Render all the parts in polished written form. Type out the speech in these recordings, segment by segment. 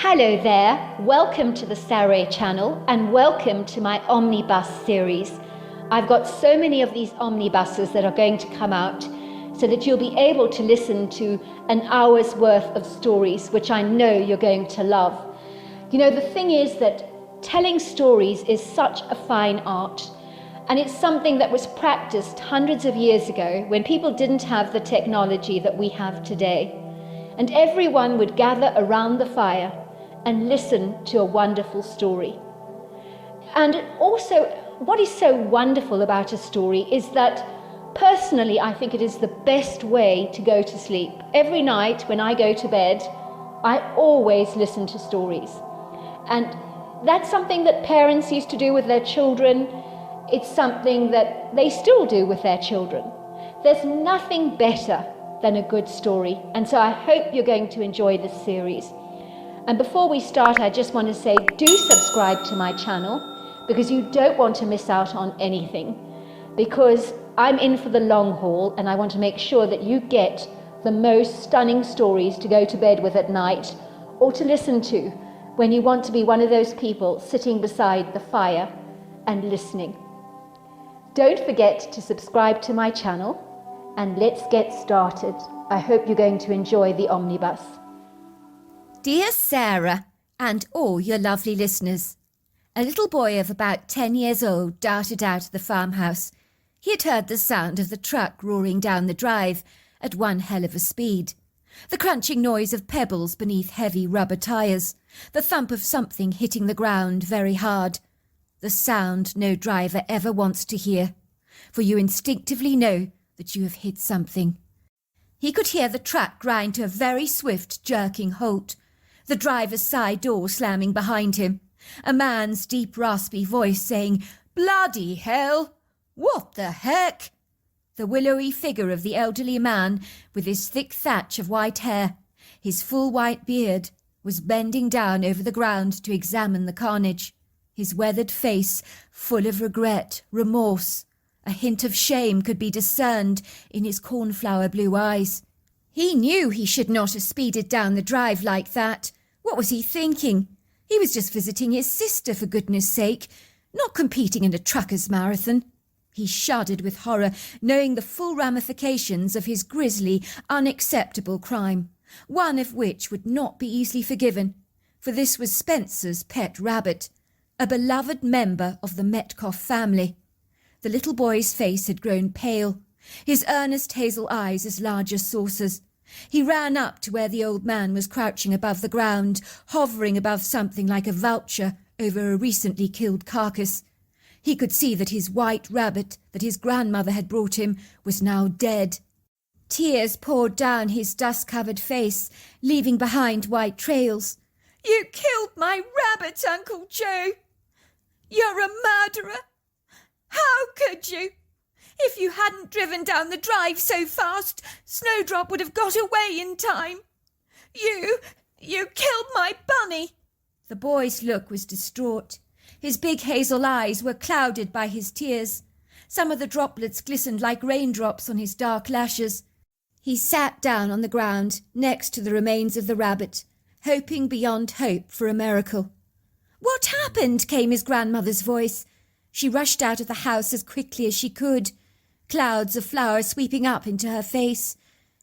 Hello there, welcome to the Saroy channel and welcome to my Omnibus series. I've got so many of these omnibuses that are going to come out so that you'll be able to listen to an hour's worth of stories, which I know you're going to love. You know, the thing is that telling stories is such a fine art, and it's something that was practiced hundreds of years ago when people didn't have the technology that we have today. And everyone would gather around the fire and listen to a wonderful story. And also, what is so wonderful about a story is that personally, I think it is the best way to go to sleep. Every night when I go to bed, I always listen to stories. And that's something that parents used to do with their children. It's something that they still do with their children. There's nothing better than a good story. And so I hope you're going to enjoy this series. And before we start, I just want to say, do subscribe to my channel because you don't want to miss out on anything. Because I'm in for the long haul and I want to make sure that you get the most stunning stories to go to bed with at night or to listen to when you want to be one of those people sitting beside the fire and listening. Don't forget to subscribe to my channel and let's get started. I hope you're going to enjoy the omnibus. Dear Sarah and all your lovely listeners, a little boy of about 10 years old darted out of the farmhouse. He had heard the sound of the truck roaring down the drive at one hell of a speed. The crunching noise of pebbles beneath heavy rubber tyres, the thump of something hitting the ground very hard. The sound no driver ever wants to hear, for you instinctively know that you have hit something. He could hear the truck grind to a very swift, jerking halt, the driver's side door slamming behind him, a man's deep, raspy voice saying, "Bloody hell! What the heck?" The willowy figure of the elderly man, with his thick thatch of white hair, his full white beard, was bending down over the ground to examine the carnage, his weathered face full of regret, remorse. A hint of shame could be discerned in his cornflower blue eyes. He knew he should not have speeded down the drive like that. What was he thinking? He was just visiting his sister, for goodness sake, not competing in a trucker's marathon. He shuddered with horror, knowing the full ramifications of his grisly, unacceptable crime, one of which would not be easily forgiven, for this was Spencer's pet rabbit, a beloved member of the Metcalf family. The little boy's face had grown pale, his earnest hazel eyes as large as saucers. He ran up to where the old man was crouching above the ground, hovering above something like a vulture over a recently killed carcass. He could see that his white rabbit that his grandmother had brought him was now dead. Tears poured down his dust-covered face, leaving behind white trails. "You killed my rabbit, Uncle Joe! You're a murderer! How could you? If you hadn't driven down the drive so fast, Snowdrop would have got away in time. You killed my bunny." The boy's look was distraught. His big hazel eyes were clouded by his tears. Some of the droplets glistened like raindrops on his dark lashes. He sat down on the ground next to the remains of the rabbit, hoping beyond hope for a miracle. "What happened?" came his grandmother's voice. She rushed out of the house as quickly as she could, clouds of flour sweeping up into her face.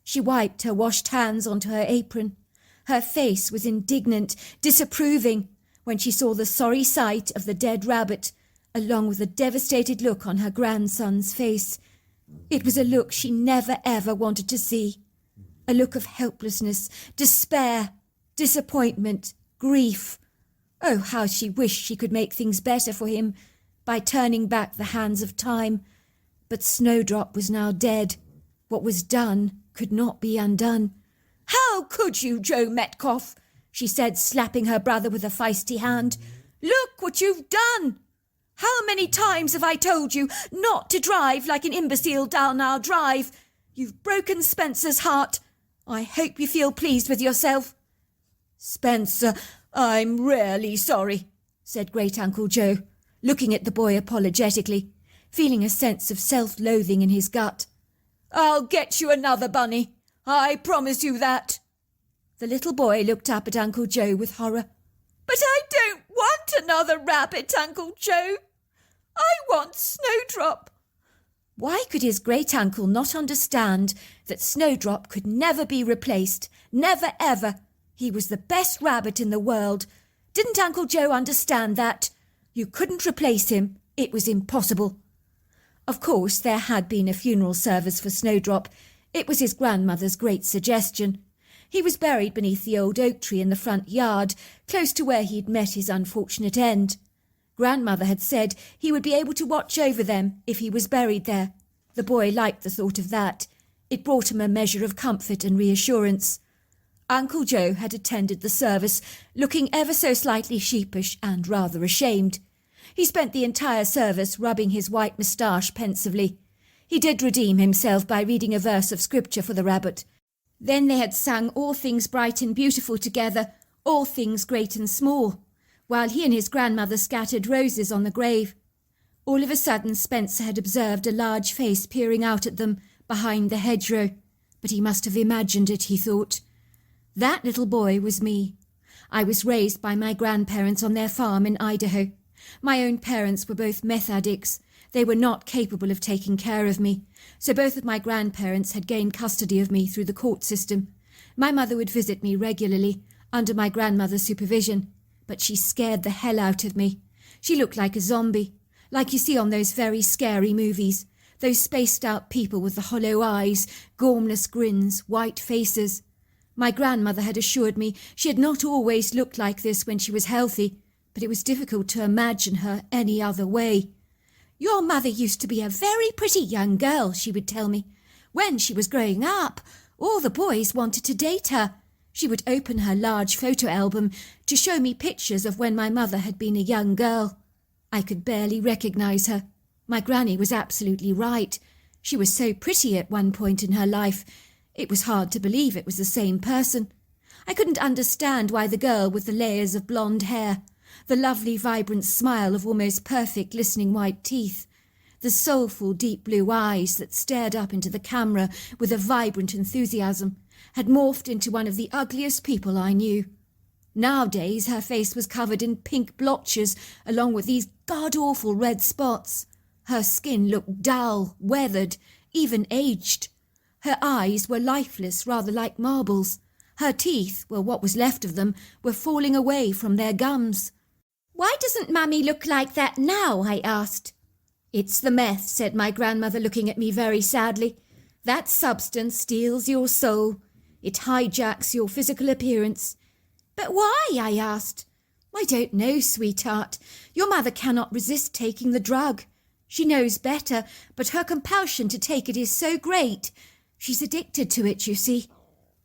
She wiped her washed hands onto her apron. Her face was indignant, disapproving, when she saw the sorry sight of the dead rabbit, along with the devastated look on her grandson's face. It was a look she never ever wanted to see. A look of helplessness, despair, disappointment, grief. Oh, how she wished she could make things better for him by turning back the hands of time. But Snowdrop was now dead. What was done could not be undone. "How could you, Joe Metcalf?" she said, slapping her brother with a feisty hand. "Look what you've done! How many times have I told you not to drive like an imbecile down our drive? You've broken Spencer's heart. I hope you feel pleased with yourself." "Spencer, I'm really sorry," said Great Uncle Joe, looking at the boy apologetically, feeling a sense of self-loathing in his gut. "I'll get you another bunny. I promise you that." The little boy looked up at Uncle Joe with horror. "But I don't want another rabbit, Uncle Joe. I want Snowdrop." Why could his great-uncle not understand that Snowdrop could never be replaced? Never, ever. He was the best rabbit in the world. Didn't Uncle Joe understand that? You couldn't replace him. It was impossible. Of course, there had been a funeral service for Snowdrop. It was his grandmother's great suggestion. He was buried beneath the old oak tree in the front yard, close to where he'd met his unfortunate end. Grandmother had said he would be able to watch over them if he was buried there. The boy liked the thought of that. It brought him a measure of comfort and reassurance. Uncle Joe had attended the service, looking ever so slightly sheepish and rather ashamed. He spent the entire service rubbing his white moustache pensively. He did redeem himself by reading a verse of scripture for the rabbit. Then they had sung All Things Bright and Beautiful together, All Things Great and Small, while he and his grandmother scattered roses on the grave. All of a sudden Spencer had observed a large face peering out at them behind the hedgerow, but he must have imagined it, he thought. That little boy was me. I was raised by my grandparents on their farm in Idaho. My own parents were both meth addicts. They were not capable of taking care of me, so both of my grandparents had gained custody of me through the court system. My mother would visit me regularly, under my grandmother's supervision, but she scared the hell out of me. She looked like a zombie, like you see on those very scary movies, those spaced-out people with the hollow eyes, gormless grins, white faces. My grandmother had assured me she had not always looked like this when she was healthy, but it was difficult to imagine her any other way. Your mother used to be a very pretty young girl, she would tell me. When she was growing up, all the boys wanted to date her. She would open her large photo album to show me pictures of when my mother had been a young girl. I could barely recognise her. My granny was absolutely right. She was so pretty at one point in her life. It was hard to believe it was the same person. I couldn't understand why the girl with the layers of blonde hair, the lovely vibrant smile of almost perfect glistening white teeth, the soulful deep blue eyes that stared up into the camera with a vibrant enthusiasm, had morphed into one of the ugliest people I knew. Nowadays her face was covered in pink blotches along with these god-awful red spots. Her skin looked dull, weathered, even aged. Her eyes were lifeless, rather like marbles. Her teeth, well, what was left of them, were falling away from their gums. "Why doesn't Mummy look like that now?" I asked. "It's the meth," said my grandmother, looking at me very sadly. "That substance steals your soul. It hijacks your physical appearance." "But why?" I asked. "I don't know, sweetheart. Your mother cannot resist taking the drug. She knows better, but her compulsion to take it is so great. She's addicted to it, you see."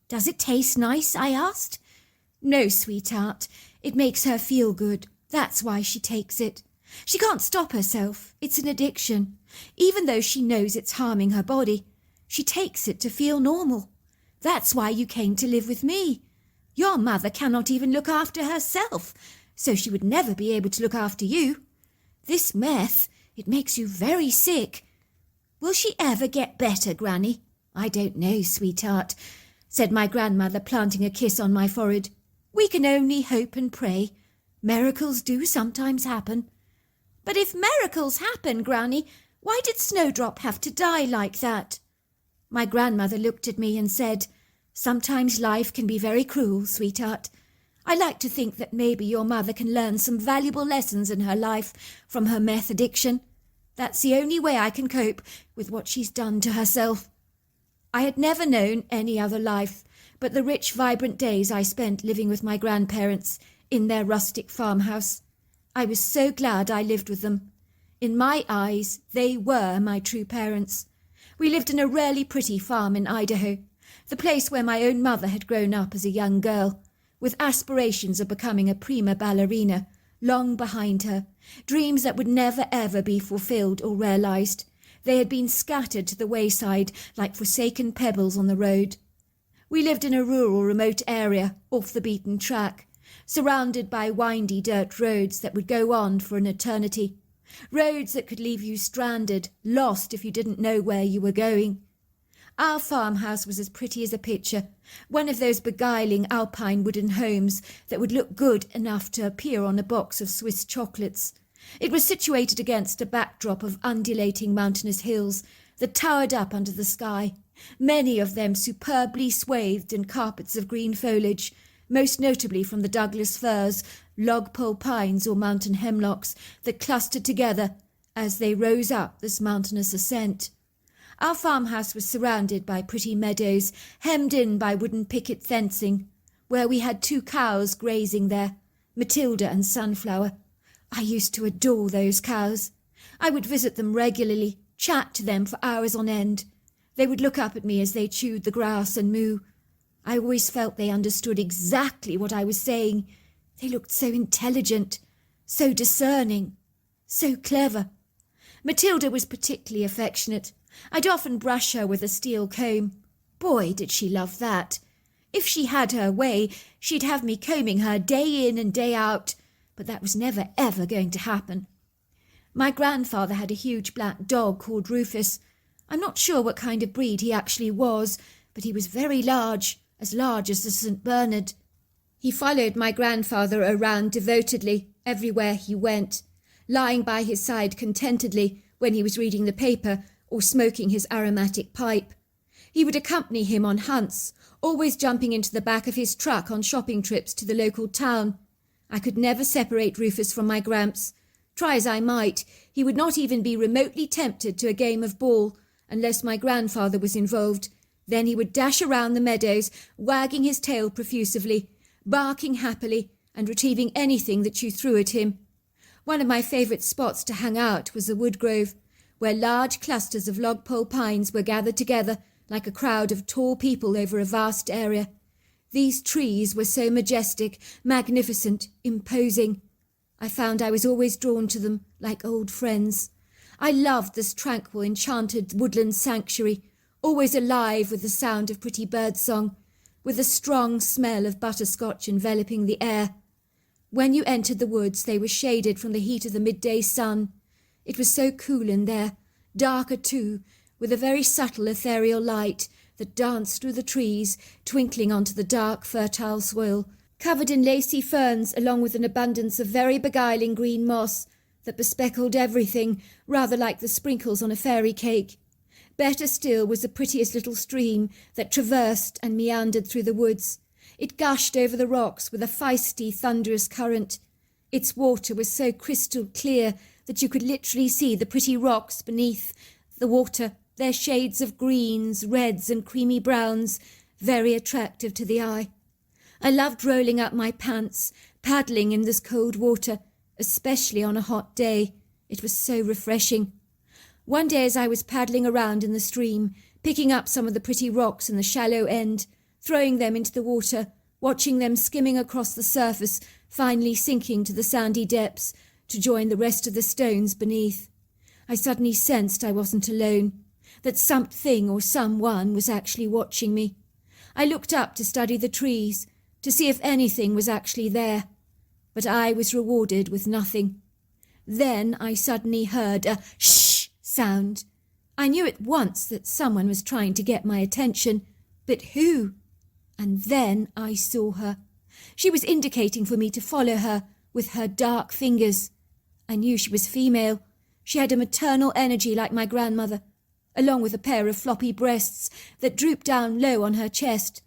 "Does it taste nice?" I asked. "No, sweetheart. It makes her feel good. That's why she takes it. She can't stop herself. It's an addiction. Even though she knows it's harming her body, she takes it to feel normal. That's why you came to live with me. Your mother cannot even look after herself, so she would never be able to look after you. This meth, it makes you very sick. Will she ever get better, Granny?" "I don't know, sweetheart," said my grandmother, planting a kiss on my forehead. "We can only hope and pray. Miracles do sometimes happen." "But if miracles happen, Granny, why did Snowdrop have to die like that?" My grandmother looked at me and said, "Sometimes life can be very cruel, sweetheart. I like to think that maybe your mother can learn some valuable lessons in her life from her meth addiction. That's the only way I can cope with what she's done to herself." I had never known any other life but the rich, vibrant days I spent living with my grandparents in their rustic farmhouse. I was so glad I lived with them. In my eyes, they were my true parents. We lived in a rarely pretty farm in Idaho, the place where my own mother had grown up as a young girl, with aspirations of becoming a prima ballerina long behind her, dreams that would never ever be fulfilled or realized. They had been scattered to the wayside like forsaken pebbles on the road. We lived in a rural, remote area, off the beaten track, surrounded by windy dirt roads that would go on for an eternity. Roads that could leave you stranded, lost if you didn't know where you were going. Our farmhouse was as pretty as a picture, one of those beguiling alpine wooden homes that would look good enough to appear on a box of Swiss chocolates. It was situated against a backdrop of undulating mountainous hills that towered up under the sky, many of them superbly swathed in carpets of green foliage, most notably from the Douglas firs, lodgepole pines or mountain hemlocks that clustered together as they rose up this mountainous ascent. Our farmhouse was surrounded by pretty meadows, hemmed in by wooden picket fencing, where we had 2 cows grazing there, Matilda and Sunflower. I used to adore those cows. I would visit them regularly, chat to them for hours on end. They would look up at me as they chewed the grass and moo. I always felt they understood exactly what I was saying. They looked so intelligent, so discerning, so clever. Matilda was particularly affectionate. I'd often brush her with a steel comb. Boy, did she love that. If she had her way, she'd have me combing her day in and day out, but that was never ever going to happen. My grandfather had a huge black dog called Rufus. I'm not sure what kind of breed he actually was, but he was very large as a St. Bernard. He followed my grandfather around devotedly everywhere he went, lying by his side contentedly when he was reading the paper or smoking his aromatic pipe. He would accompany him on hunts, always jumping into the back of his truck on shopping trips to the local town. I could never separate Rufus from my Gramps. Try as I might, he would not even be remotely tempted to a game of ball unless my grandfather was involved. Then he would dash around the meadows, wagging his tail profusively, barking happily, and retrieving anything that you threw at him. One of my favourite spots to hang out was the woodgrove, where large clusters of lodgepole pines were gathered together like a crowd of tall people over a vast area. These trees were so majestic, magnificent, imposing. I found I was always drawn to them like old friends. I loved this tranquil, enchanted woodland sanctuary, always alive with the sound of pretty birdsong, with the strong smell of butterscotch enveloping the air. When you entered the woods, they were shaded from the heat of the midday sun. It was so cool in there, darker too, with a very subtle ethereal light that danced through the trees, twinkling onto the dark, fertile soil, covered in lacy ferns along with an abundance of very beguiling green moss that bespeckled everything, rather like the sprinkles on a fairy cake. Better still was the prettiest little stream that traversed and meandered through the woods. It gushed over the rocks with a feisty, thunderous current. Its water was so crystal clear that you could literally see the pretty rocks beneath the water, their shades of greens, reds and creamy browns, very attractive to the eye. I loved rolling up my pants, paddling in this cold water, especially on a hot day. It was so refreshing. One day as I was paddling around in the stream, picking up some of the pretty rocks in the shallow end, throwing them into the water, watching them skimming across the surface, finally sinking to the sandy depths to join the rest of the stones beneath, I suddenly sensed I wasn't alone, that something or someone was actually watching me. I looked up to study the trees, to see if anything was actually there, but I was rewarded with nothing. Then I suddenly heard a shh sound. I knew at once that someone was trying to get my attention, but who? And then I saw her. She was indicating for me to follow her with her dark fingers. I knew she was female. She had a maternal energy like my grandmother, along with a pair of floppy breasts that drooped down low on her chest.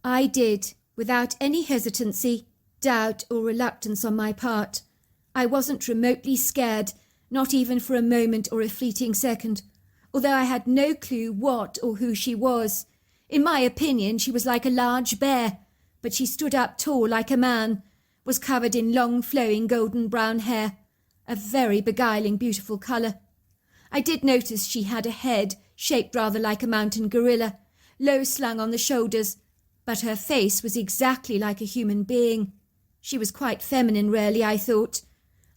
I did, without any hesitancy, doubt or reluctance on my part. I wasn't remotely scared, not even for a moment or a fleeting second, although I had no clue what or who she was. In my opinion, she was like a large bear, but she stood up tall like a man, was covered in long flowing golden brown hair, a very beguiling beautiful colour. I did notice she had a head shaped rather like a mountain gorilla, low slung on the shoulders, but her face was exactly like a human being. She was quite feminine, really, I thought.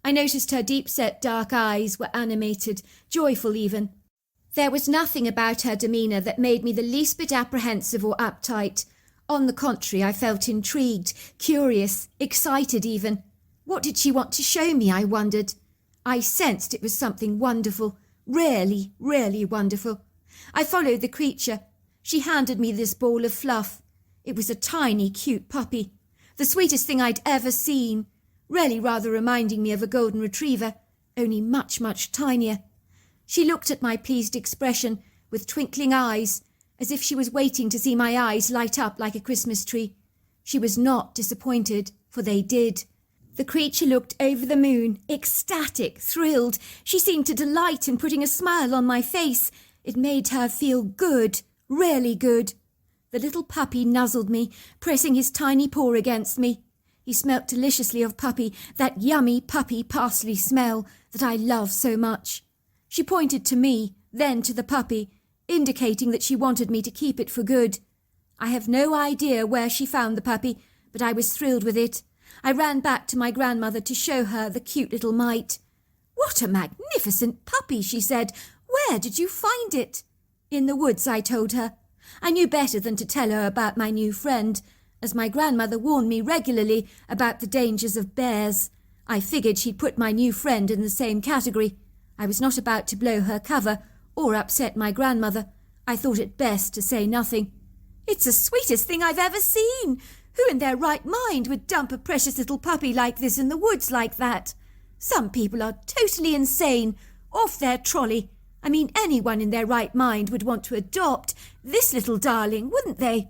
I noticed her deep-set dark eyes were animated, joyful even. There was nothing about her demeanour that made me the least bit apprehensive or uptight. On the contrary, I felt intrigued, curious, excited even. What did she want to show me, I wondered. I sensed it was something wonderful, really, really wonderful. I followed the creature. She handed me this ball of fluff. It was a tiny, cute puppy, the sweetest thing I'd ever seen, really rather reminding me of a golden retriever, only much, much tinier. She looked at my pleased expression with twinkling eyes, as if she was waiting to see my eyes light up like a Christmas tree. She was not disappointed, for they did. The creature looked over the moon, ecstatic, thrilled. She seemed to delight in putting a smile on my face. It made her feel good, really good. The little puppy nuzzled me, pressing his tiny paw against me. He smelt deliciously of puppy, that yummy puppy parsley smell that I love so much. She pointed to me, then to the puppy, indicating that she wanted me to keep it for good. I have no idea where she found the puppy, but I was thrilled with it. I ran back to my grandmother to show her the cute little mite. "What a magnificent puppy," she said. "Where did you find it?" "In the woods," I told her. I knew better than to tell her about my new friend, as my grandmother warned me regularly about the dangers of bears. I figured she'd put my new friend in the same category. I was not about to blow her cover or upset my grandmother. I thought it best to say nothing. "It's the sweetest thing I've ever seen. Who in their right mind would dump a precious little puppy like this in the woods like that? Some people are totally insane, off their trolley. I mean, anyone in their right mind would want to adopt this little darling, wouldn't they?"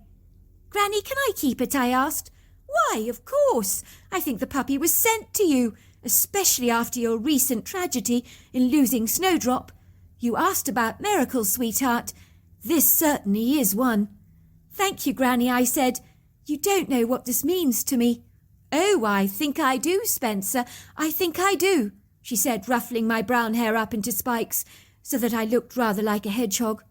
"Granny, can I keep it?" I asked. "Why, of course. I think the puppy was sent to you, especially after your recent tragedy in losing Snowdrop. You asked about miracles, sweetheart. This certainly is one." "Thank you, Granny," I said. "You don't know what this means to me." "Oh, I think I do, Spencer. I think I do," she said, ruffling my brown hair up into spikes, so that I looked rather like a hedgehog.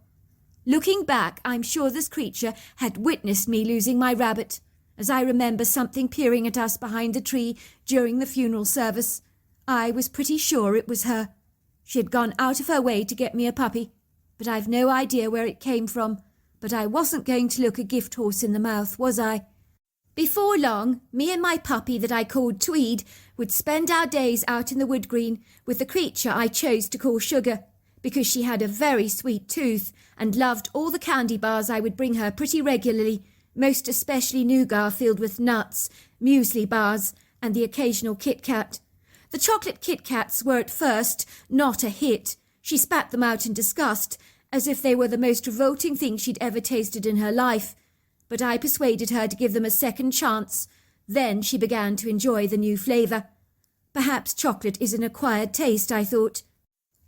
Looking back, I'm sure this creature had witnessed me losing my rabbit, as I remember something peering at us behind the tree during the funeral service. I was pretty sure it was her. She had gone out of her way to get me a puppy, but I've no idea where it came from. But I wasn't going to look a gift horse in the mouth, was I? Before long, me and my puppy that I called Tweed would spend our days out in the wood green with the creature I chose to call Sugar, because she had a very sweet tooth and loved all the candy bars I would bring her pretty regularly, most especially nougat filled with nuts, muesli bars, and the occasional Kit Kat. The chocolate Kit Kats were at first not a hit. She spat them out in disgust, as if they were the most revolting thing she'd ever tasted in her life. But I persuaded her to give them a second chance. Then she began to enjoy the new flavour. Perhaps chocolate is an acquired taste, I thought.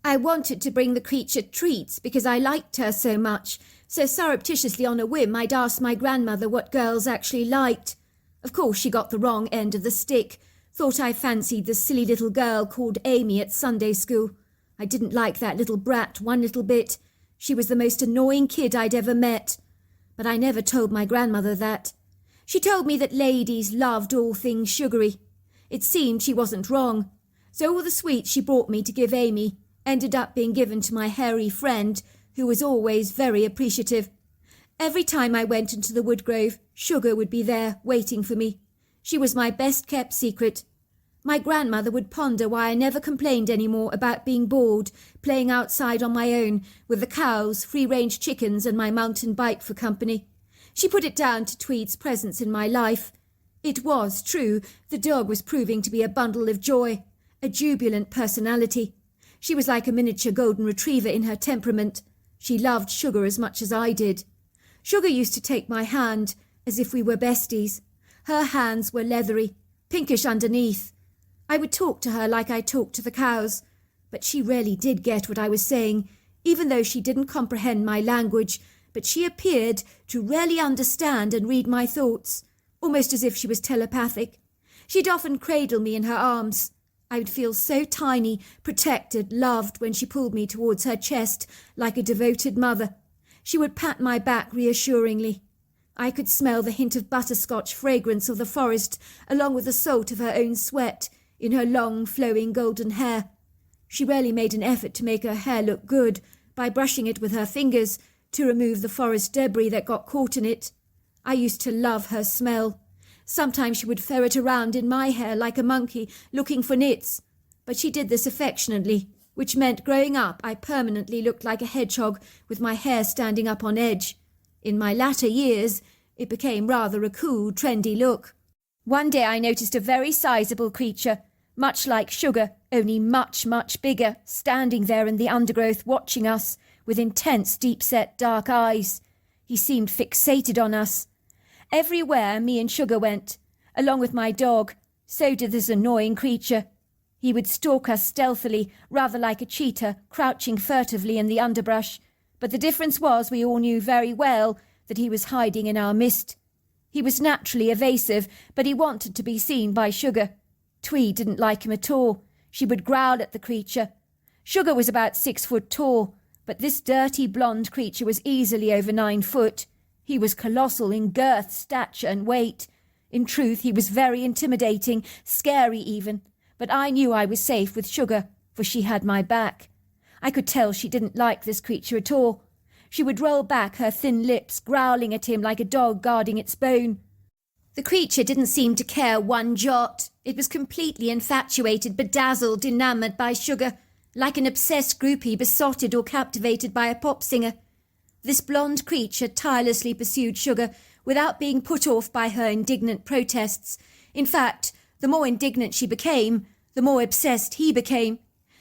I wanted to bring the creature treats because I liked her so much, so surreptitiously on a whim I'd asked my grandmother what girls actually liked. Of course she got the wrong end of the stick, thought I fancied the silly little girl called Amy at Sunday school. I didn't like that little brat one little bit. She was the most annoying kid I'd ever met. But I never told my grandmother that. She told me that ladies loved all things sugary. It seemed she wasn't wrong. So all the sweets she brought me to give Amy ended up being given to my hairy friend, who was always very appreciative. Every time I went into the woodgrove, Sugar would be there, waiting for me. She was my best-kept secret. My grandmother would ponder why I never complained any more about being bored, playing outside on my own, with the cows, free-range chickens, and my mountain bike for company. She put it down to Tweed's presence in my life. It was true, the dog was proving to be a bundle of joy, a jubilant personality. She was like a miniature golden retriever in her temperament. She loved Sugar as much as I did. Sugar used to take my hand, as if we were besties. Her hands were leathery, pinkish underneath. I would talk to her like I talked to the cows, but she really did get what I was saying, even though she didn't comprehend my language, but she appeared to really understand and read my thoughts, almost as if she was telepathic. She'd often cradle me in her arms. I would feel so tiny, protected, loved when she pulled me towards her chest like a devoted mother. She would pat my back reassuringly. I could smell the hint of butterscotch fragrance of the forest along with the salt of her own sweat in her long, flowing golden hair. She rarely made an effort to make her hair look good by brushing it with her fingers to remove the forest debris that got caught in it. I used to love her smell. Sometimes she would ferret around in my hair like a monkey, looking for nits, but she did this affectionately, which meant growing up I permanently looked like a hedgehog with my hair standing up on edge. In my latter years, it became rather a cool, trendy look. One day I noticed a very sizable creature, much like Sugar, only much, much bigger, standing there in the undergrowth watching us with intense, deep-set dark eyes. He seemed fixated on us. Everywhere me and Sugar went, along with my dog, so did this annoying creature. He would stalk us stealthily, rather like a cheetah, crouching furtively in the underbrush. But the difference was we all knew very well that he was hiding in our midst. He was naturally evasive, but he wanted to be seen by Sugar. Twee didn't like him at all. She would growl at the creature. Sugar was about 6 foot tall, but this dirty blonde creature was easily over 9 foot. He was colossal in girth, stature and weight. In truth, he was very intimidating, scary even, but I knew I was safe with Sugar, for she had my back. I could tell she didn't like this creature at all. She would roll back her thin lips, growling at him like a dog guarding its bone. The creature didn't seem to care one jot. It was completely infatuated, bedazzled, enamoured by Sugar, like an obsessed groupie besotted or captivated by a pop singer. This blonde creature tirelessly pursued Sugar without being put off by her indignant protests. In fact, the more indignant she became, the more obsessed he became.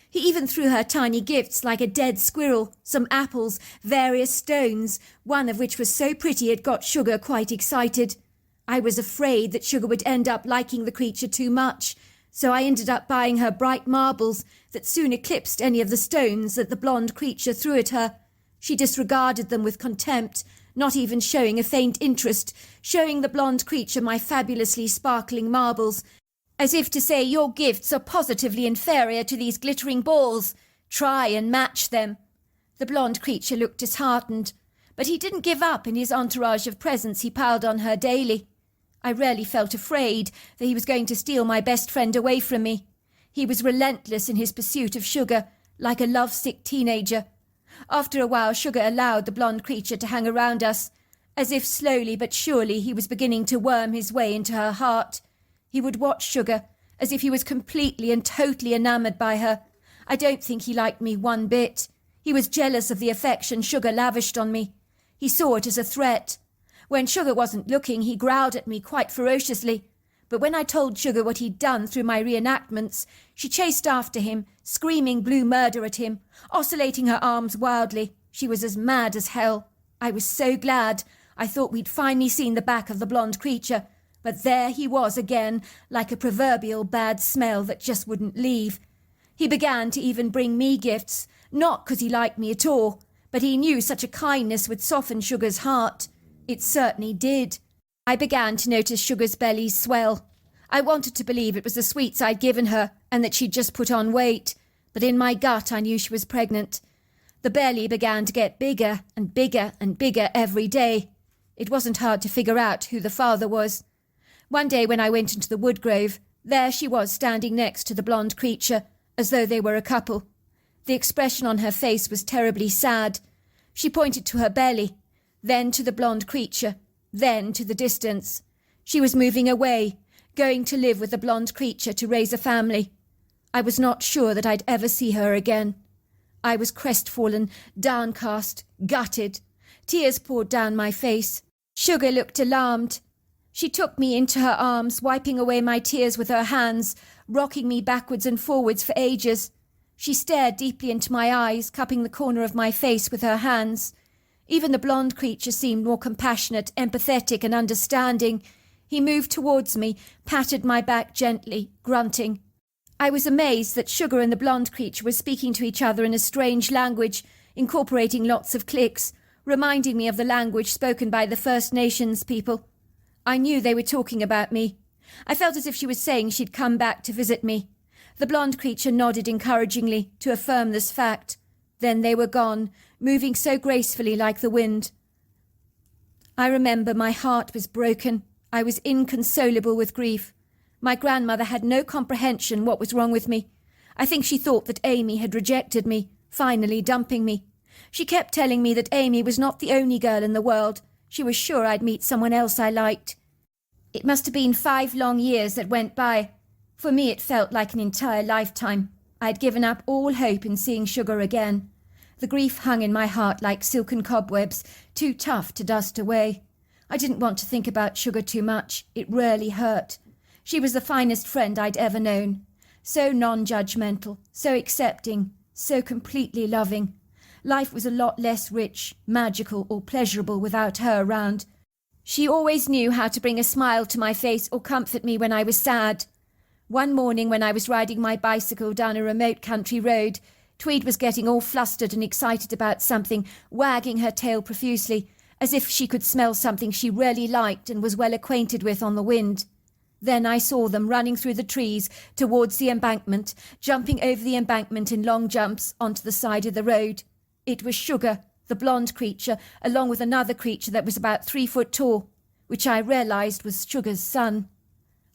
He even threw her tiny gifts like a dead squirrel, some apples, various stones, one of which was so pretty it got Sugar quite excited. I was afraid that Sugar would end up liking the creature too much, so I ended up buying her bright marbles that soon eclipsed any of the stones that the blonde creature threw at her. She disregarded them with contempt, not even showing a faint interest, showing the blonde creature my fabulously sparkling marbles, as if to say, "Your gifts are positively inferior to these glittering balls. Try and match them." The blonde creature looked disheartened, but he didn't give up in his entourage of presents he piled on her daily. I rarely felt afraid that he was going to steal my best friend away from me. He was relentless in his pursuit of Sugar, like a lovesick teenager. After a while, Sugar allowed the blonde creature to hang around us, as if slowly but surely he was beginning to worm his way into her heart. He would watch Sugar, as if he was completely and totally enamoured by her. I don't think he liked me one bit. He was jealous of the affection Sugar lavished on me. He saw it as a threat. When Sugar wasn't looking, he growled at me quite ferociously. But when I told Sugar what he'd done through my reenactments, she chased after him, screaming blue murder at him, oscillating her arms wildly. She was as mad as hell. I was so glad. I thought we'd finally seen the back of the blonde creature. But there he was again, like a proverbial bad smell that just wouldn't leave. He began to even bring me gifts, not 'cause he liked me at all, but he knew such a kindness would soften Sugar's heart. It certainly did. I began to notice Sugar's belly swell. I wanted to believe it was the sweets I'd given her and that she'd just put on weight, but in my gut I knew she was pregnant. The belly began to get bigger and bigger and bigger every day. It wasn't hard to figure out who the father was. One day when I went into the woodgrove, there she was standing next to the blonde creature, as though they were a couple. The expression on her face was terribly sad. She pointed to her belly, then to the blonde creature, then to the distance. She was moving away, going to live with the blonde creature to raise a family. I was not sure that I'd ever see her again. I was crestfallen, downcast, gutted. Tears poured down my face. Sugar looked alarmed. She took me into her arms, wiping away my tears with her hands, rocking me backwards and forwards for ages. She stared deeply into my eyes, cupping the corner of my face with her hands. Even the blonde creature seemed more compassionate, empathetic and understanding. He moved towards me, patted my back gently, grunting. I was amazed that Sugar and the blonde creature were speaking to each other in a strange language, incorporating lots of clicks, reminding me of the language spoken by the First Nations people. I knew they were talking about me. I felt as if she was saying she'd come back to visit me. The blonde creature nodded encouragingly to affirm this fact. Then they were gone, moving so gracefully like the wind. I remember my heart was broken. I was inconsolable with grief. My grandmother had no comprehension what was wrong with me. I think she thought that Amy had rejected me, finally dumping me. She kept telling me that Amy was not the only girl in the world. She was sure I'd meet someone else I liked. It must have been 5 long years that went by. For me it felt like an entire lifetime. I'd given up all hope in seeing Sugar again. The grief hung in my heart like silken cobwebs, too tough to dust away. I didn't want to think about Sugar too much. It really hurt. She was the finest friend I'd ever known. So non-judgmental, so accepting, so completely loving. Life was a lot less rich, magical, or pleasurable without her around. She always knew how to bring a smile to my face or comfort me when I was sad. One morning when I was riding my bicycle down a remote country road, Tweed was getting all flustered and excited about something, wagging her tail profusely, as if she could smell something she really liked and was well acquainted with on the wind. Then I saw them running through the trees towards the embankment, jumping over the embankment in long jumps onto the side of the road. It was Sugar, the blonde creature, along with another creature that was about 3 foot tall, which I realised was Sugar's son.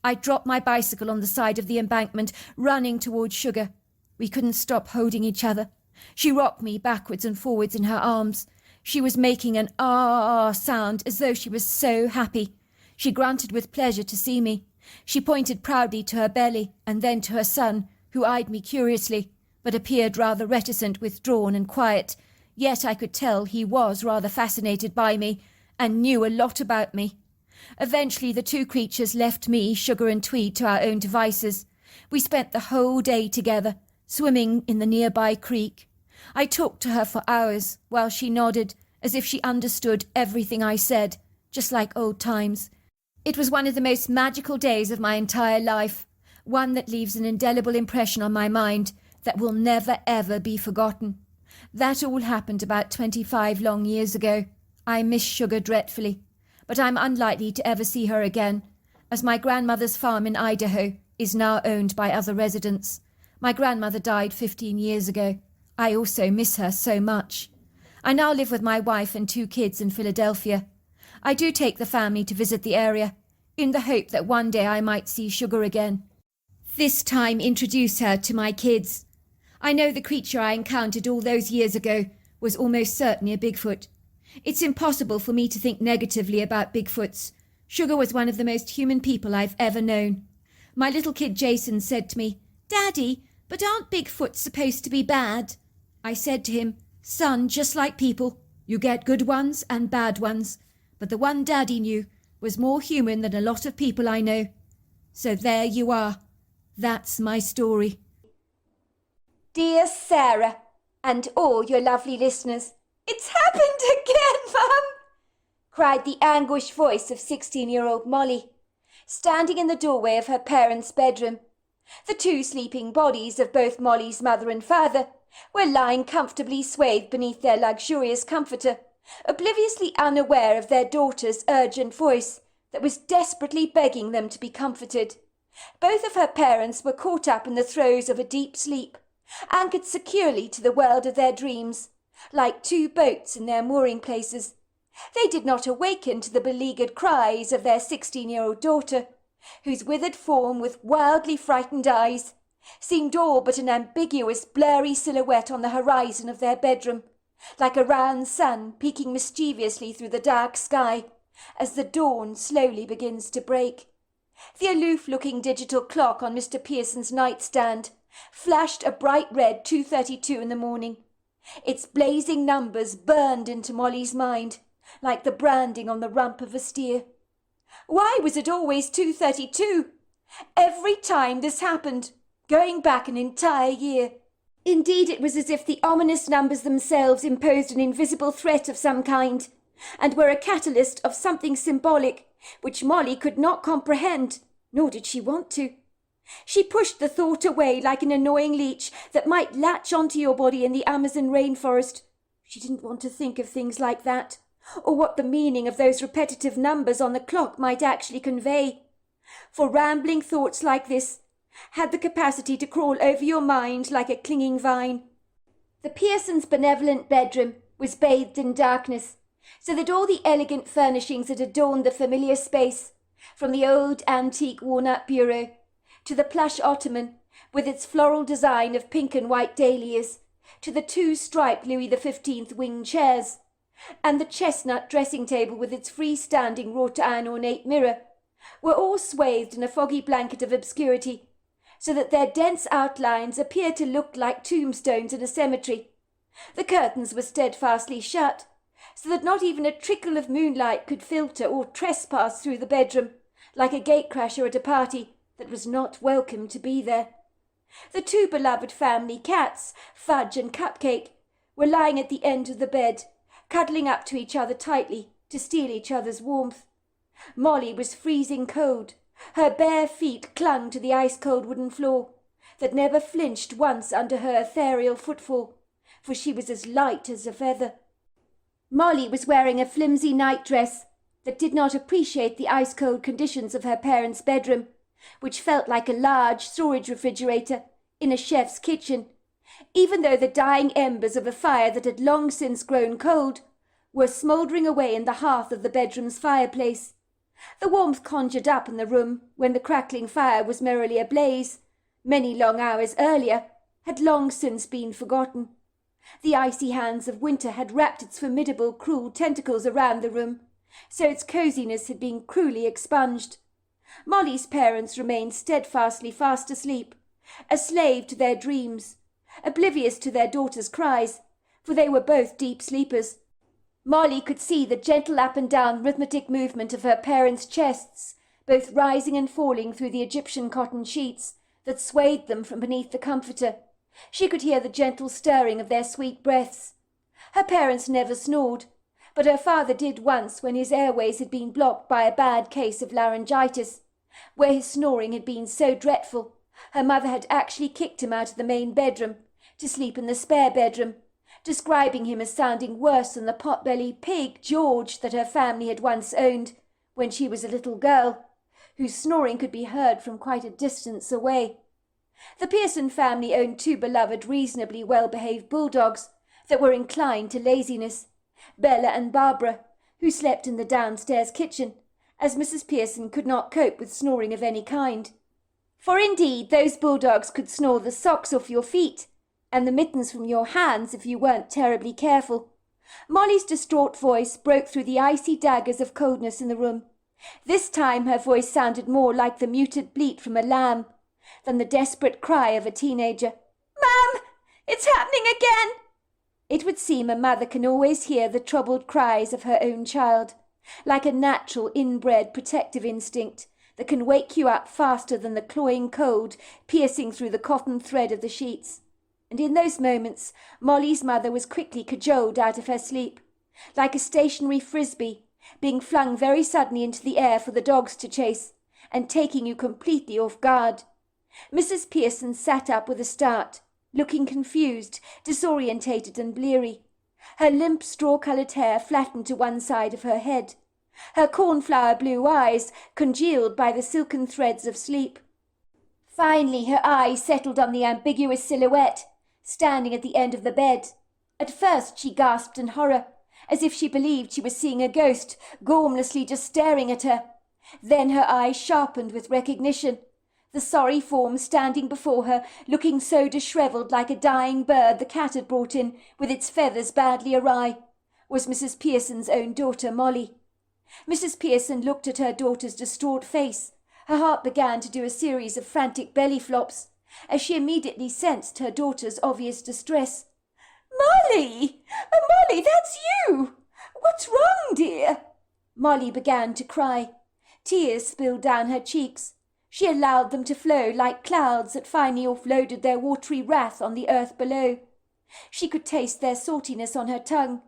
I dropped my bicycle on the side of the embankment, running towards Sugar. We couldn't stop holding each other. She rocked me backwards and forwards in her arms. She was making an ah sound as though she was so happy. She grunted with pleasure to see me. She pointed proudly to her belly and then to her son, who eyed me curiously, but appeared rather reticent, withdrawn and quiet. Yet I could tell he was rather fascinated by me and knew a lot about me. Eventually the two creatures left me, Sugar and Tweed, to our own devices. We spent the whole day together, swimming in the nearby creek. I talked to her for hours, while she nodded, as if she understood everything I said, just like old times. It was one of the most magical days of my entire life, one that leaves an indelible impression on my mind that will never ever be forgotten. That all happened about 25 long years ago. I miss Sugar dreadfully, but I'm unlikely to ever see her again, as my grandmother's farm in Idaho is now owned by other residents. My grandmother died 15 years ago. I also miss her so much. I now live with my wife and 2 kids in Philadelphia. I do take the family to visit the area, in the hope that one day I might see Sugar again. This time introduce her to my kids. I know the creature I encountered all those years ago was almost certainly a Bigfoot. It's impossible for me to think negatively about Bigfoots. Sugar was one of the most human people I've ever known. My little kid Jason said to me, "Daddy, but aren't Bigfoots supposed to be bad?" I said to him, "Son, just like people, you get good ones and bad ones, but the one Daddy knew was more human than a lot of people I know." So there you are. That's my story. Dear Sarah, and all your lovely listeners, it's happened again, Mum! Cried the anguished voice of 16-year-old Molly, standing in the doorway of her parents' bedroom. The 2 sleeping bodies of both Molly's mother and father were lying comfortably swathed beneath their luxurious comforter, obliviously unaware of their daughter's urgent voice that was desperately begging them to be comforted. Both of her parents were caught up in the throes of a deep sleep, anchored securely to the world of their dreams, like 2 boats in their mooring places. They did not awaken to the beleaguered cries of their 16-year-old daughter, whose withered form with wildly frightened eyes seemed all but an ambiguous, blurry silhouette on the horizon of their bedroom, like a round sun peeking mischievously through the dark sky as the dawn slowly begins to break. The aloof-looking digital clock on Mr. Pearson's nightstand flashed a bright red 2:32 in the morning. Its blazing numbers burned into Molly's mind, like the branding on the rump of a steer. Why was it always 2:32? Every time this happened, going back an entire year. Indeed, it was as if the ominous numbers themselves imposed an invisible threat of some kind, and were a catalyst of something symbolic, which Molly could not comprehend, nor did she want to. She pushed the thought away like an annoying leech that might latch onto your body in the Amazon rainforest. She didn't want to think of things like that, or what the meaning of those repetitive numbers on the clock might actually convey. For rambling thoughts like this had the capacity to crawl over your mind like a clinging vine. The Pearsons' benevolent bedroom was bathed in darkness, so that all the elegant furnishings that adorned the familiar space, from the old antique walnut bureau to the plush ottoman with its floral design of pink and white dahlias, to the 2-striped Louis XV wing chairs, and the chestnut dressing table with its freestanding wrought-iron ornate mirror, were all swathed in a foggy blanket of obscurity, so that their dense outlines appeared to look like tombstones in a cemetery. The curtains were steadfastly shut, so that not even a trickle of moonlight could filter or trespass through the bedroom, like a gatecrasher at a party that was not welcome to be there. The two beloved family cats, Fudge and Cupcake, were lying at the end of the bed, cuddling up to each other tightly to steal each other's warmth. Molly was freezing cold. Her bare feet clung to the ice-cold wooden floor that never flinched once under her ethereal footfall, for she was as light as a feather. Molly was wearing a flimsy nightdress that did not appreciate the ice-cold conditions of her parents' bedroom, which felt like a large storage refrigerator in a chef's kitchen, even though the dying embers of a fire that had long since grown cold were smouldering away in the hearth of the bedroom's fireplace. The warmth conjured up in the room when the crackling fire was merrily ablaze, many long hours earlier, had long since been forgotten. The icy hands of winter had wrapped its formidable, cruel tentacles around the room, so its coziness had been cruelly expunged. Molly's parents remained steadfastly fast asleep, a slave to their dreams, oblivious to their daughter's cries, for they were both deep sleepers. Molly could see the gentle up and down rhythmic movement of her parents' chests, both rising and falling through the Egyptian cotton sheets that swayed them from beneath the comforter. She could hear the gentle stirring of their sweet breaths. Her parents never snored, but her father did once when his airways had been blocked by a bad case of laryngitis, where his snoring had been so dreadful her mother had actually kicked him out of the main bedroom to sleep in the spare bedroom, describing him as sounding worse than the pot-bellied pig George that her family had once owned when she was a little girl, whose snoring could be heard from quite a distance away. The Pearson family owned two beloved, reasonably well-behaved bulldogs that were inclined to laziness, Bella and Barbara, who slept in the downstairs kitchen, as Mrs. Pearson could not cope with snoring of any kind. For indeed those bulldogs could snore the socks off your feet, and the mittens from your hands if you weren't terribly careful. Molly's distraught voice broke through the icy daggers of coldness in the room. This time her voice sounded more like the muted bleat from a lamb than the desperate cry of a teenager. "Ma'am, it's happening again!" It would seem a mother can always hear the troubled cries of her own child, like a natural inbred protective instinct that can wake you up faster than the cloying cold piercing through the cotton thread of the sheets. And in those moments Molly's mother was quickly cajoled out of her sleep, like a stationary frisbee being flung very suddenly into the air for the dogs to chase, and taking you completely off guard. Mrs. Pearson sat up with a start, looking confused, disorientated and bleary. Her limp straw-coloured hair flattened to one side of her head, her cornflower blue eyes congealed by the silken threads of sleep. Finally her eyes settled on the ambiguous silhouette standing at the end of the bed. At first she gasped in horror, as if she believed she was seeing a ghost gormlessly just staring at her. Then her eyes sharpened with recognition. The sorry form standing before her, looking so dishevelled like a dying bird the cat had brought in with its feathers badly awry, was Mrs. Pearson's own daughter, Molly. Mrs. Pearson looked at her daughter's distraught face. Her heart began to do a series of frantic belly flops, as she immediately sensed her daughter's obvious distress. "Molly! Molly, that's you! What's wrong, dear?" Molly began to cry. Tears spilled down her cheeks. She allowed them to flow like clouds that finally offloaded their watery wrath on the earth below. She could taste their saltiness on her tongue.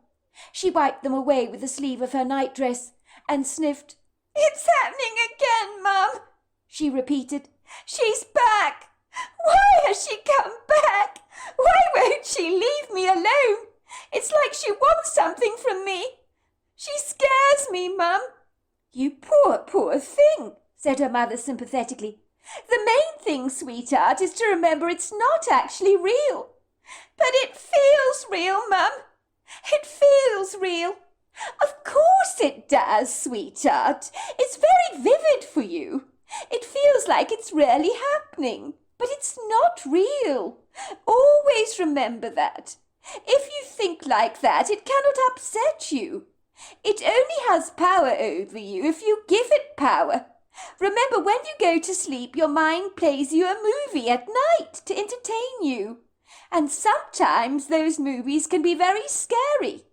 She wiped them away with the sleeve of her nightdress and sniffed. "It's happening again, Mum," she repeated. "She's back. Why has she come back? Why won't she leave me alone? It's like she wants something from me. She scares me, Mum." "You poor, poor thing," said her mother sympathetically. "The main thing, sweetheart, is to remember it's not actually real." "But it feels real, Mum. It feels real." "Of course it does, sweetheart. It's very vivid for you. It feels like it's really happening. But it's not real. Always remember that. If you think like that, it cannot upset you. It only has power over you if you give it power. Remember, when you go to sleep, your mind plays you a movie at night to entertain you. And sometimes those movies can be very scary.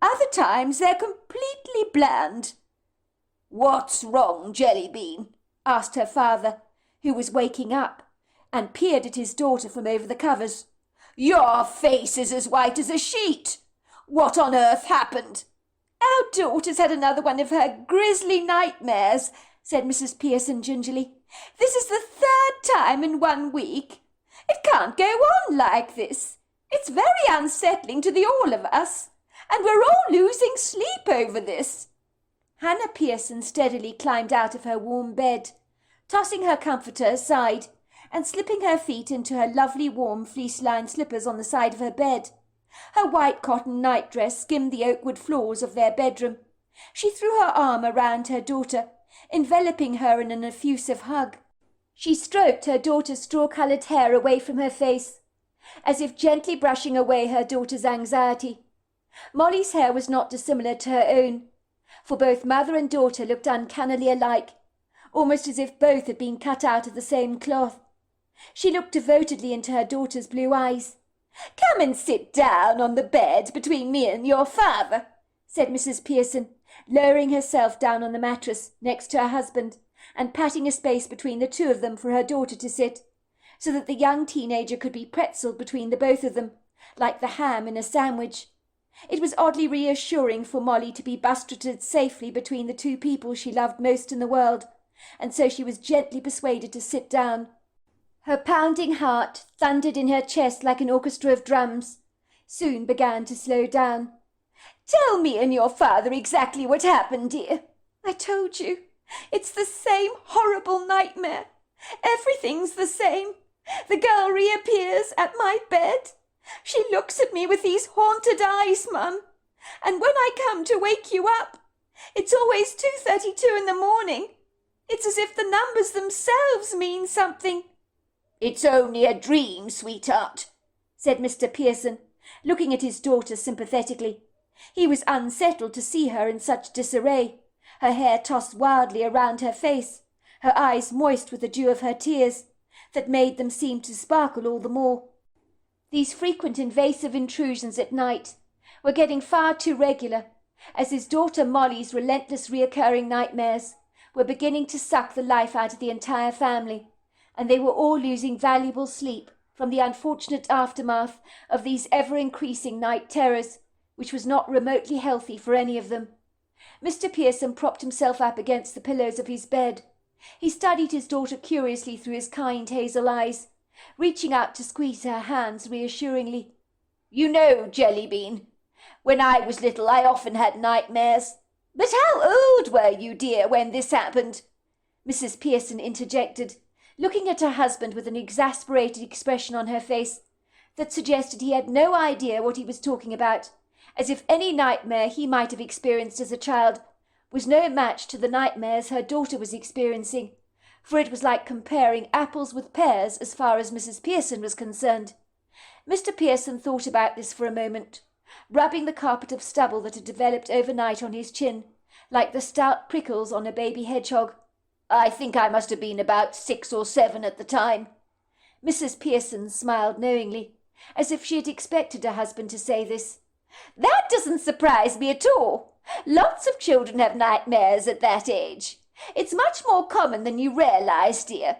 Other times they're completely bland. "What's wrong, Jellybean?" asked her father, who was waking up, and peered at his daughter from over the covers. "Your face is as white as a sheet. What on earth happened?" "Our daughter's had another one of her grisly nightmares," said Mrs. Pearson gingerly. "This is the third time in 1 week. It can't go on like this. It's very unsettling to the all of us, and we're all losing sleep over this." Hannah Pearson steadily climbed out of her warm bed, tossing her comforter aside and slipping her feet into her lovely warm fleece-lined slippers on the side of her bed. Her white cotton nightdress skimmed the oakwood floors of their bedroom. She threw her arm around her daughter, enveloping her in an effusive hug. She stroked her daughter's straw-coloured hair away from her face, as if gently brushing away her daughter's anxiety. Molly's hair was not dissimilar to her own, for both mother and daughter looked uncannily alike, almost as if both had been cut out of the same cloth. She looked devotedly into her daughter's blue eyes. "Come and sit down on the bed between me and your father," said Mrs. Pearson, lowering herself down on the mattress next to her husband and patting a space between the two of them for her daughter to sit, so that the young teenager could be pretzeled between the both of them, like the ham in a sandwich. It was oddly reassuring for Molly to be busteted safely between the two people she loved most in the world, and so she was gently persuaded to sit down. Her pounding heart thundered in her chest like an orchestra of drums, soon began to slow down. "Tell me and your father exactly what happened, dear." "I told you. It's the same horrible nightmare. Everything's the same. The girl reappears at my bed. She looks at me with these haunted eyes, Mum. And when I come to wake you up, it's always 2:32 in the morning. It's as if the numbers themselves mean something." "It's only a dream, sweetheart," said Mr. Pearson, looking at his daughter sympathetically. He was unsettled to see her in such disarray, her hair tossed wildly around her face, her eyes moist with the dew of her tears, that made them seem to sparkle all the more. These frequent invasive intrusions at night were getting far too regular, as his daughter Molly's relentless recurring nightmares were beginning to suck the life out of the entire family, and they were all losing valuable sleep from the unfortunate aftermath of these ever-increasing night terrors, which was not remotely healthy for any of them. Mr. Pearson propped himself up against the pillows of his bed. He studied his daughter curiously through his kind hazel eyes, reaching out to squeeze her hands reassuringly. "You know, Jellybean, when I was little I often had nightmares. But how old were you, dear, when this happened?" Mrs. Pearson interjected, looking at her husband with an exasperated expression on her face that suggested he had no idea what he was talking about, as if any nightmare he might have experienced as a child was no match to the nightmares her daughter was experiencing, for it was like comparing apples with pears as far as Mrs. Pearson was concerned. Mr. Pearson thought about this for a moment, rubbing the carpet of stubble that had developed overnight on his chin, like the stout prickles on a baby hedgehog. "I think I must have been about 6 or 7 at the time." Mrs. Pearson smiled knowingly, as if she had expected her husband to say this. "That doesn't surprise me at all. Lots of children have nightmares at that age. It's much more common than you realise, dear.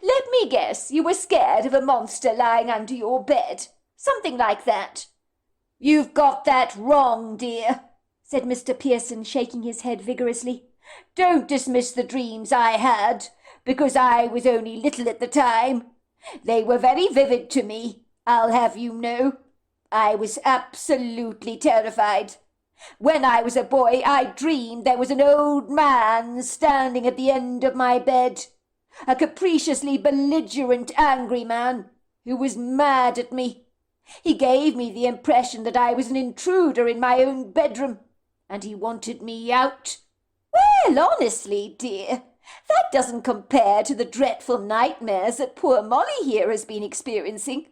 Let me guess, you were scared of a monster lying under your bed. Something like that." "You've got that wrong, dear," said Mr. Pearson, shaking his head vigorously. "Don't dismiss the dreams I had, because I was only little at the time. They were very vivid to me, I'll have you know. I was absolutely terrified. When I was a boy, I dreamed there was an old man standing at the end of my bed, a capriciously belligerent, angry man who was mad at me. He gave me the impression that I was an intruder in my own bedroom, and he wanted me out. Well, honestly, dear, that doesn't compare to the dreadful nightmares that poor Molly here has been experiencing.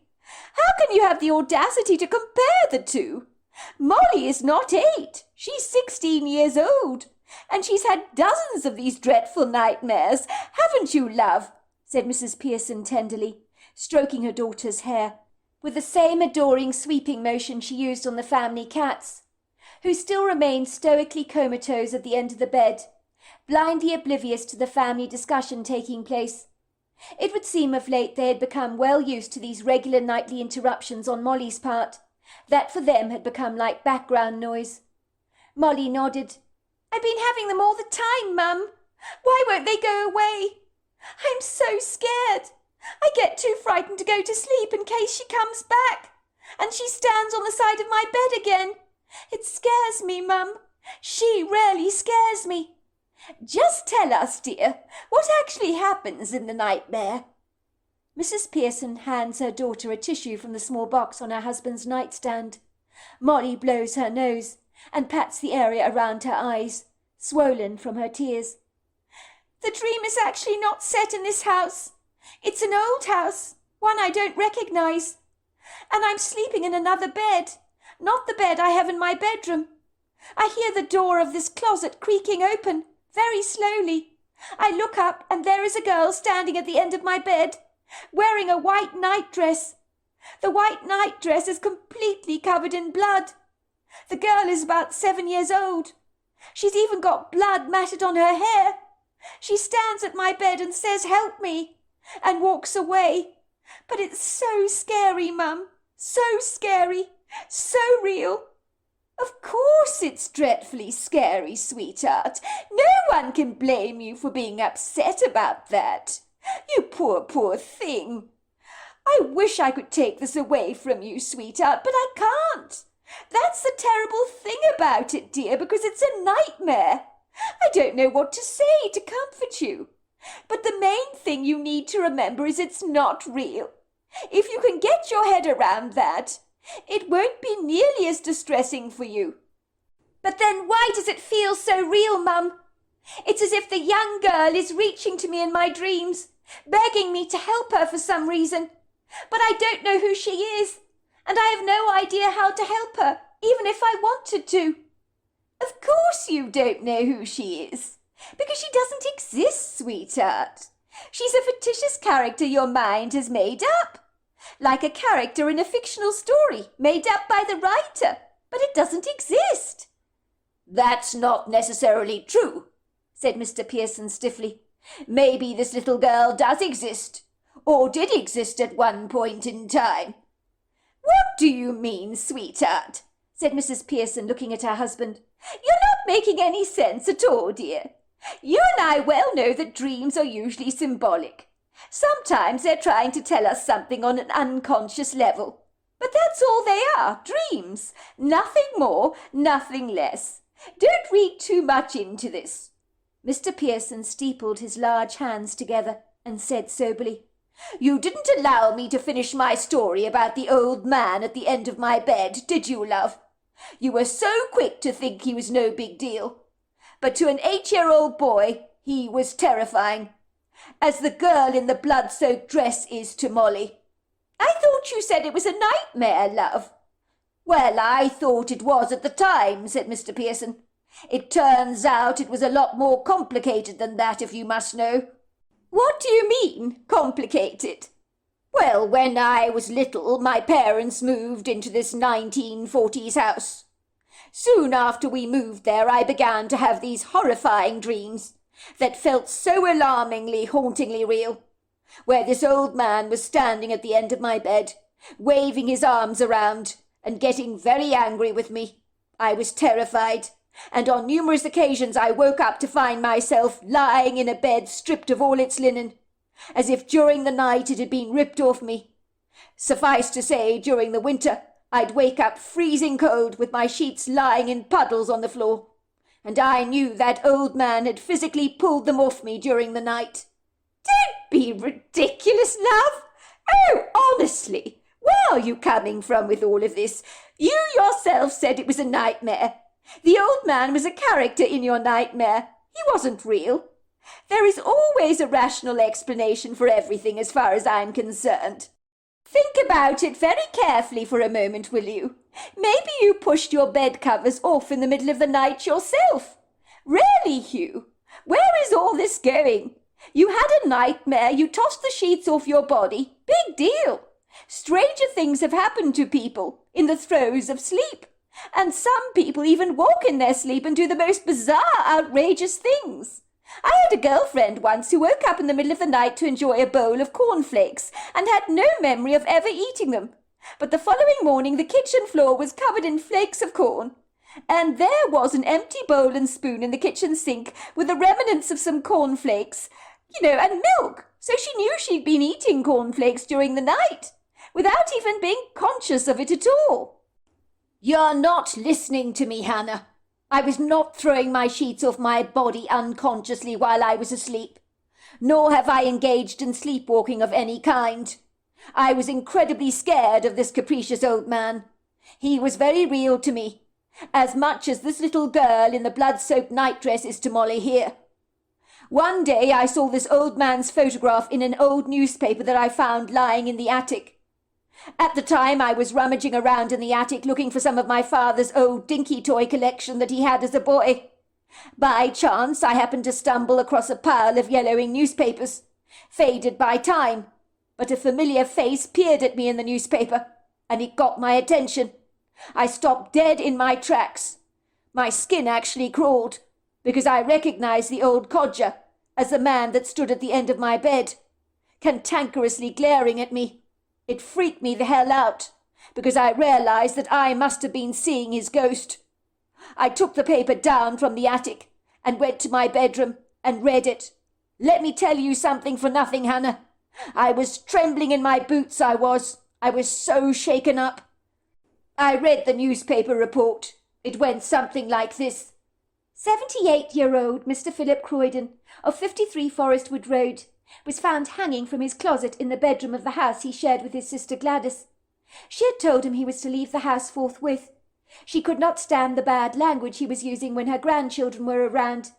How can you have the audacity to compare the two? Molly is not 8. She's 16 years old, And she's had dozens of these dreadful nightmares, haven't you, love? Said Mrs. Pearson tenderly, stroking her daughter's hair, with the same adoring sweeping motion she used on the family cats, who still remained stoically comatose at the end of the bed, blindly oblivious to the family discussion taking place. It would seem of late they had become well used to these regular nightly interruptions on Molly's part, that for them had become like background noise. Molly nodded. I've been having them all the time, Mum. Why won't they go away? I'm so scared. I get too frightened to go to sleep in case she comes back, and she stands on the side of my bed again. It scares me, Mum. She really scares me. Just tell us, dear, what actually happens in the nightmare? Mrs. Pearson hands her daughter a tissue from the small box on her husband's nightstand. Molly blows her nose and pats the area around her eyes, swollen from her tears. The dream is actually not set in this house. It's an old house, one I don't recognise. And I'm sleeping in another bed, not the bed I have in my bedroom. I hear the door of this closet creaking open, very slowly. I look up and there is a girl standing at the end of my bed, wearing a white nightdress. The white nightdress is completely covered in blood. The girl is about 7 years old. She's even got blood matted on her hair. She stands at my bed and says, "Help me," and walks away. But it's so scary, Mum, so scary, so real. Of course it's dreadfully scary, sweetheart. No one can blame you for being upset about that. You poor, poor thing. I wish I could take this away from you, sweetheart, but I can't. That's the terrible thing about it, dear, because it's a nightmare. I don't know what to say to comfort you. But the main thing you need to remember is it's not real. If you can get your head around that, it won't be nearly as distressing for you. But then why does it feel so real, Mum? It's as if the young girl is reaching to me in my dreams, begging me to help her for some reason. But I don't know who she is, and I have no idea how to help her, even if I wanted to. Of course you don't know who she is, because she doesn't exist, sweetheart. She's a fictitious character your mind has made up, like a character in a fictional story made up by the writer, but it doesn't exist. That's not necessarily true, said Mr. Pearson stiffly. Maybe this little girl does exist, or did exist at one point in time. What do you mean, sweetheart? Said Mrs. Pearson, looking at her husband. You're not making any sense at all, dear. You and I well know that dreams are usually symbolic. Sometimes they're trying to tell us something on an unconscious level. But that's all they are, dreams. Nothing more, nothing less. Don't read too much into this. Mr. Pearson steepled his large hands together and said soberly, You didn't allow me to finish my story about the old man at the end of my bed, did you, love? You were so quick to think he was no big deal. But to an 8-year-old boy, he was terrifying, as the girl in the blood-soaked dress is to Molly. I thought you said it was a nightmare, love. Well, I thought it was at the time, said Mr. Pearson. It turns out it was a lot more complicated than that, if you must know. What do you mean, complicated? Well, when I was little, my parents moved into this 1940s house. Soon after we moved there, I began to have these horrifying dreams that felt so alarmingly, hauntingly real, where this old man was standing at the end of my bed, waving his arms around and getting very angry with me. I was terrified, and on numerous occasions I woke up to find myself lying in a bed stripped of all its linen, as if during the night it had been ripped off me. Suffice to say, during the winter, I'd wake up freezing cold with my sheets lying in puddles on the floor, and I knew that old man had physically pulled them off me during the night. Don't be ridiculous, love. Oh, honestly, where are you coming from with all of this? You yourself said it was a nightmare. The old man was a character in your nightmare. He wasn't real. There is always a rational explanation for everything as far as I'm concerned. Think about it very carefully for a moment, will you? Maybe you pushed your bed covers off in the middle of the night yourself. Really, Hugh? Where is all this going? You had a nightmare, you tossed the sheets off your body. Big deal. Stranger things have happened to people in the throes of sleep. And some people even walk in their sleep and do the most bizarre, outrageous things. I had a girlfriend once who woke up in the middle of the night to enjoy a bowl of cornflakes and had no memory of ever eating them. But the following morning the kitchen floor was covered in flakes of corn. And there was an empty bowl and spoon in the kitchen sink with the remnants of some cornflakes, and milk. So she knew she'd been eating cornflakes during the night, without even being conscious of it at all. You're not listening to me, Hannah. I was not throwing my sheets off my body unconsciously while I was asleep, nor have I engaged in sleepwalking of any kind. I was incredibly scared of this capricious old man. He was very real to me, as much as this little girl in the blood-soaked nightdress is to Molly here. One day I saw this old man's photograph in an old newspaper that I found lying in the attic. At the time I was rummaging around in the attic looking for some of my father's old dinky toy collection that he had as a boy. By chance I happened to stumble across a pile of yellowing newspapers, faded by time, but a familiar face peered at me in the newspaper, and it got my attention. I stopped dead in my tracks. My skin actually crawled, because I recognized the old codger as the man that stood at the end of my bed, cantankerously glaring at me. It freaked me the hell out, because I realized that I must have been seeing his ghost. I took the paper down from the attic and went to my bedroom and read it. Let me tell you something for nothing, Hannah. I was trembling in my boots, I was. I was so shaken up. I read the newspaper report. It went something like this. 78-year-old Mr. Philip Croydon of 53 Forestwood Road was found hanging from his closet in the bedroom of the house he shared with his sister Gladys. She had told him he was to leave the house forthwith. She could not stand the bad language he was using when her grandchildren were around.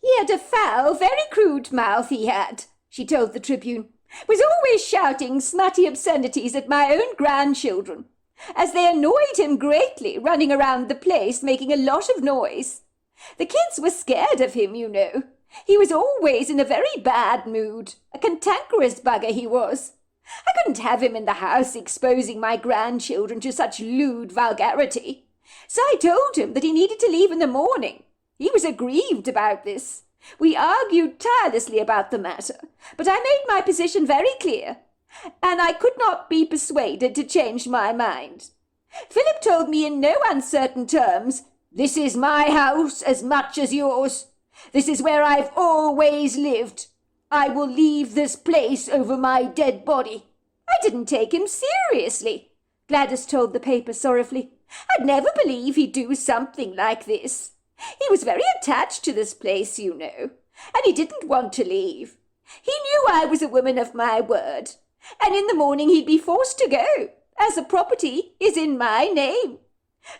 He had a foul, very crude mouth, he had, she told the Tribune. Was always shouting smutty obscenities at my own grandchildren, as they annoyed him greatly, running around the place making a lot of noise. The kids were scared of him, you know. He was always in a very bad mood, a cantankerous bugger he was. I couldn't have him in the house exposing my grandchildren to such lewd vulgarity. So I told him that he needed to leave in the morning. He was aggrieved about this. We argued tirelessly about the matter, but I made my position very clear, and I could not be persuaded to change my mind. Philip told me in no uncertain terms, "This is my house as much as yours. This is where I've always lived. I will leave this place over my dead body." I didn't take him seriously, Gladys told the paper sorrowfully. I'd never believe he'd do something like this. He was very attached to this place, you know, and he didn't want to leave. He knew I was a woman of my word, and in the morning he'd be forced to go, as the property is in my name.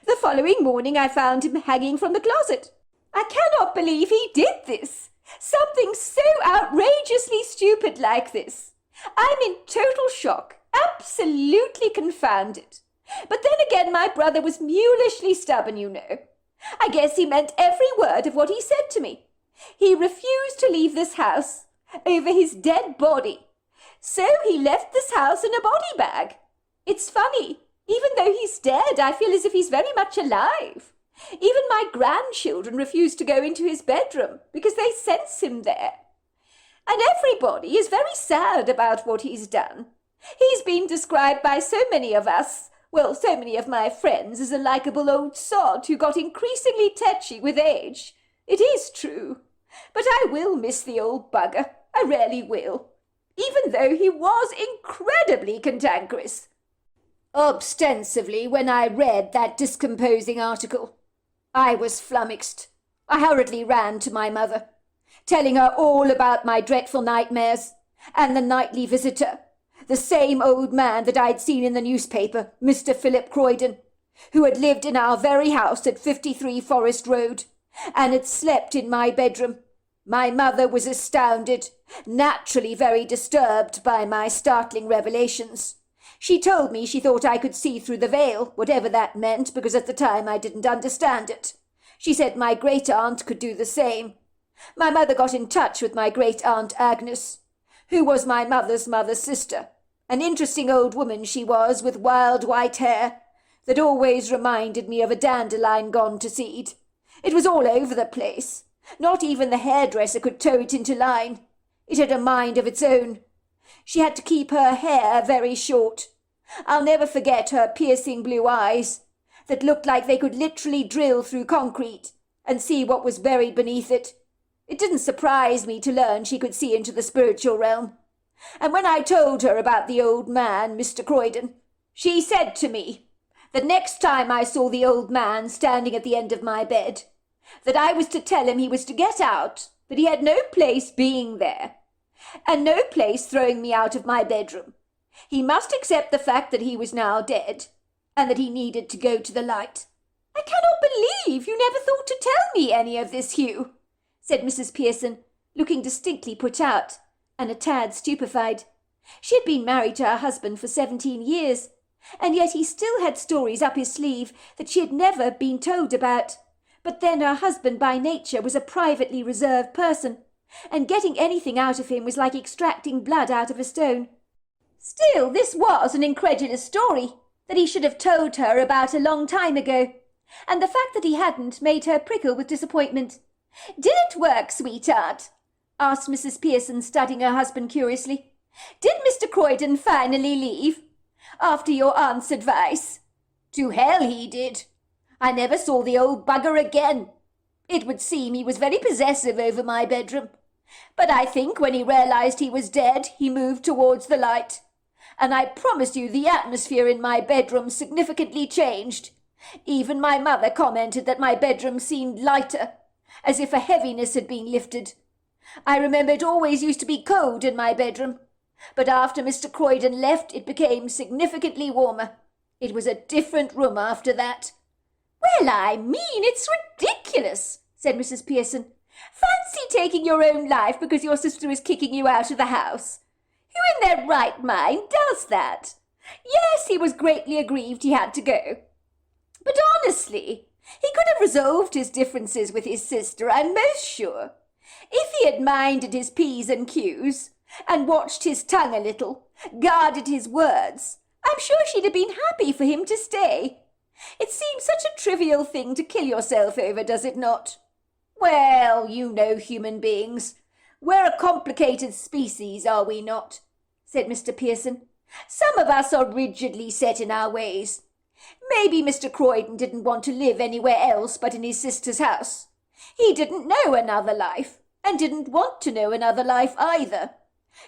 The following morning I found him hanging from the closet. I cannot believe he did this. Something so outrageously stupid like this. I'm in total shock, absolutely confounded. But then again my brother was mulishly stubborn, you know. I guess he meant every word of what he said to me. He refused to leave this house over his dead body. So he left this house in a body bag. It's funny. Even though he's dead, I feel as if he's very much alive. Even my grandchildren refuse to go into his bedroom because they sense him there. And everybody is very sad about what he's done. He's been described by so many of us, so many of my friends, as a likeable old sod who got increasingly tetchy with age. It is true. But I will miss the old bugger. I really will. Even though he was incredibly cantankerous. Ostensibly, when I read that discomposing article, I was flummoxed. I hurriedly ran to my mother, telling her all about my dreadful nightmares and the nightly visitor, the same old man that I'd seen in the newspaper, Mr. Philip Croydon, who had lived in our very house at 53 Forest Road, and had slept in my bedroom. My mother was astounded, naturally very disturbed by my startling revelations. She told me she thought I could see through the veil, whatever that meant, because at the time I didn't understand it. She said my great-aunt could do the same. My mother got in touch with my great-aunt Agnes, who was my mother's mother's sister. An interesting old woman she was, with wild white hair that always reminded me of a dandelion gone to seed. It was all over the place. Not even the hairdresser could toe it into line. It had a mind of its own. She had to keep her hair very short. I'll never forget her piercing blue eyes that looked like they could literally drill through concrete and see what was buried beneath it. It didn't surprise me to learn she could see into the spiritual realm. And when I told her about the old man, Mr. Croydon, she said to me that next time I saw the old man standing at the end of my bed, that I was to tell him he was to get out, that he had no place being there, and no place throwing me out of my bedroom. He must accept the fact that he was now dead, and that he needed to go to the light. I cannot believe you never thought to tell me any of this, Hugh, said Mrs. Pearson, looking distinctly put out, and a tad stupefied. She had been married to her husband for 17 years, and yet he still had stories up his sleeve that she had never been told about. But then her husband by nature was a privately reserved person, and getting anything out of him was like extracting blood out of a stone. Still, this was an incredulous story that he should have told her about a long time ago, and the fact that he hadn't made her prickle with disappointment. "Did it work, sweetheart?" asked Mrs. Pearson, studying her husband curiously. "Did Mr. Croydon finally leave, after your aunt's advice?" "To hell he did. I never saw the old bugger again. It would seem he was very possessive over my bedroom. But I think when he realized he was dead, he moved towards the light. And I promise you the atmosphere in my bedroom significantly changed. Even my mother commented that my bedroom seemed lighter, as if a heaviness had been lifted. I remember it always used to be cold in my bedroom, but after Mr. Croydon left it became significantly warmer. It was a different room after that." "Well, I mean, it's ridiculous," said Mrs. Pearson. "Fancy taking your own life because your sister is kicking you out of the house. Who in their right mind does that? Yes, he was greatly aggrieved he had to go. But honestly, he could have resolved his differences with his sister, I'm most sure. If he had minded his P's and Q's, and watched his tongue a little, guarded his words, I'm sure she'd have been happy for him to stay. It seems such a trivial thing to kill yourself over, does it not? Well, you know human beings. We're a complicated species, are we not?" said Mr. Pearson. "Some of us are rigidly set in our ways. Maybe Mr. Croydon didn't want to live anywhere else but in his sister's house. He didn't know another life, and didn't want to know another life either.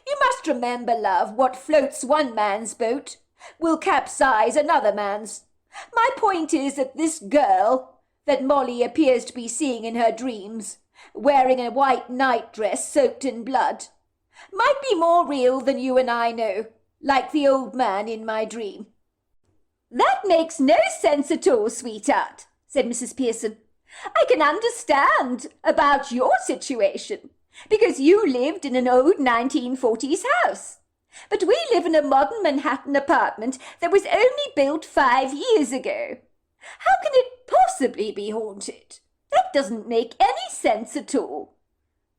You must remember, love, what floats one man's boat will capsize another man's. My point is that this girl that Molly appears to be seeing in her dreams, wearing a white nightdress soaked in blood, might be more real than you and I know, like the old man in my dream." "That makes no sense at all, sweetheart," said Mrs. Pearson. "I can understand about your situation, because you lived in an old 1940s house. But we live in a modern Manhattan apartment that was only built 5 years ago. How can it possibly be haunted? That doesn't make any sense at all."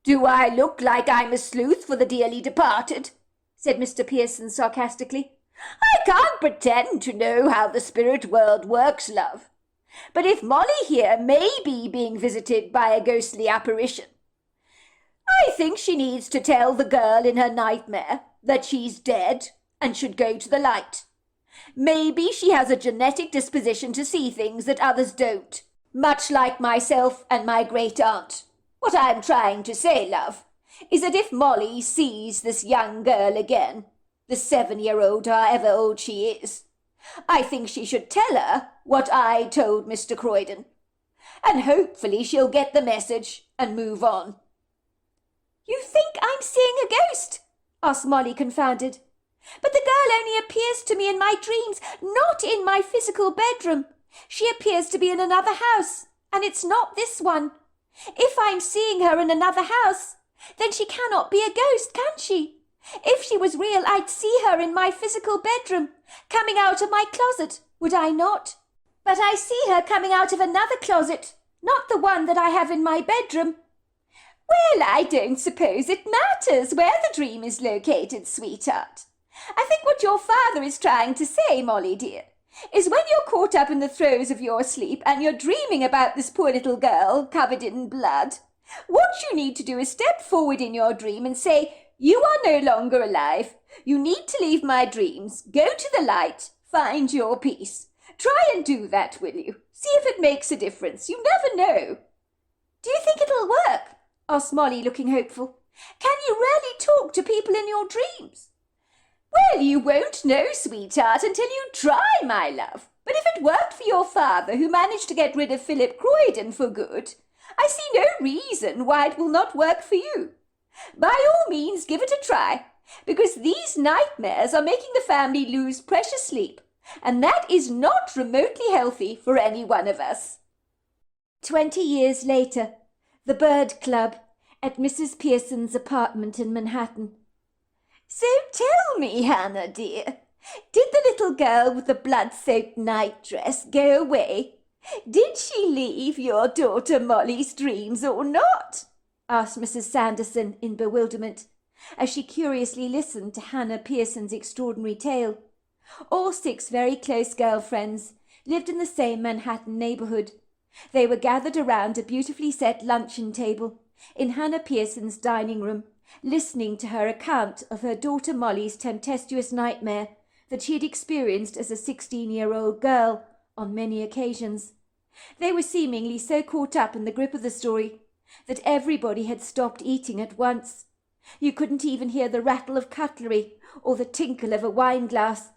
"Do I look like I'm a sleuth for the dearly departed?" said Mr. Pearson sarcastically. "I can't pretend to know how the spirit world works, love. But if Molly here may be being visited by a ghostly apparition, I think she needs to tell the girl in her nightmare that she's dead and should go to the light. Maybe she has a genetic disposition to see things that others don't, much like myself and my great-aunt. What I'm trying to say, love, is that if Molly sees this young girl again, the 7-year-old, however old she is, I think she should tell her what I told Mr. Croydon. And hopefully she'll get the message and move on." "You think I'm seeing a ghost?" asked Molly, confounded. "But the girl only appears to me in my dreams, not in my physical bedroom. She appears to be in another house, and it's not this one. If I'm seeing her in another house, then she cannot be a ghost, can she? If she was real, I'd see her in my physical bedroom, coming out of my closet, would I not? But I see her coming out of another closet, Not the one that I have in my bedroom. Well, I don't suppose it matters where the dream is located, sweetheart. I think what your father is trying to say, Molly dear, is when you're caught up in the throes of your sleep and you're dreaming about this poor little girl covered in blood, what you need to do is step forward in your dream and say, you are no longer alive. You need to leave my dreams. Go to the light. Find your peace. Try and do that, will you? See if it makes a difference. You never know. Do you think it'll work? Asked Molly, looking hopeful. Can you really talk to people in your dreams? Well, you won't know, sweetheart, until you try, my love. But if it worked for your father, who managed to get rid of Philip Croydon for good, I see no reason why it will not work for you. By all means, give it a try, because these nightmares are making the family lose precious sleep, and that is not remotely healthy for any one of us. 20 years later, the Bird Club at Mrs. Pearson's apartment in Manhattan. So tell me, Hannah dear, did the little girl with the blood-soaked nightdress go away? Did she leave your daughter Molly's dreams or not? Asked Mrs. Sanderson in bewilderment, as she curiously listened to Hannah Pearson's extraordinary tale. All 6 very close girlfriends lived in the same Manhattan neighborhood. They were gathered around a beautifully set luncheon table in Hannah Pearson's dining room, listening to her account of her daughter Molly's tempestuous nightmare that she had experienced as a 16-year-old girl on many occasions. They were seemingly so caught up in the grip of the story that everybody had stopped eating at once. You couldn't even hear the rattle of cutlery or the tinkle of a wine glass.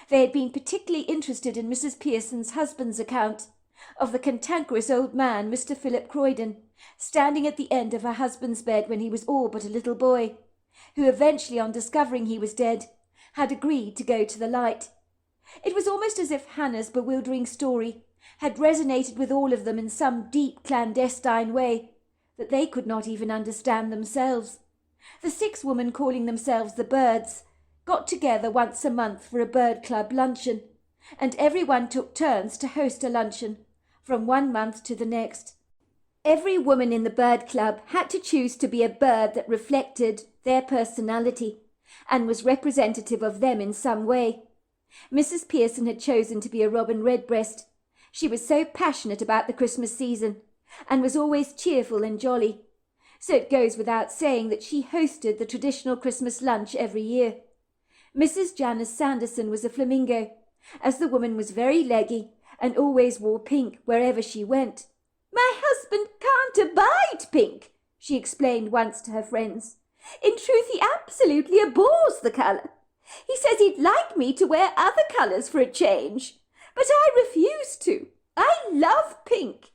They had been particularly interested in Mrs. Pearson's husband's account of the cantankerous old man, Mr. Philip Croydon, standing at the end of her husband's bed when he was all but a little boy, who eventually, on discovering he was dead, had agreed to go to the light. It was almost as if Hannah's bewildering story had resonated with all of them in some deep clandestine way that they could not even understand themselves. The 6 women, calling themselves the Birds, got together once a month for a bird club luncheon, and everyone took turns to host a luncheon from one month to the next. Every woman in the bird club had to choose to be a bird that reflected their personality and was representative of them in some way. Mrs. Pearson had chosen to be a robin redbreast. She was so passionate about the Christmas season and was always cheerful and jolly. So it goes without saying that she hosted the traditional Christmas lunch every year. Mrs. Janice Sanderson was a flamingo, as the woman was very leggy and always wore pink wherever she went. My husband can't abide pink, she explained once to her friends. In truth, he absolutely abhors the colour. He says he'd like me to wear other colours for a change, but I refuse to. I love pink.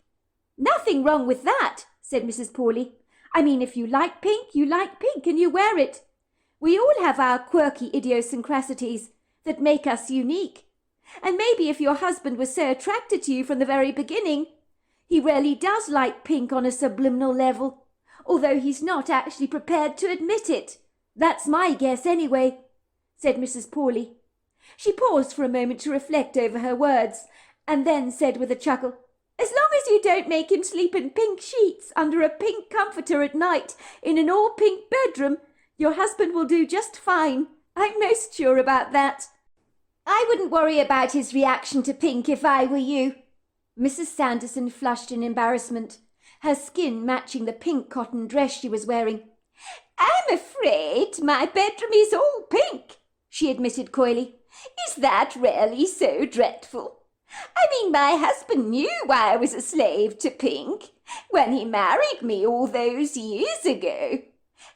Nothing wrong with that, said Mrs. Pawley. I mean, if you like pink, you like pink and you wear it. We all have our quirky idiosyncrasies that make us unique. And maybe if your husband was so attracted to you from the very beginning, he really does like pink on a subliminal level, although he's not actually prepared to admit it. That's my guess anyway, said Mrs. Pawley. She paused for a moment to reflect over her words, and then said with a chuckle, As long as you don't make him sleep in pink sheets under a pink comforter at night in an all-pink bedroom, your husband will do just fine. I'm most sure about that. I wouldn't worry about his reaction to pink if I were you. Mrs. Sanderson flushed in embarrassment, her skin matching the pink cotton dress she was wearing. I'm afraid my bedroom is all pink, she admitted coyly. Is that really so dreadful? I mean, my husband knew why I was a slave to pink when he married me all those years ago.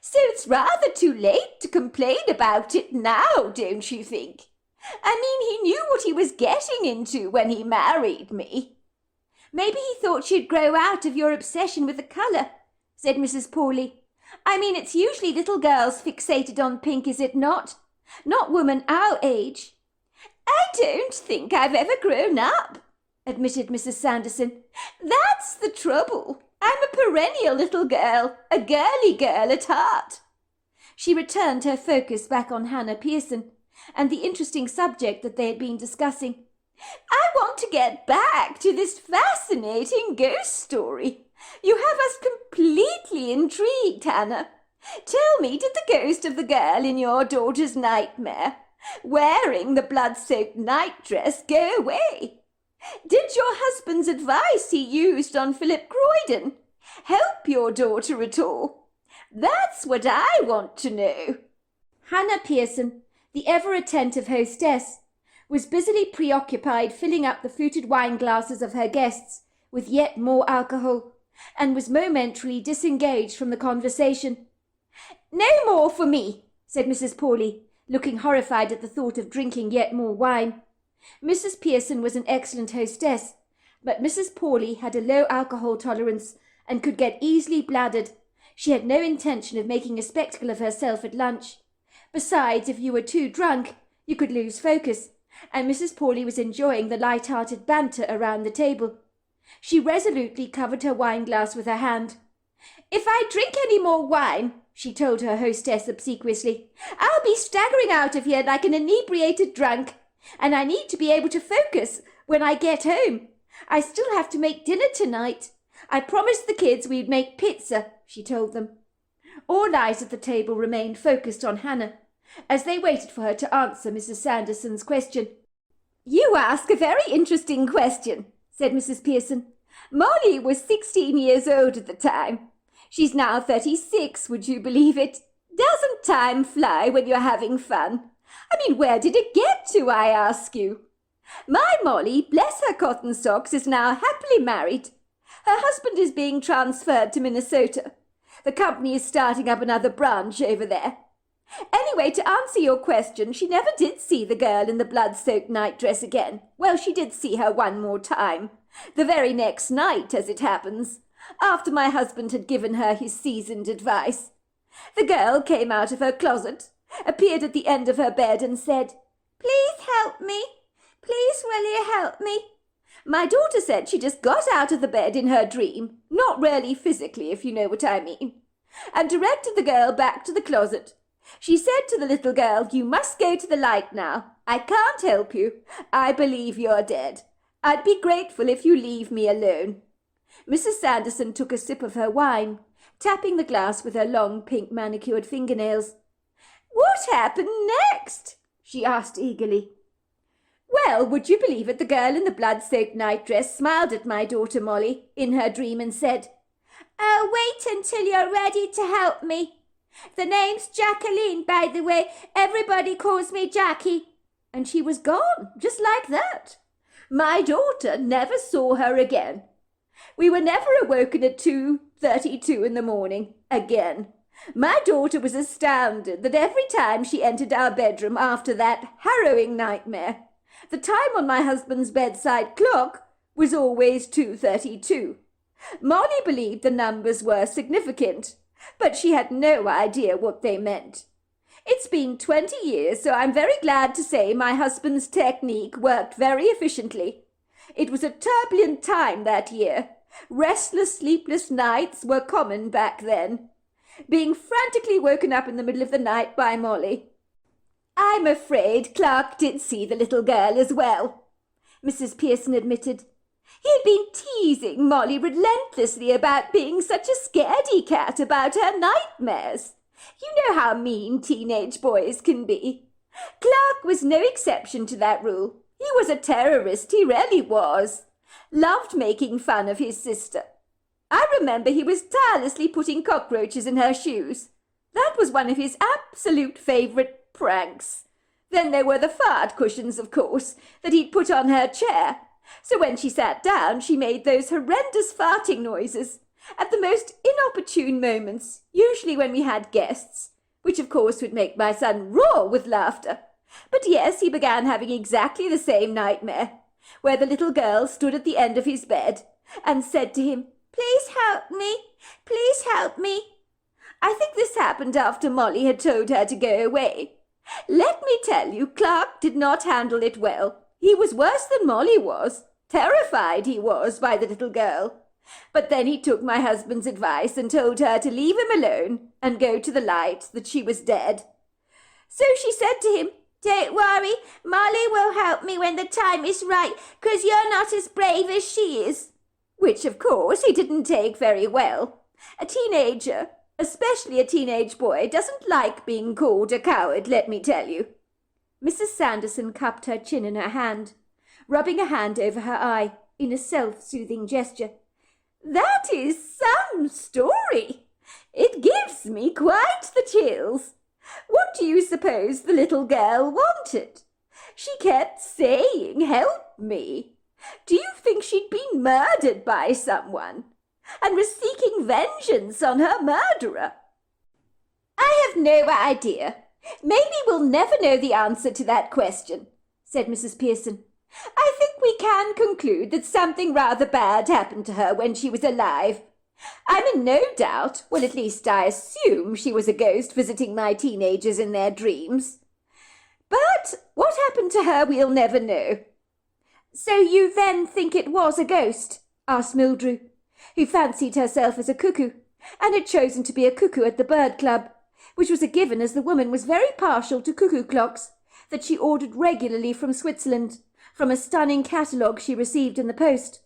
So it's rather too late to complain about it now, don't you think? I mean, he knew what he was getting into when he married me. Maybe he thought you'd grow out of your obsession with the colour, said Mrs. Pawley. I mean, it's usually little girls fixated on pink, is it not? Not women our age. I don't think I've ever grown up, admitted Mrs. Sanderson. That's the trouble. I'm a perennial little girl, a girly girl at heart. She returned her focus back on Hannah Pearson and the interesting subject that they had been discussing. I want to get back to this fascinating ghost story. You have us completely intrigued, Hannah. Tell me, did the ghost of the girl in your daughter's nightmare, wearing the blood-soaked nightdress, go away? Did your husband's advice he used on Philip Croydon help your daughter at all? That's what I want to know. Hannah Pearson, the ever-attentive hostess, was busily preoccupied filling up the fluted wine glasses of her guests with yet more alcohol, and was momentarily disengaged from the conversation. "No more for me," said Mrs. Pawley, looking horrified at the thought of drinking yet more wine. Mrs. Pearson was an excellent hostess, but Mrs. Pawley had a low alcohol tolerance and could get easily bladdered. She had no intention of making a spectacle of herself at lunch. Besides, if you were too drunk, you could lose focus, and Mrs. Pawley was enjoying the light-hearted banter around the table. She resolutely covered her wine-glass with her hand. "If I drink any more wine," she told her hostess obsequiously, "I'll be staggering out of here like an inebriated drunk, and I need to be able to focus when I get home. I still have to make dinner tonight. I promised the kids we'd make pizza," she told them. All eyes at the table remained focused on Hannah, as they waited for her to answer Mrs. Sanderson's question. "You ask a very interesting question," said Mrs. Pearson. "Molly was 16 years old at the time. She's now 36, would you believe it? Doesn't time fly when you're having fun? I mean, where did it get to, I ask you? My Molly, bless her cotton socks, is now happily married. Her husband is being transferred to Minnesota. The company is starting up another branch over there. Anyway, to answer your question, she never did see the girl in the blood-soaked nightdress again. Well, she did see her one more time, the very next night, as it happens, after my husband had given her his seasoned advice. The girl came out of her closet, appeared at the end of her bed and said, 'Please help me. Please will you help me?' My daughter said she just got out of the bed in her dream, not really physically, if you know what I mean, and directed the girl back to the closet. She said to the little girl, 'You must go to the light now. I can't help you. I believe you're dead. I'd be grateful if you leave me alone.'" Mrs. Sanderson took a sip of her wine, tapping the glass with her long pink manicured fingernails. "What happened next?" she asked eagerly. "Well, would you believe it, the girl in the blood-soaked nightdress smiled at my daughter Molly in her dream and said, 'Oh, wait until you're ready to help me. The name's Jacqueline, by the way. Everybody calls me Jackie.' And she was gone, just like that. My daughter never saw her again. We were never awoken at 2:32 in the morning again. My daughter was astounded that every time she entered our bedroom after that harrowing nightmare, the time on my husband's bedside clock was always 2:32. Molly believed the numbers were significant, but she had no idea what they meant. It's been 20 years, so I'm very glad to say my husband's technique worked very efficiently. It was a turbulent time that year. Restless, sleepless nights were common back then. Being frantically woken up in the middle of the night by Molly. I'm afraid Clark did see the little girl as well," Mrs. Pearson admitted. "He'd been teasing Molly relentlessly about being such a scaredy cat about her nightmares. You know how mean teenage boys can be. Clark was no exception to that rule. He was a terrorist, he really was. Loved making fun of his sister. I remember he was tirelessly putting cockroaches in her shoes. That was one of his absolute favourite pranks. Then there were the fart cushions, of course, that he'd put on her chair. So when she sat down, she made those horrendous farting noises at the most inopportune moments, usually when we had guests, which of course would make my son roar with laughter. But yes, he began having exactly the same nightmare, where the little girl stood at the end of his bed and said to him, 'Please help me, please help me.' I think this happened after Molly had told her to go away. Let me tell you, Clark did not handle it well. He was worse than Molly was. Terrified he was by the little girl. But then he took my husband's advice and told her to leave him alone and go to the light, that she was dead. So she said to him, Don't worry, Molly will help me when the time is right, 'cause you're not as brave as she is. Which, of course, he didn't take very well. A teenager, especially a teenage boy, doesn't like being called a coward, let me tell you. Mrs. Sanderson cupped her chin in her hand, rubbing a hand over her eye in a self-soothing gesture. That is some story. It gives me quite the chills. What do you suppose the little girl wanted? She kept saying, "Help me." Do you think she'd been murdered by someone and was seeking vengeance on her murderer? I have no idea. Maybe we'll never know the answer to that question, said Mrs. Pearson. I think we can conclude that something rather bad happened to her when she was alive. I'm in no doubt, well, at least I assume she was a ghost visiting my teenagers in their dreams. But what happened to her we'll never know. So you then think it was a ghost? Asked Mildrew, who fancied herself as a cuckoo, and had chosen to be a cuckoo at the bird club, which was a given as the woman was very partial to cuckoo clocks that she ordered regularly from Switzerland, from a stunning catalogue she received in the post.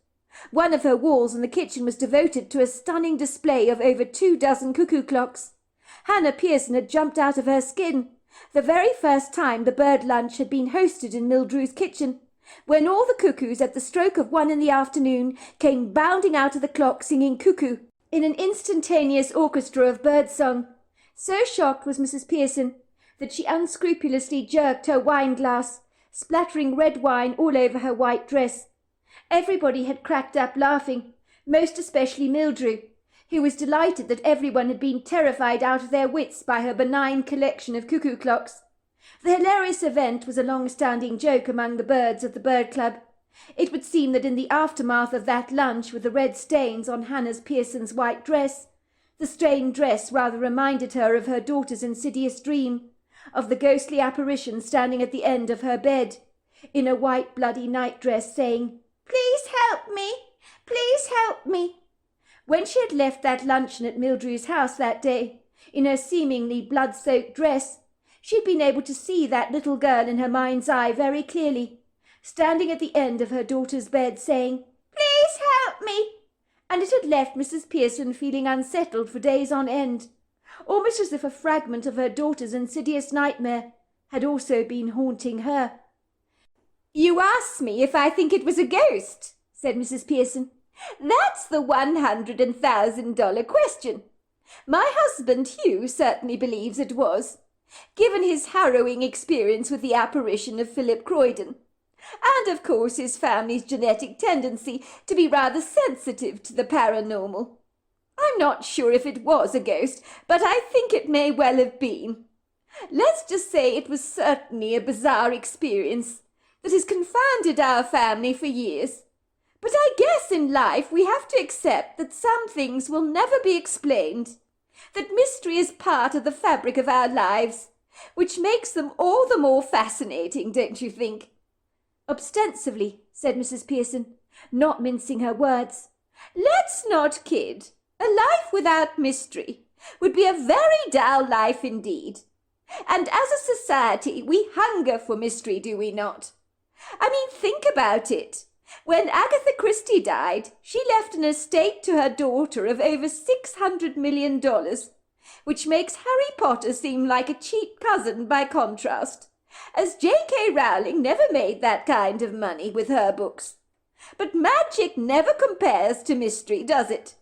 One of her walls in the kitchen was devoted to a stunning display of over 24 cuckoo clocks. Hannah Pearson had jumped out of her skin the very first time the bird lunch had been hosted in Mildrew's kitchen, when all the cuckoos at the stroke of 1 in the afternoon came bounding out of the clock singing cuckoo in an instantaneous orchestra of birdsong. So shocked was Mrs. Pearson that she unscrupulously jerked her wine glass, splattering red wine all over her white dress. Everybody had cracked up laughing, most especially Mildrew, who was delighted that everyone had been terrified out of their wits by her benign collection of cuckoo clocks. The hilarious event was a long-standing joke among the birds of the bird club. It would seem that in the aftermath of that lunch with the red stains on Hannah Pearson's white dress, the stained dress rather reminded her of her daughter's insidious dream, of the ghostly apparition standing at the end of her bed, in a white bloody nightdress, saying, "Please help me! Please help me!" When she had left that luncheon at Mildrew's house that day, in her seemingly blood-soaked dress, she had been able to see that little girl in her mind's eye very clearly, standing at the end of her daughter's bed, saying, "Please help me!" And it had left Mrs. Pearson feeling unsettled for days on end, almost as if a fragment of her daughter's insidious nightmare had also been haunting her. "You asked me if I think it was a ghost," said Mrs. Pearson. "That's the $100,000 question. My husband Hugh certainly believes it was, given his harrowing experience with the apparition of Philip Croydon, and of course his family's genetic tendency to be rather sensitive to the paranormal. I'm not sure if it was a ghost, but I think it may well have been. Let's just say it was certainly a bizarre experience that has confounded our family for years. But I guess in life we have to accept that some things will never be explained, that mystery is part of the fabric of our lives, which makes them all the more fascinating, don't you think?" "Ostensibly," said Mrs. Pearson, not mincing her words. "Let's not kid. A life without mystery would be a very dull life indeed. And as a society we hunger for mystery, do we not? I mean, think about it. When Agatha Christie died, she left an estate to her daughter of over $600 million, which makes Harry Potter seem like a cheap cousin by contrast, as J.K. Rowling never made that kind of money with her books. But magic never compares to mystery, does it?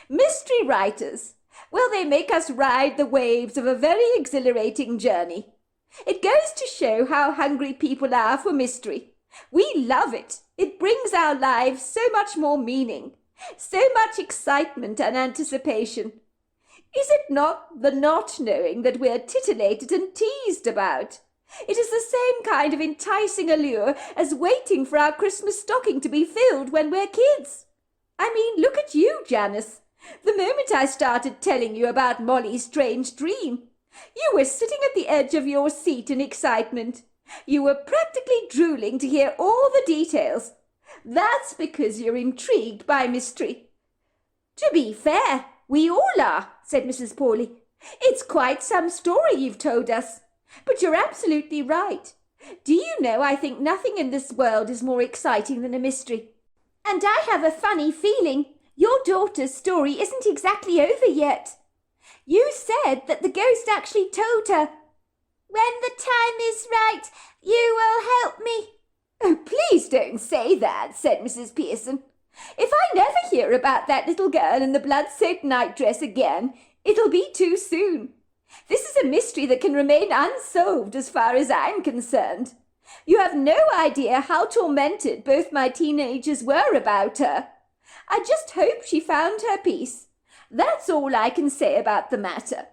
Mystery writers, well, they make us ride the waves of a very exhilarating journey. It goes to show how hungry people are for mystery. We love it. It brings our lives so much more meaning, so much excitement and anticipation. Is it not the not knowing that we're titillated and teased about? It is the same kind of enticing allure as waiting for our Christmas stocking to be filled when we're kids. I mean, look at you, Janice. The moment I started telling you about Molly's strange dream, you were sitting at the edge of your seat in excitement. You were practically drooling to hear all the details. That's because you're intrigued by mystery." "To be fair, we all are," said Mrs. Pawley. "It's quite some story you've told us. But you're absolutely right. Do you know, I think nothing in this world is more exciting than a mystery. And I have a funny feeling your daughter's story isn't exactly over yet. You said that the ghost actually told her, "When the time is right, you will help me." "Oh, please don't say that," said Mrs. Pearson. "If I never hear about that little girl in the blood-soaked nightdress again, it'll be too soon. This is a mystery that can remain unsolved as far as I'm concerned. You have no idea how tormented both my teenagers were about her. I just hope she found her peace. That's all I can say about the matter."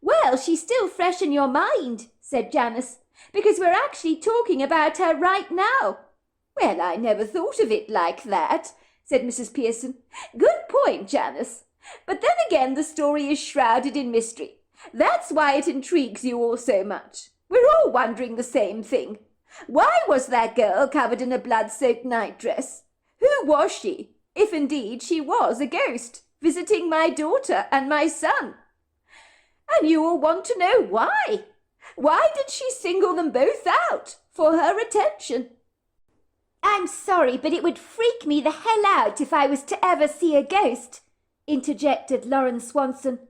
"Well, she's still fresh in your mind," said Janice, "because we're actually talking about her right now." "Well, I never thought of it like that," said Mrs. Pearson. "Good point, Janice. But then again, the story is shrouded in mystery. That's why it intrigues you all so much. We're all wondering the same thing. Why was that girl covered in a blood-soaked nightdress? Who was she, if indeed she was a ghost, visiting my daughter and my son? And you all want to know why. Why did she single them both out for her attention?" "I'm sorry, but it would freak me the hell out if I was to ever see a ghost," interjected Lauren Swanson.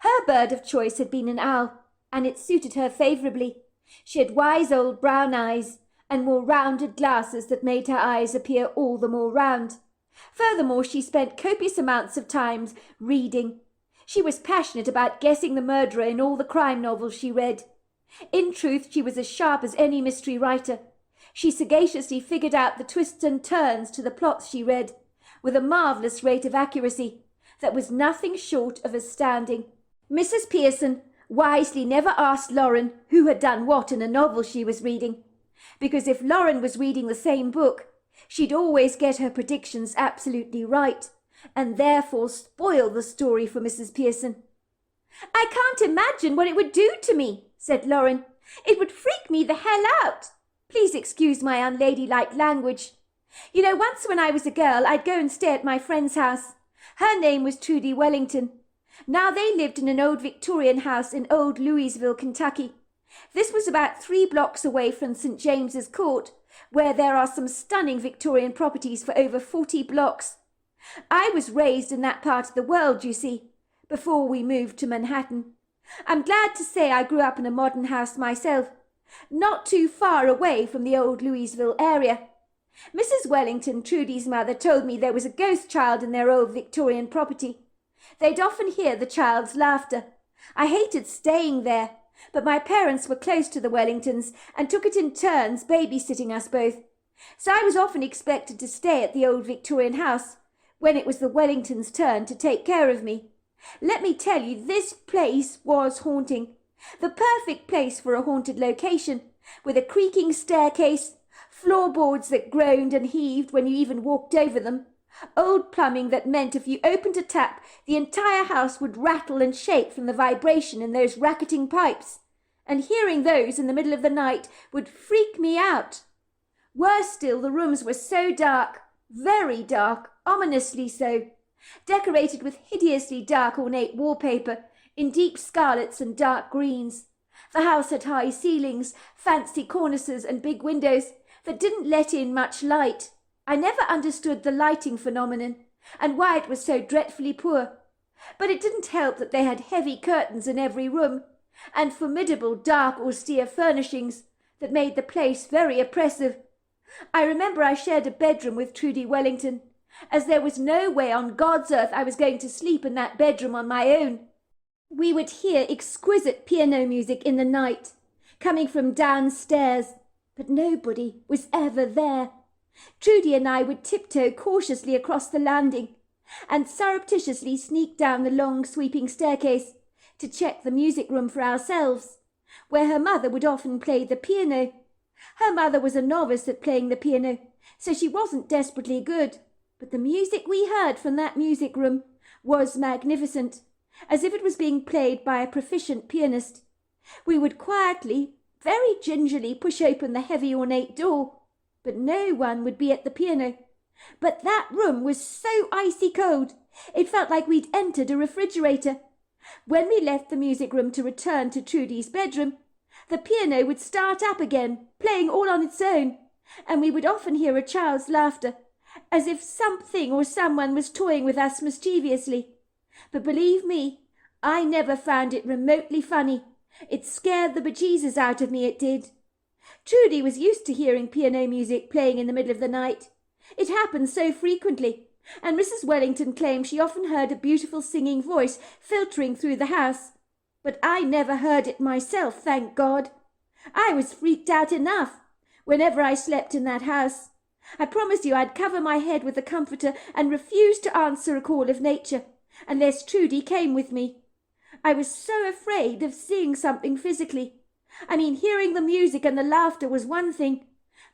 Her bird of choice had been an owl, and it suited her favourably. She had wise old brown eyes and wore rounded glasses that made her eyes appear all the more round. Furthermore, she spent copious amounts of time reading. She was passionate about guessing the murderer in all the crime novels she read. In truth, she was as sharp as any mystery writer. She sagaciously figured out the twists and turns to the plots she read, with a marvellous rate of accuracy that was nothing short of astounding. Mrs. Pearson wisely never asked Lauren who had done what in a novel she was reading, because if Lauren was reading the same book, she'd always get her predictions absolutely right, and therefore spoil the story for Mrs. Pearson. "I can't imagine what it would do to me," said Lauren. "It would freak me the hell out. Please excuse my unladylike language. You know, once when I was a girl, I'd go and stay at my friend's house. Her name was Trudy Wellington. Now they lived in an old Victorian house in old Louisville, Kentucky. This was about 3 blocks away from St. James's Court, where there are some stunning Victorian properties for over 40 blocks. I was raised in that part of the world, you see, before we moved to Manhattan. I'm glad to say I grew up in a modern house myself, not too far away from the old Louisville area. Mrs. Wellington, Trudy's mother, told me there was a ghost child in their old Victorian property. They'd often hear the child's laughter. I hated staying there, but my parents were close to the Wellingtons and took it in turns babysitting us both. So I was often expected to stay at the old Victorian house when it was the Wellingtons' turn to take care of me. Let me tell you, this place was haunting. The perfect place for a haunted location, with a creaking staircase, floorboards that groaned and heaved when you even walked over them, old plumbing that meant if you opened a tap, the entire house would rattle and shake from the vibration in those racketing pipes, and hearing those in the middle of the night would freak me out. Worse still, the rooms were so dark, very dark, ominously so, decorated with hideously dark ornate wallpaper in deep scarlets and dark greens. The house had high ceilings, fancy cornices and big windows that didn't let in much light. I never understood the lighting phenomenon and why it was so dreadfully poor, but it didn't help that they had heavy curtains in every room and formidable dark austere furnishings that made the place very oppressive. I remember I shared a bedroom with Trudy Wellington, as there was no way on God's earth I was going to sleep in that bedroom on my own. We would hear exquisite piano music in the night, coming from downstairs, but nobody was ever there. Trudy and I would tiptoe cautiously across the landing and surreptitiously sneak down the long sweeping staircase to check the music room for ourselves, where her mother would often play the piano. Her mother was a novice at playing the piano, so she wasn't desperately good, but the music we heard from that music room was magnificent, as if it was being played by a proficient pianist. We would quietly, very gingerly push open the heavy ornate door, but no one would be at the piano. But that room was so icy cold, it felt like we'd entered a refrigerator. When we left the music room to return to Trudy's bedroom, the piano would start up again, playing all on its own, and we would often hear a child's laughter, as if something or someone was toying with us mischievously. But believe me, I never found it remotely funny. It scared the bejesus out of me, it did. Trudy was used to hearing piano music playing in the middle of the night. It happened so frequently, and Mrs. Wellington claimed she often heard a beautiful singing voice filtering through the house. But I never heard it myself, thank God. I was freaked out enough whenever I slept in that house. I promised you I'd cover my head with a comforter and refuse to answer a call of nature, unless Trudy came with me. I was so afraid of seeing something physically. I mean, hearing the music and the laughter was one thing,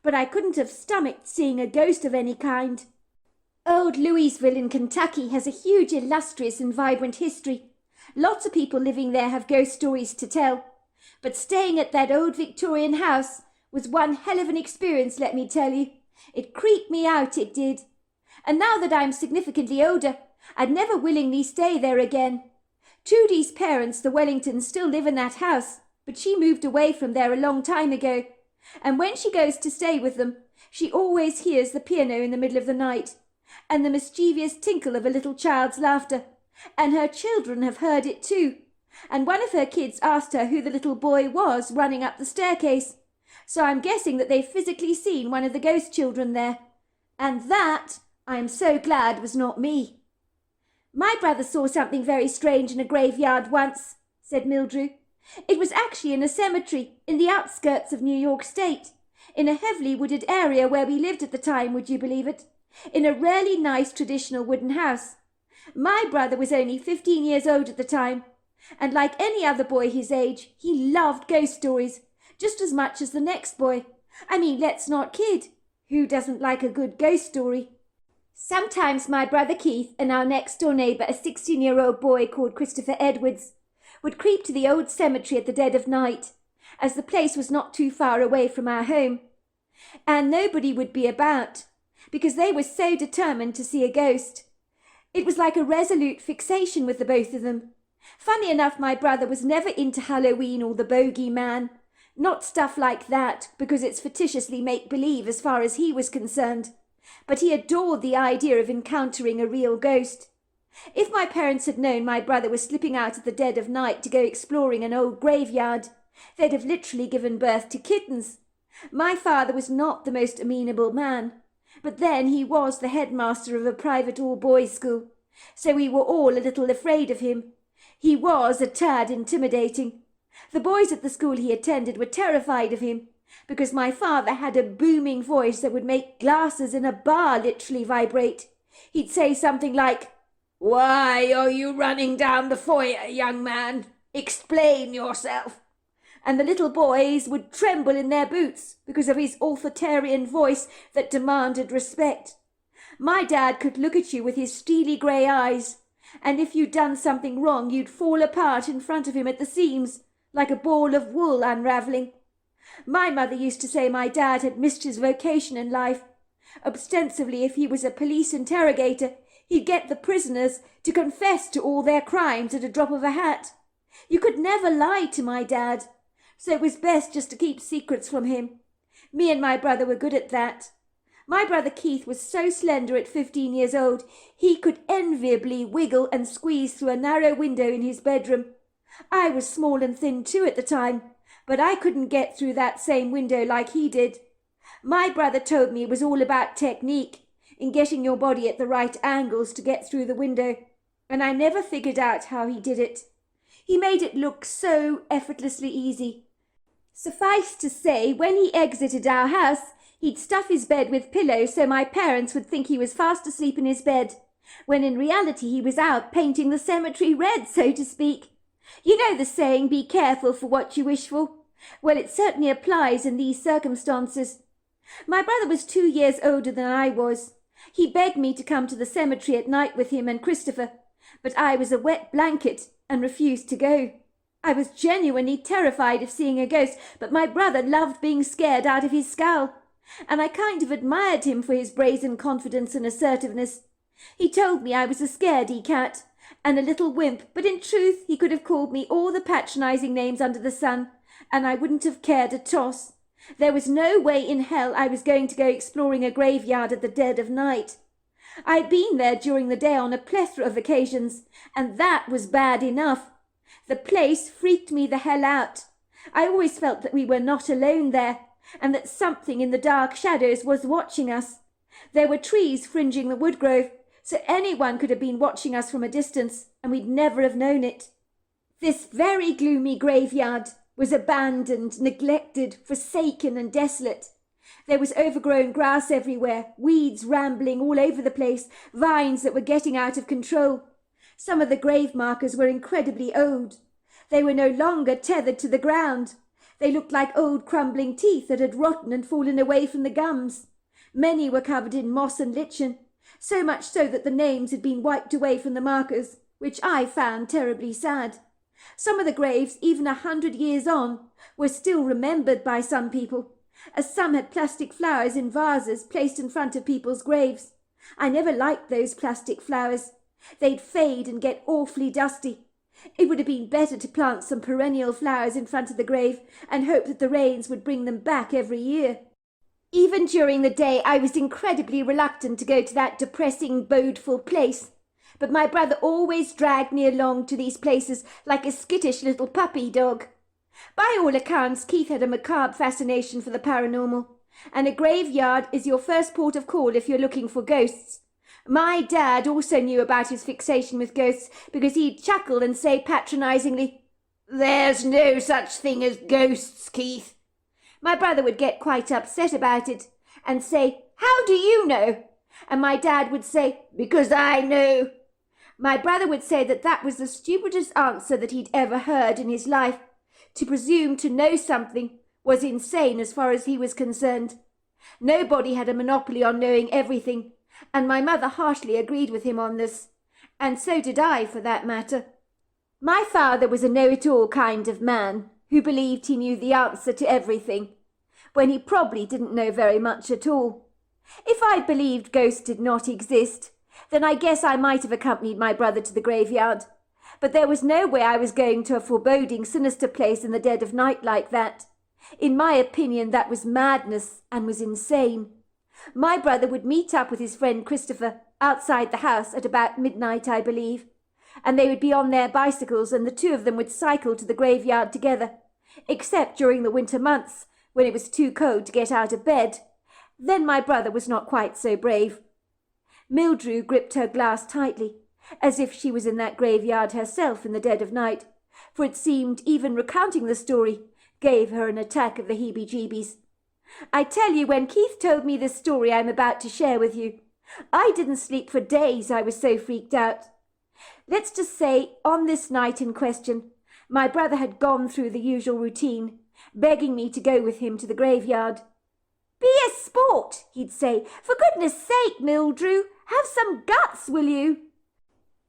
but I couldn't have stomached seeing a ghost of any kind. Old Louisville in Kentucky has a huge, illustrious and vibrant history. Lots of people living there have ghost stories to tell. But staying at that old Victorian house was one hell of an experience, let me tell you. It creeped me out, it did. And now that I'm significantly older, I'd never willingly stay there again. Trudy's parents, the Wellingtons, still live in that house, but she moved away from there a long time ago. And when she goes to stay with them, she always hears the piano in the middle of the night, and the mischievous tinkle of a little child's laughter. And her children have heard it too. And one of her kids asked her who the little boy was running up the staircase. So I'm guessing that they've physically seen one of the ghost children there. And that, I am so glad, was not me. My brother saw something very strange in a graveyard once, said Mildrew. It was actually in a cemetery in the outskirts of New York State, in a heavily wooded area where we lived at the time, would you believe it? In a really nice traditional wooden house. My brother was only 15 years old at the time, and like any other boy his age, he loved ghost stories, just as much as the next boy. I mean, let's not kid. Who doesn't like a good ghost story? Sometimes my brother Keith and our next-door neighbour, a 16-year-old boy called Christopher Edwards, would creep to the old cemetery at the dead of night, as the place was not too far away from our home. And nobody would be about, because they were so determined to see a ghost. It was like a resolute fixation with the both of them. Funny enough, my brother was never into Halloween or the bogey man. Not stuff like that, because it's fictitiously make-believe as far as he was concerned. But he adored the idea of encountering a real ghost. If my parents had known my brother was slipping out at the dead of night to go exploring an old graveyard, they'd have literally given birth to kittens. My father was not the most amenable man, but then he was the headmaster of a private all-boys school, so we were all a little afraid of him. He was a tad intimidating. The boys at the school he attended were terrified of him, because my father had a booming voice that would make glasses in a bar literally vibrate. He'd say something like, "Why are you running down the foyer, young man? Explain yourself." And the little boys would tremble in their boots because of his authoritarian voice that demanded respect. My dad could look at you with his steely grey eyes, and if you'd done something wrong, you'd fall apart in front of him at the seams, like a ball of wool unravelling. My mother used to say my dad had missed his vocation in life. Ostensibly, if he was a police interrogator, he'd get the prisoners to confess to all their crimes at a drop of a hat. You could never lie to my dad, so it was best just to keep secrets from him. Me and my brother were good at that. My brother Keith was so slender at 15 years old, he could enviably wiggle and squeeze through a narrow window in his bedroom. I was small and thin too at the time, but I couldn't get through that same window like he did. My brother told me it was all about technique, in getting your body at the right angles to get through the window, and I never figured out how he did it. He made it look so effortlessly easy. Suffice to say, when he exited our house, he'd stuff his bed with pillows so my parents would think he was fast asleep in his bed, when in reality he was out painting the cemetery red, so to speak. You know the saying, be careful for what you wish for? Well, it certainly applies in these circumstances. My brother was 2 years older than I was. He begged me to come to the cemetery at night with him and Christopher, but I was a wet blanket and refused to go. I was genuinely terrified of seeing a ghost, but my brother loved being scared out of his skull, and I kind of admired him for his brazen confidence and assertiveness. He told me I was a scaredy cat and a little wimp, but in truth he could have called me all the patronising names under the sun, and I wouldn't have cared a toss. There was no way in hell I was going to go exploring a graveyard at the dead of night. I'd been there during the day on a plethora of occasions, and that was bad enough. The place freaked me the hell out. I always felt that we were not alone there, and that something in the dark shadows was watching us. There were trees fringing the woodgrove, so anyone could have been watching us from a distance, and we'd never have known it. This very gloomy graveyard was abandoned, neglected, forsaken and desolate. There was overgrown grass everywhere, weeds rambling all over the place, vines that were getting out of control. Some of the grave markers were incredibly old. They were no longer tethered to the ground. They looked like old crumbling teeth that had rotten and fallen away from the gums. Many were covered in moss and lichen, so much so that the names had been wiped away from the markers, which I found terribly sad. Some of the graves, even 100 years on, were still remembered by some people, as some had plastic flowers in vases placed in front of people's graves. I never liked those plastic flowers. They'd fade and get awfully dusty. It would have been better to plant some perennial flowers in front of the grave and hope that the rains would bring them back every year. Even during the day I was incredibly reluctant to go to that depressing, bodeful place. But my brother always dragged me along to these places like a skittish little puppy dog. By all accounts, Keith had a macabre fascination for the paranormal, and a graveyard is your first port of call if you're looking for ghosts. My dad also knew about his fixation with ghosts because he'd chuckle and say patronisingly, "There's no such thing as ghosts, Keith." My brother would get quite upset about it and say, "How do you know?" And my dad would say, "Because I know." My brother would say that that was the stupidest answer that he'd ever heard in his life. To presume to know something was insane as far as he was concerned. Nobody had a monopoly on knowing everything, and my mother heartily agreed with him on this, and so did I, for that matter. My father was a know-it-all kind of man, who believed he knew the answer to everything, when he probably didn't know very much at all. If I believed ghosts did not exist, then I guess I might have accompanied my brother to the graveyard. But there was no way I was going to a foreboding, sinister place in the dead of night like that. In my opinion, that was madness and was insane. My brother would meet up with his friend Christopher outside the house at about midnight, I believe, and they would be on their bicycles and the two of them would cycle to the graveyard together, except during the winter months when it was too cold to get out of bed. Then my brother was not quite so brave. Mildrew gripped her glass tightly, as if she was in that graveyard herself in the dead of night, for it seemed even recounting the story gave her an attack of the heebie-jeebies. I tell you, when Keith told me this story I'm about to share with you, I didn't sleep for days, I was so freaked out. Let's just say, on this night in question, my brother had gone through the usual routine, begging me to go with him to the graveyard. "Be a sport," he'd say. "For goodness sake, Mildrew, have some guts, will you?"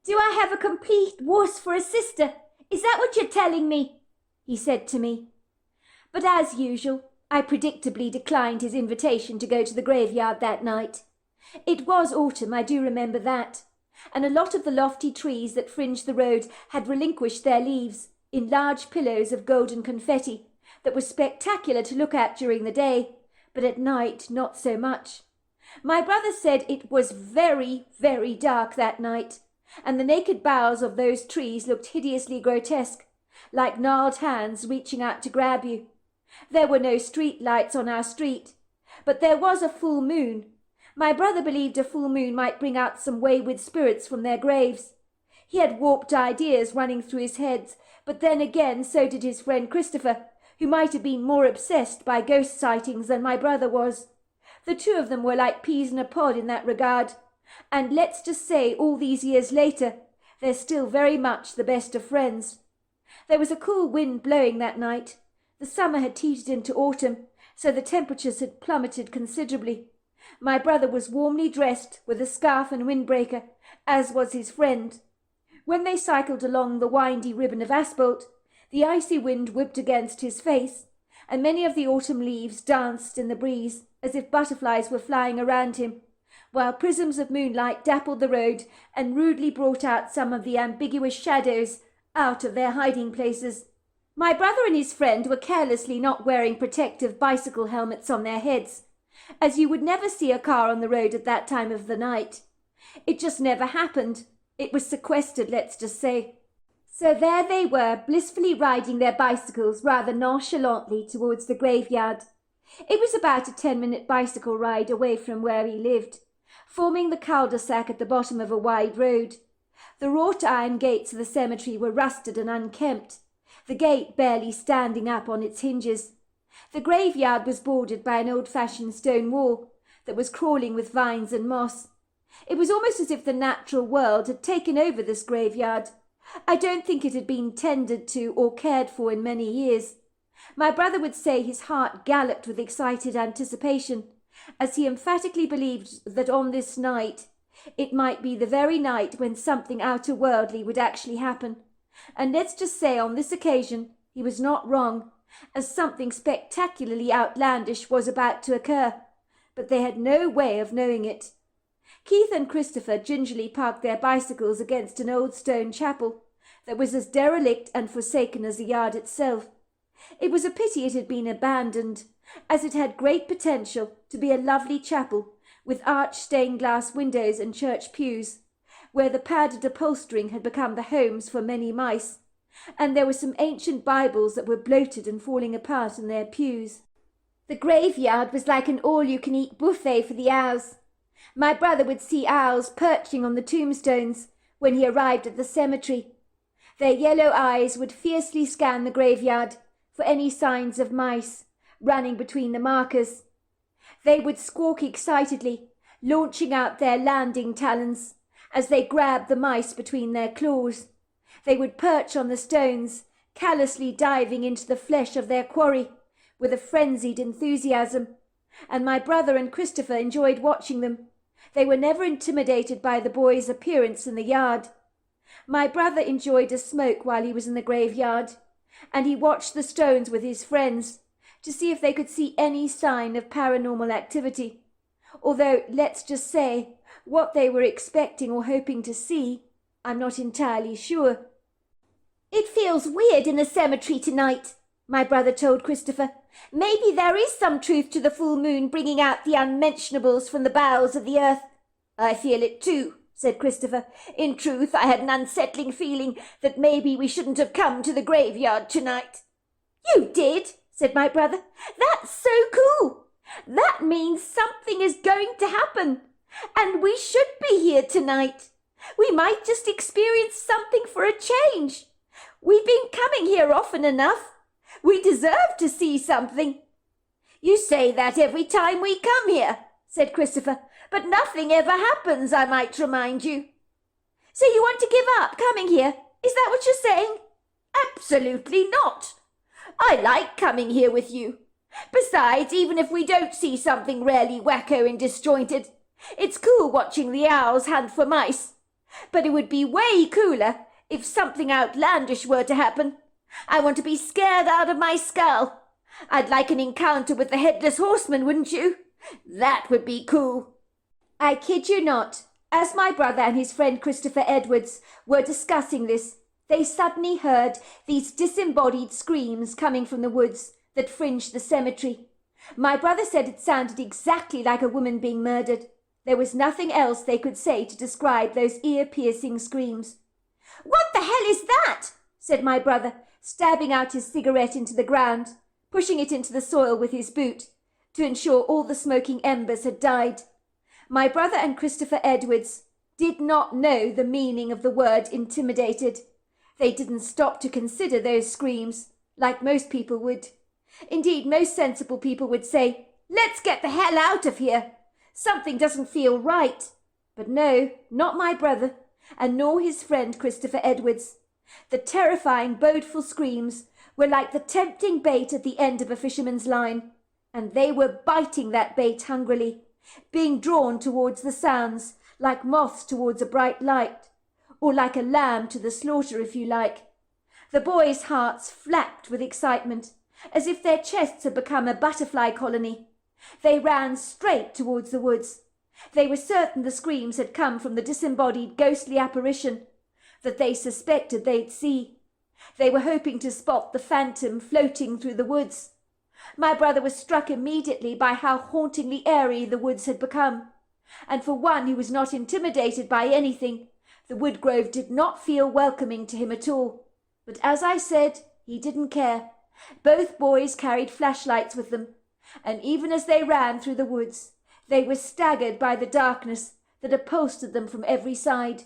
"Do I have a complete wuss for a sister? Is that what you're telling me?" he said to me. But as usual, I predictably declined his invitation to go to the graveyard that night. It was autumn, I do remember that, and a lot of the lofty trees that fringed the road had relinquished their leaves in large pillows of golden confetti that were spectacular to look at during the day, but at night not so much. My brother said it was very, very dark that night, and the naked boughs of those trees looked hideously grotesque, like gnarled hands reaching out to grab you. There were no street lights on our street, but there was a full moon. My brother believed a full moon might bring out some wayward spirits from their graves. He had warped ideas running through his head, but then again so did his friend Christopher, who might have been more obsessed by ghost sightings than my brother was. The two of them were like peas in a pod in that regard, and let's just say all these years later, they're still very much the best of friends. There was a cool wind blowing that night. The summer had teetered into autumn, so the temperatures had plummeted considerably. My brother was warmly dressed with a scarf and windbreaker, as was his friend. When they cycled along the windy ribbon of asphalt, the icy wind whipped against his face, and many of the autumn leaves danced in the breeze as if butterflies were flying around him, while prisms of moonlight dappled the road and rudely brought out some of the ambiguous shadows out of their hiding places. My brother and his friend were carelessly not wearing protective bicycle helmets on their heads, as you would never see a car on the road at that time of the night. It just never happened. It was sequestered, let's just say. So there they were, blissfully riding their bicycles rather nonchalantly towards the graveyard. It was about a 10-minute bicycle ride away from where he lived, forming the cul-de-sac at the bottom of a wide road. The wrought iron gates of the cemetery were rusted and unkempt, the gate barely standing up on its hinges. The graveyard was bordered by an old-fashioned stone wall that was crawling with vines and moss. It was almost as if the natural world had taken over this graveyard. I don't think it had been tended to or cared for in many years. My brother would say his heart galloped with excited anticipation, as he emphatically believed that on this night it might be the very night when something outer-worldly would actually happen. And let's just say on this occasion he was not wrong, as something spectacularly outlandish was about to occur, but they had no way of knowing it. Keith and Christopher gingerly parked their bicycles against an old stone chapel that was as derelict and forsaken as the yard itself. It was a pity it had been abandoned, as it had great potential to be a lovely chapel with arched stained-glass windows and church pews, where the padded upholstering had become the homes for many mice, and there were some ancient Bibles that were bloated and falling apart in their pews. The graveyard was like an all-you-can-eat buffet for the owls. My brother would see owls perching on the tombstones when he arrived at the cemetery. Their yellow eyes would fiercely scan the graveyard for any signs of mice running between the markers. They would squawk excitedly, launching out their landing talons as they grabbed the mice between their claws. They would perch on the stones, callously diving into the flesh of their quarry with a frenzied enthusiasm, and my brother and Christopher enjoyed watching them. They were never intimidated by the boys' appearance in the yard. My brother enjoyed a smoke while he was in the graveyard, and he watched the stones with his friends to see if they could see any sign of paranormal activity, although, let's just say, what they were expecting or hoping to see, I'm not entirely sure. "It feels weird in the cemetery tonight," my brother told Christopher. "Maybe there is some truth to the full moon bringing out the unmentionables from the bowels of the earth." "I feel it too," said Christopher. "In truth, I had an unsettling feeling that maybe we shouldn't have come to the graveyard tonight." "You did?" said my brother. "That's so cool. That means something is going to happen, and we should be here tonight. We might just experience something for a change. We've been coming here often enough. We deserve to see something." "You say that every time we come here," said Christopher, "but nothing ever happens, I might remind you." "So you want to give up coming here? Is that what you're saying?" "Absolutely not. I like coming here with you. Besides, even if we don't see something really wacko and disjointed, it's cool watching the owls hunt for mice. But it would be way cooler if something outlandish were to happen. I want to be scared out of my skull. I'd like an encounter with the Headless Horseman, wouldn't you? That would be cool." I kid you not, as my brother and his friend Christopher Edwards were discussing this, they suddenly heard these disembodied screams coming from the woods that fringed the cemetery. My brother said it sounded exactly like a woman being murdered. There was nothing else they could say to describe those ear-piercing screams. "What the hell is that?" said my brother, stabbing out his cigarette into the ground, pushing it into the soil with his boot, to ensure all the smoking embers had died. My brother and Christopher Edwards did not know the meaning of the word intimidated. They didn't stop to consider those screams, like most people would. Indeed, most sensible people would say, "Let's get the hell out of here. Something doesn't feel right." But no, not my brother, and nor his friend Christopher Edwards. The terrifying, bodeful screams were like the tempting bait at the end of a fisherman's line, and they were biting that bait hungrily, being drawn towards the sounds, like moths towards a bright light, or like a lamb to the slaughter, if you like. The boys' hearts flapped with excitement, as if their chests had become a butterfly colony. They ran straight towards the woods. They were certain the screams had come from the disembodied ghostly apparition that they suspected they'd see. They were hoping to spot the phantom floating through the woods. My brother was struck immediately by how hauntingly airy the woods had become, and for one who was not intimidated by anything, the wood grove did not feel welcoming to him at all. But as I said, he didn't care. Both boys carried flashlights with them, and even as they ran through the woods, they were staggered by the darkness that upholstered them from every side.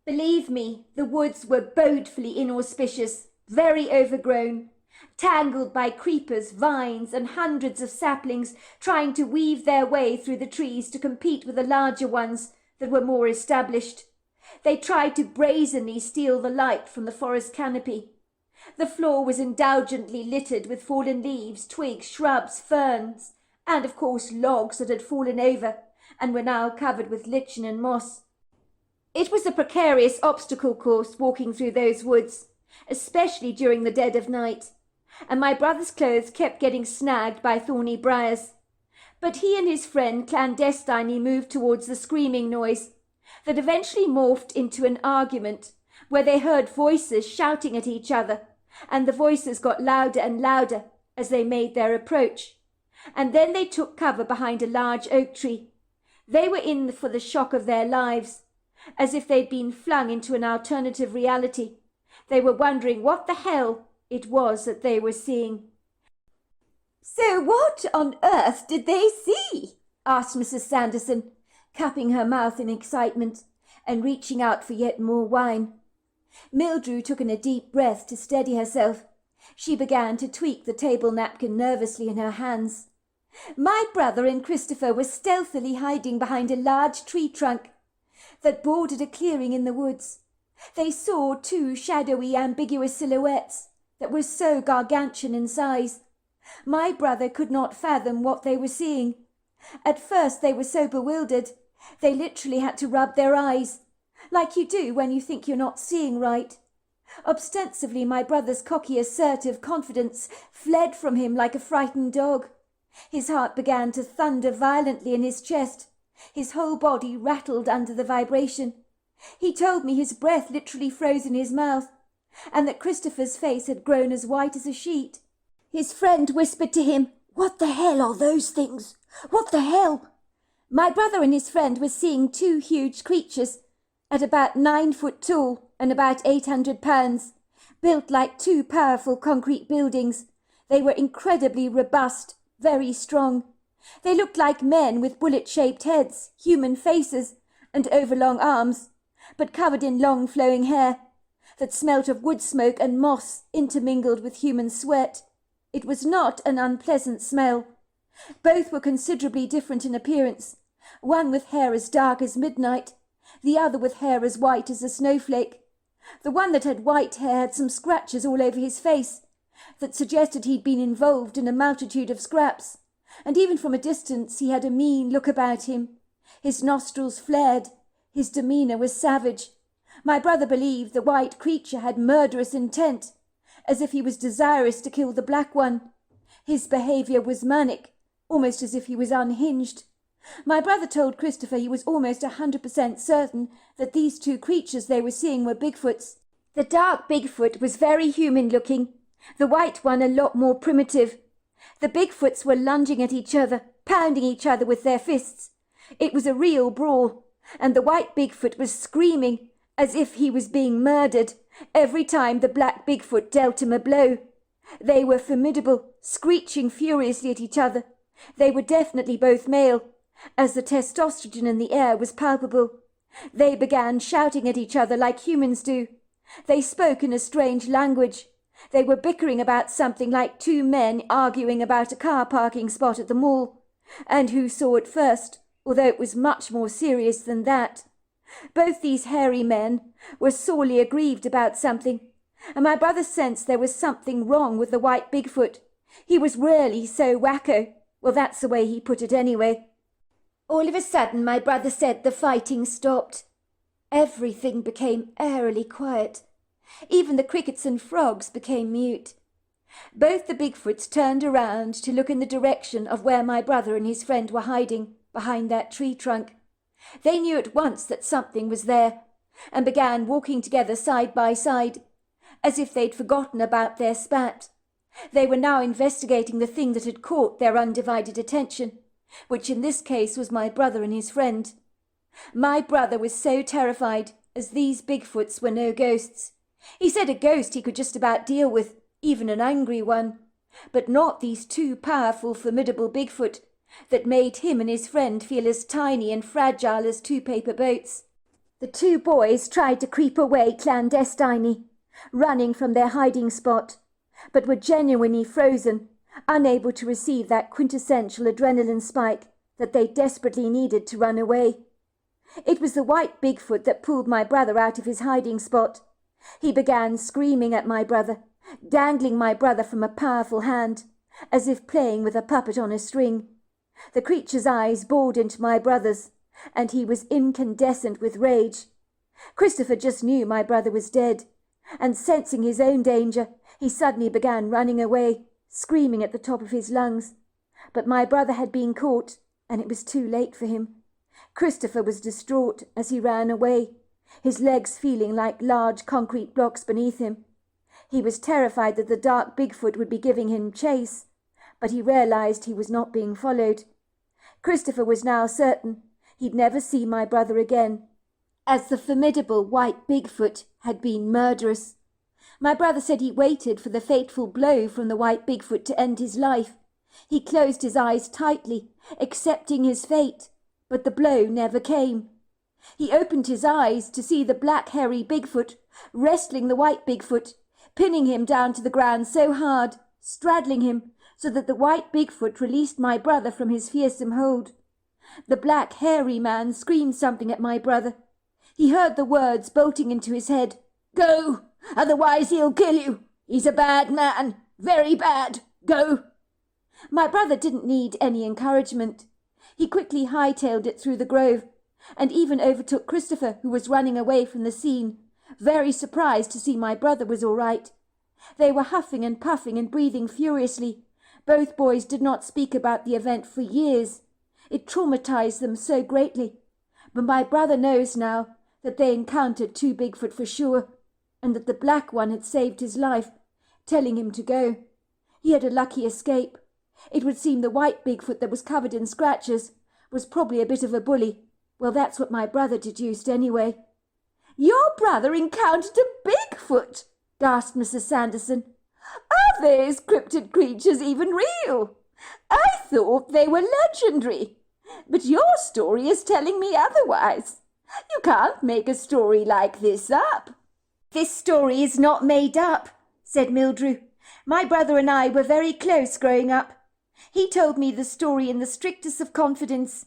Believe me, the woods were bodefully inauspicious, very overgrown, tangled by creepers, vines, and hundreds of saplings trying to weave their way through the trees to compete with the larger ones that were more established. They tried to brazenly steal the light from the forest canopy. The floor was indulgently littered with fallen leaves, twigs, shrubs, ferns, and of course logs that had fallen over and were now covered with lichen and moss. It was a precarious obstacle course walking through those woods, especially during the dead of night, and my brother's clothes kept getting snagged by thorny briars. But he and his friend clandestinely moved towards the screaming noise that eventually morphed into an argument where they heard voices shouting at each other, and the voices got louder and louder as they made their approach. And then they took cover behind a large oak tree. They were in for the shock of their lives, as if they'd been flung into an alternative reality. They were wondering what the hell it was that they were seeing. "So what on earth did they see?" asked Mrs. Sanderson, cupping her mouth in excitement and reaching out for yet more wine. Mildred took in a deep breath to steady herself. She began to tweak the table napkin nervously in her hands. "My brother and Christopher were stealthily hiding behind a large tree trunk that bordered a clearing in the woods. They saw two shadowy, ambiguous silhouettes that were so gargantuan in size. My brother could not fathom what they were seeing. At first they were so bewildered, they literally had to rub their eyes, like you do when you think you're not seeing right. Ostensibly, my brother's cocky, assertive confidence fled from him like a frightened dog. His heart began to thunder violently in his chest. His whole body rattled under the vibration. He told me his breath literally froze in his mouth, and that Christopher's face had grown as white as a sheet. His friend whispered to him, 'What the hell are those things? What the hell?' My brother and his friend were seeing two huge creatures, at about 9 foot tall and about 800 pounds, built like two powerful concrete buildings. They were incredibly robust, very strong. They looked like men with bullet-shaped heads, human faces, and overlong arms, but covered in long flowing hair that smelt of wood smoke and moss intermingled with human sweat. It was not an unpleasant smell. Both were considerably different in appearance, one with hair as dark as midnight, the other with hair as white as a snowflake. The one that had white hair had some scratches all over his face that suggested he'd been involved in a multitude of scraps, and even from a distance he had a mean look about him. His nostrils flared, his demeanour was savage. My brother believed the white creature had murderous intent, as if he was desirous to kill the black one. His behaviour was manic, almost as if he was unhinged. My brother told Christopher he was almost 100% certain that these two creatures they were seeing were Bigfoots. The dark Bigfoot was very human-looking, the white one a lot more primitive. The Bigfoots were lunging at each other, pounding each other with their fists. It was a real brawl, and the white Bigfoot was screaming as if he was being murdered every time the black Bigfoot dealt him a blow. They were formidable, screeching furiously at each other. They were definitely both male, as the testosterone in the air was palpable. They began shouting at each other like humans do. They spoke in a strange language. They were bickering about something like two men arguing about a car parking spot at the mall, and who saw it first, although it was much more serious than that. Both these hairy men were sorely aggrieved about something, and my brother sensed there was something wrong with the white Bigfoot. He was really so wacko. Well, that's the way he put it anyway. All of a sudden, my brother said the fighting stopped. Everything became eerily quiet. Even the crickets and frogs became mute. Both the Bigfoots turned around to look in the direction of where my brother and his friend were hiding, behind that tree trunk. They knew at once that something was there, and began walking together side by side. as if they'd forgotten about their spat. They were now investigating the thing that had caught their undivided attention, which in this case was my brother and his friend. My brother was so terrified, as these Bigfoots were no ghosts. He said a ghost he could just about deal with, even an angry one, but not these two powerful, formidable Bigfoot that made him and his friend feel as tiny and fragile as two paper boats. The two boys tried to creep away clandestinely, running from their hiding spot, but were genuinely frozen, unable to receive that quintessential adrenaline spike that they desperately needed to run away. It was the white Bigfoot that pulled my brother out of his hiding spot. He began screaming at my brother, dangling my brother from a powerful hand, as if playing with a puppet on a string. The creature's eyes bored into my brother's, and he was incandescent with rage. Christopher just knew my brother was dead, and sensing his own danger, he suddenly began running away, screaming at the top of his lungs. But my brother had been caught, and it was too late for him. Christopher was distraught as he ran away, his legs feeling like large concrete blocks beneath him. He was terrified that the dark Bigfoot would be giving him chase, but he realized he was not being followed. Christopher was now certain he'd never see my brother again, as the formidable white Bigfoot had been murderous. My brother said he waited for the fateful blow from the white Bigfoot to end his life. He closed his eyes tightly, accepting his fate, but the blow never came. He opened his eyes to see the black hairy Bigfoot wrestling the white Bigfoot, pinning him down to the ground so hard, straddling him, so that the white Bigfoot released my brother from his fearsome hold. The black hairy man screamed something at my brother. He heard the words bolting into his head. "Go, otherwise he'll kill you. He's a bad man, very bad. Go." My brother didn't need any encouragement. He quickly hightailed it through the grove, and even overtook Christopher, who was running away from the scene, very surprised to see my brother was all right. They were huffing and puffing and breathing furiously. Both boys did not speak about the event for years. It traumatized them so greatly. But my brother knows now that they encountered two Bigfoot for sure, and that the black one had saved his life, telling him to go. He had a lucky escape. It would seem the white Bigfoot that was covered in scratches was probably a bit of a bully. Well, that's what my brother deduced anyway. "Your brother encountered a Bigfoot!" gasped Mrs. Sanderson. "Are those cryptid creatures even real? I thought they were legendary. But your story is telling me otherwise. You can't make a story like this up." "This story is not made up," said Mildrew. "My brother and I were very close growing up. He told me the story in the strictest of confidence.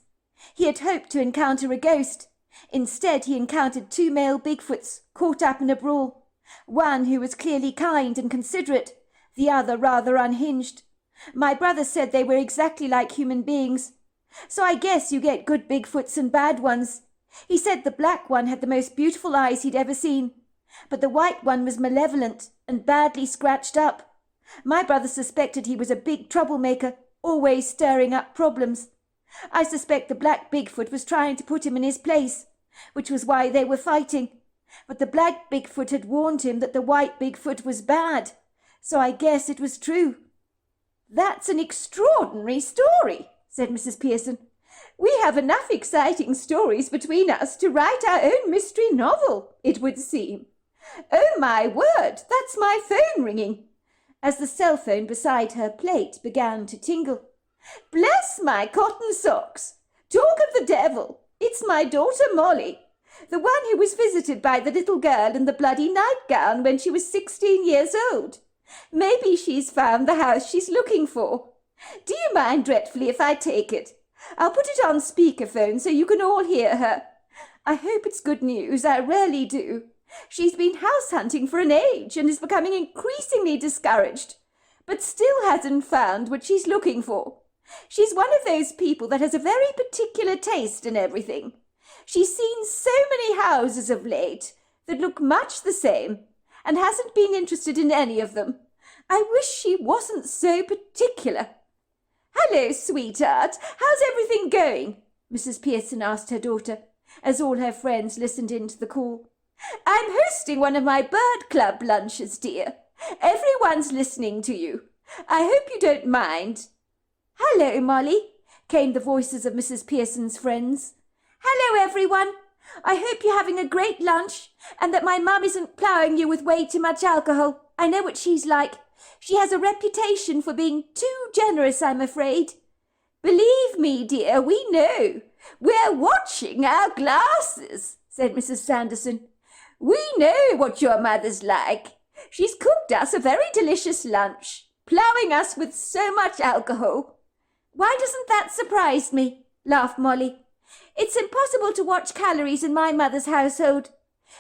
He had hoped to encounter a ghost. Instead, he encountered two male Bigfoots caught up in a brawl. One who was clearly kind and considerate, the other rather unhinged. My brother said they were exactly like human beings. So I guess you get good Bigfoots and bad ones. He said the black one had the most beautiful eyes he'd ever seen, but the white one was malevolent and badly scratched up. My brother suspected he was a big troublemaker, always stirring up problems. I suspect the black Bigfoot was trying to put him in his place, which was why they were fighting. But the black Bigfoot had warned him that the white Bigfoot was bad, so I guess it was true." "That's an extraordinary story," said Mrs. Pearson. "We have enough exciting stories between us to write our own mystery novel, it would seem. Oh, my word, that's my phone ringing," as the cell phone beside her plate began to tingle. "Bless my cotton socks! Talk of the devil! It's my daughter Molly, the one who was visited by the little girl in the bloody nightgown when she was 16 years old. Maybe she's found the house she's looking for. Do you mind dreadfully if I take it? I'll put it on speakerphone so you can all hear her. I hope it's good news, I really do. She's been house hunting for an age and is becoming increasingly discouraged, but still hasn't found what she's looking for. She's one of those people that has a very particular taste in everything. She's seen so many houses of late that look much the same and hasn't been interested in any of them. I wish she wasn't so particular. Hello, sweetheart. How's everything going?" Mrs. Pearson asked her daughter, as all her friends listened in to the call. "I'm requesting one of my bird club lunches, dear. Everyone's listening to you. I hope you don't mind." "Hello, Molly," came the voices of Mrs. Pearson's friends. "Hello, everyone. I hope you're having a great lunch and that my mum isn't ploughing you with way too much alcohol. I know what she's like. She has a reputation for being too generous, I'm afraid." "Believe me, dear, we know. We're watching our glasses," said Mrs. Sanderson. "We know what your mother's like. She's cooked us a very delicious lunch, ploughing us with so much alcohol." "Why doesn't that surprise me?" laughed Molly. "It's impossible to watch calories in my mother's household.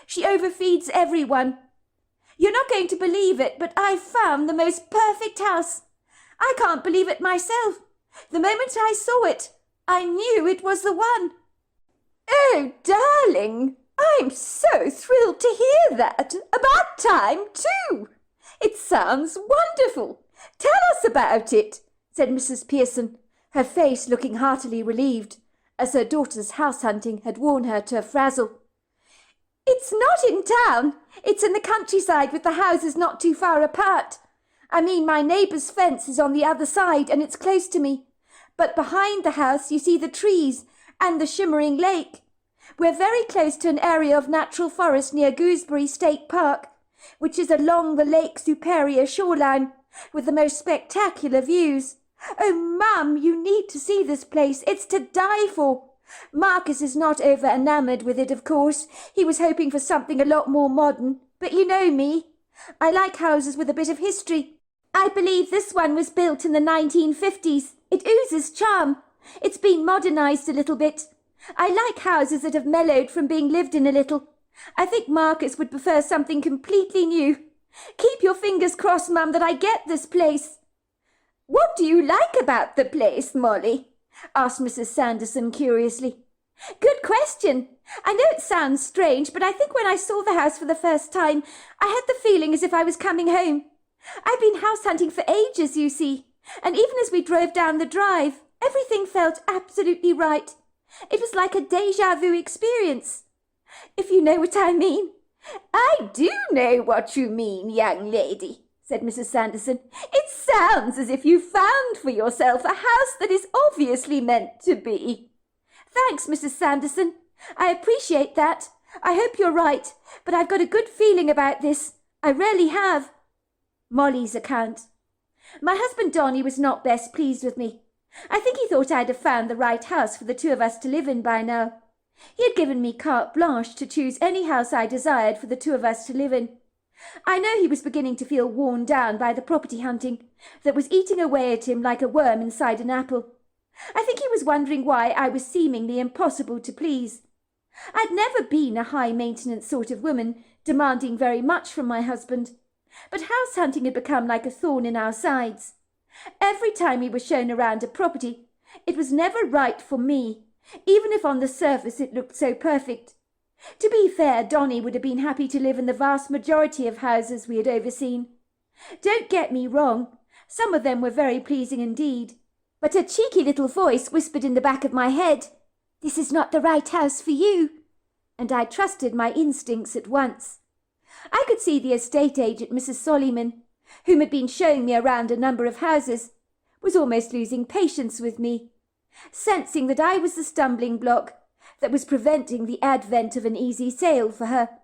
She overfeeds everyone. You're not going to believe it, but I've found the most perfect house. I can't believe it myself. The moment I saw it, I knew it was the one." "Oh, darling, I'm so thrilled to hear that. About time, too. It sounds wonderful. Tell us about it," said Mrs. Pearson, her face looking heartily relieved, as her daughter's house hunting had worn her to a frazzle. "It's not in town. It's in the countryside with the houses not too far apart. I mean, my neighbour's fence is on the other side and it's close to me. But behind the house you see the trees and the shimmering lake. We're very close to an area of natural forest near Gooseberry State Park, which is along the Lake Superior shoreline, with the most spectacular views. Oh, Mum, you need to see this place. It's to die for. Marcus is not over enamoured with it, of course. He was hoping for something a lot more modern. But you know me. I like houses with a bit of history. I believe this one was built in the 1950s. It oozes charm. It's been modernised a little bit. I like houses that have mellowed from being lived in a little. I think Marcus would prefer something completely new. Keep your fingers crossed, Mum, that I get this place." "What do you like about the place, Molly?" asked Mrs. Sanderson curiously. "Good question. I know it sounds strange, but I think when I saw the house for the first time, I had the feeling as if I was coming home. I've been house hunting for ages, you see, and even as we drove down the drive, everything felt absolutely right. It was like a déjà vu experience, if you know what I mean." "I do know what you mean, young lady," said Mrs. Sanderson. "It sounds as if you found for yourself a house that is obviously meant to be." "Thanks, Mrs. Sanderson. I appreciate that. I hope you're right, but I've got a good feeling about this. I really have." Molly's account. "My husband Donny was not best pleased with me. I think he thought I'd have found the right house for the two of us to live in by now. He had given me carte blanche to choose any house I desired for the two of us to live in. I know he was beginning to feel worn down by the property hunting that was eating away at him like a worm inside an apple. I think he was wondering why I was seemingly impossible to please. I'd never been a high-maintenance sort of woman, demanding very much from my husband, but house hunting had become like a thorn in our sides. Every time we were shown around a property, it was never right for me, even if on the surface it looked so perfect. To be fair, Donny would have been happy to live in the vast majority of houses we had overseen. Don't get me wrong, some of them were very pleasing indeed, but a cheeky little voice whispered in the back of my head, "This is not the right house for you," and I trusted my instincts at once. I could see the estate agent, Mrs. Sollyman, whom had been showing me around a number of houses, was almost losing patience with me, sensing that I was the stumbling block that was preventing the advent of an easy sale for her.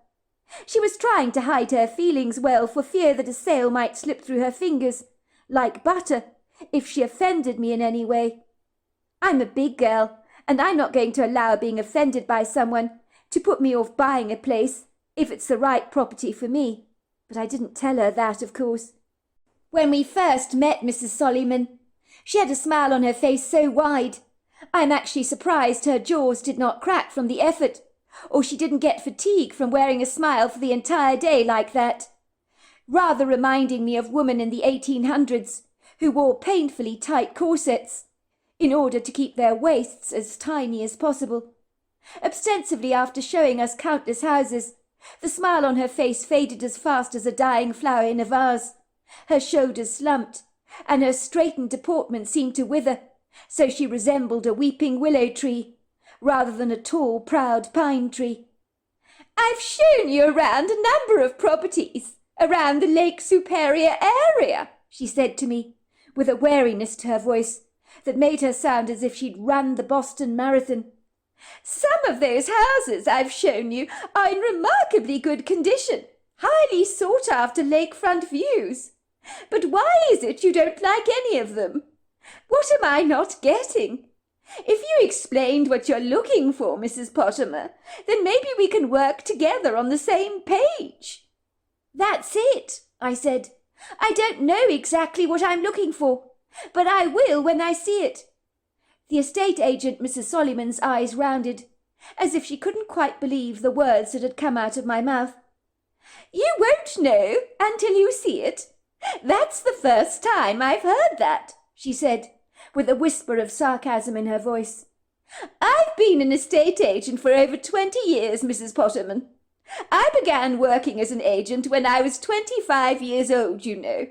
She was trying to hide her feelings well for fear that a sale might slip through her fingers, like butter, if she offended me in any way. I'm a big girl, and I'm not going to allow being offended by someone to put me off buying a place if it's the right property for me. But I didn't tell her that, of course. When we first met Mrs. Sollyman, she had a smile on her face so wide, I'm actually surprised her jaws did not crack from the effort, or she didn't get fatigue from wearing a smile for the entire day like that, rather reminding me of women in the 1800s who wore painfully tight corsets in order to keep their waists as tiny as possible. Ostensibly, after showing us countless houses, the smile on her face faded as fast as a dying flower in a vase. Her shoulders slumped, and her straightened deportment seemed to wither, so she resembled a weeping willow tree, rather than a tall, proud pine tree. I've shown you around a number of properties around the Lake Superior area, she said to me, with a wariness to her voice that made her sound as if she'd run the Boston Marathon. Some of those houses I've shown you are in remarkably good condition, highly sought-after lakefront views. But why is it you don't like any of them? What am I not getting? If you explained what you're looking for, Mrs. Pottimer, then maybe we can work together on the same page. That's it, I said. I don't know exactly what I'm looking for, but I will when I see it. The estate agent, Mrs. Sollyman's eyes rounded, as if she couldn't quite believe the words that had come out of my mouth. You won't know until you see it. That's the first time I've heard that, she said, with a whisper of sarcasm in her voice. I've been an estate agent for over 20 years, Mrs. Potterman. I began working as an agent when I was 25 years old, you know,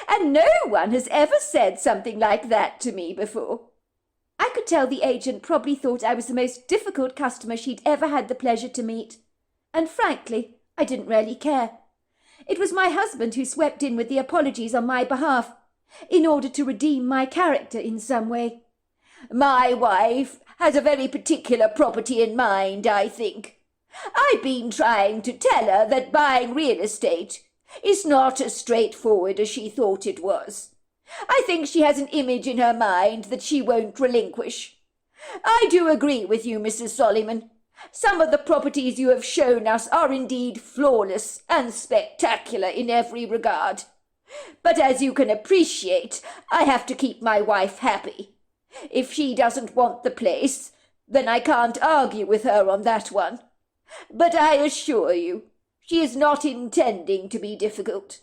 and no one has ever said something like that to me before. I could tell the agent probably thought I was the most difficult customer she'd ever had the pleasure to meet, and frankly, I didn't really care. It was my husband who swept in with the apologies on my behalf, in order to redeem my character in some way. My wife has a very particular property in mind, I think. I've been trying to tell her that buying real estate is not as straightforward as she thought it was. I think she has an image in her mind that she won't relinquish. I do agree with you, Mrs. Sollyman. Some of the properties you have shown us are indeed flawless and spectacular in every regard. But as you can appreciate, I have to keep my wife happy. If she doesn't want the place, then I can't argue with her on that one. But I assure you, she is not intending to be difficult.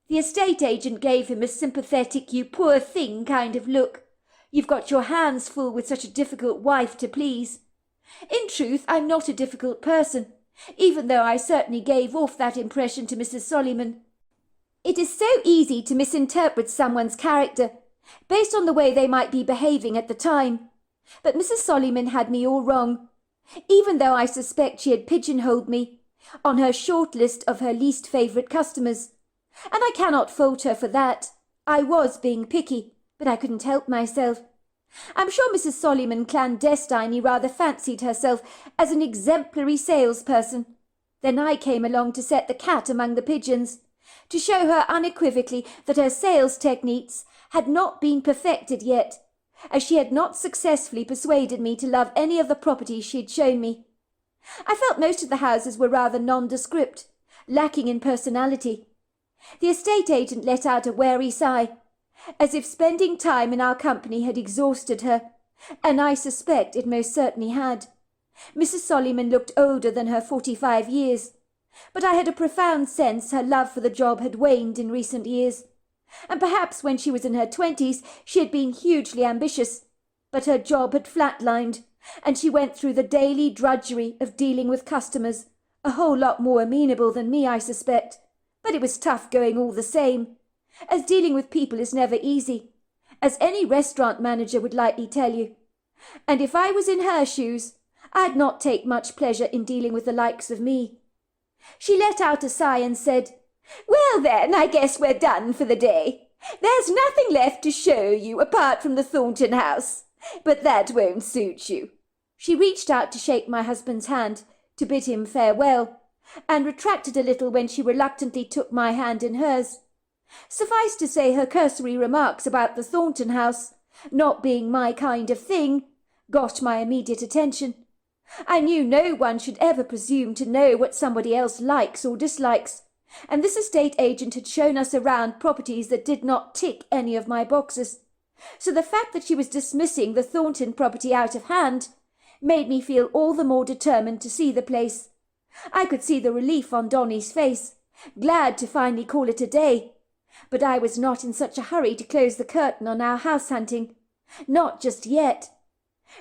The estate agent gave him a sympathetic, you poor thing kind of look. You've got your hands full with such a difficult wife to please. In truth, I'm not a difficult person, even though I certainly gave off that impression to Mrs. Sollyman. It is so easy to misinterpret someone's character, based on the way they might be behaving at the time. But Mrs. Sollyman had me all wrong, even though I suspect she had pigeonholed me on her short list of her least favourite customers. And I cannot fault her for that. I was being picky, but I couldn't help myself. I'm sure Mrs. Sollyman clandestinely rather fancied herself as an exemplary salesperson. Then I came along to set the cat among the pigeons, to show her unequivocally that her sales techniques had not been perfected yet, as she had not successfully persuaded me to love any of the properties she had shown me. I felt most of the houses were rather nondescript, lacking in personality. The estate agent let out a wary sigh, as if spending time in our company had exhausted her, and I suspect it most certainly had. Mrs. Sollyman looked older than her 45 years, but I had a profound sense her love for the job had waned in recent years, and perhaps when she was in her 20s she had been hugely ambitious, but her job had flatlined, and she went through the daily drudgery of dealing with customers, a whole lot more amenable than me, I suspect, but it was tough going all the same, as dealing with people is never easy, as any restaurant manager would likely tell you, and if I was in her shoes, I'd not take much pleasure in dealing with the likes of me. She let out a sigh and said, "Well then, I guess we're done for the day. There's nothing left to show you apart from the Thornton house, but that won't suit you." She reached out to shake my husband's hand, to bid him farewell, and retracted a little when she reluctantly took my hand in hers. Suffice to say, her cursory remarks about the Thornton house not being my kind of thing got my immediate attention. I knew no one should ever presume to know what somebody else likes or dislikes, and this estate agent had shown us around properties that did not tick any of my boxes. So the fact that she was dismissing the Thornton property out of hand made me feel all the more determined to see the place. I could see the relief on Donny's face, glad to finally call it a day. But I was not in such a hurry to close the curtain on our house hunting. Not just yet.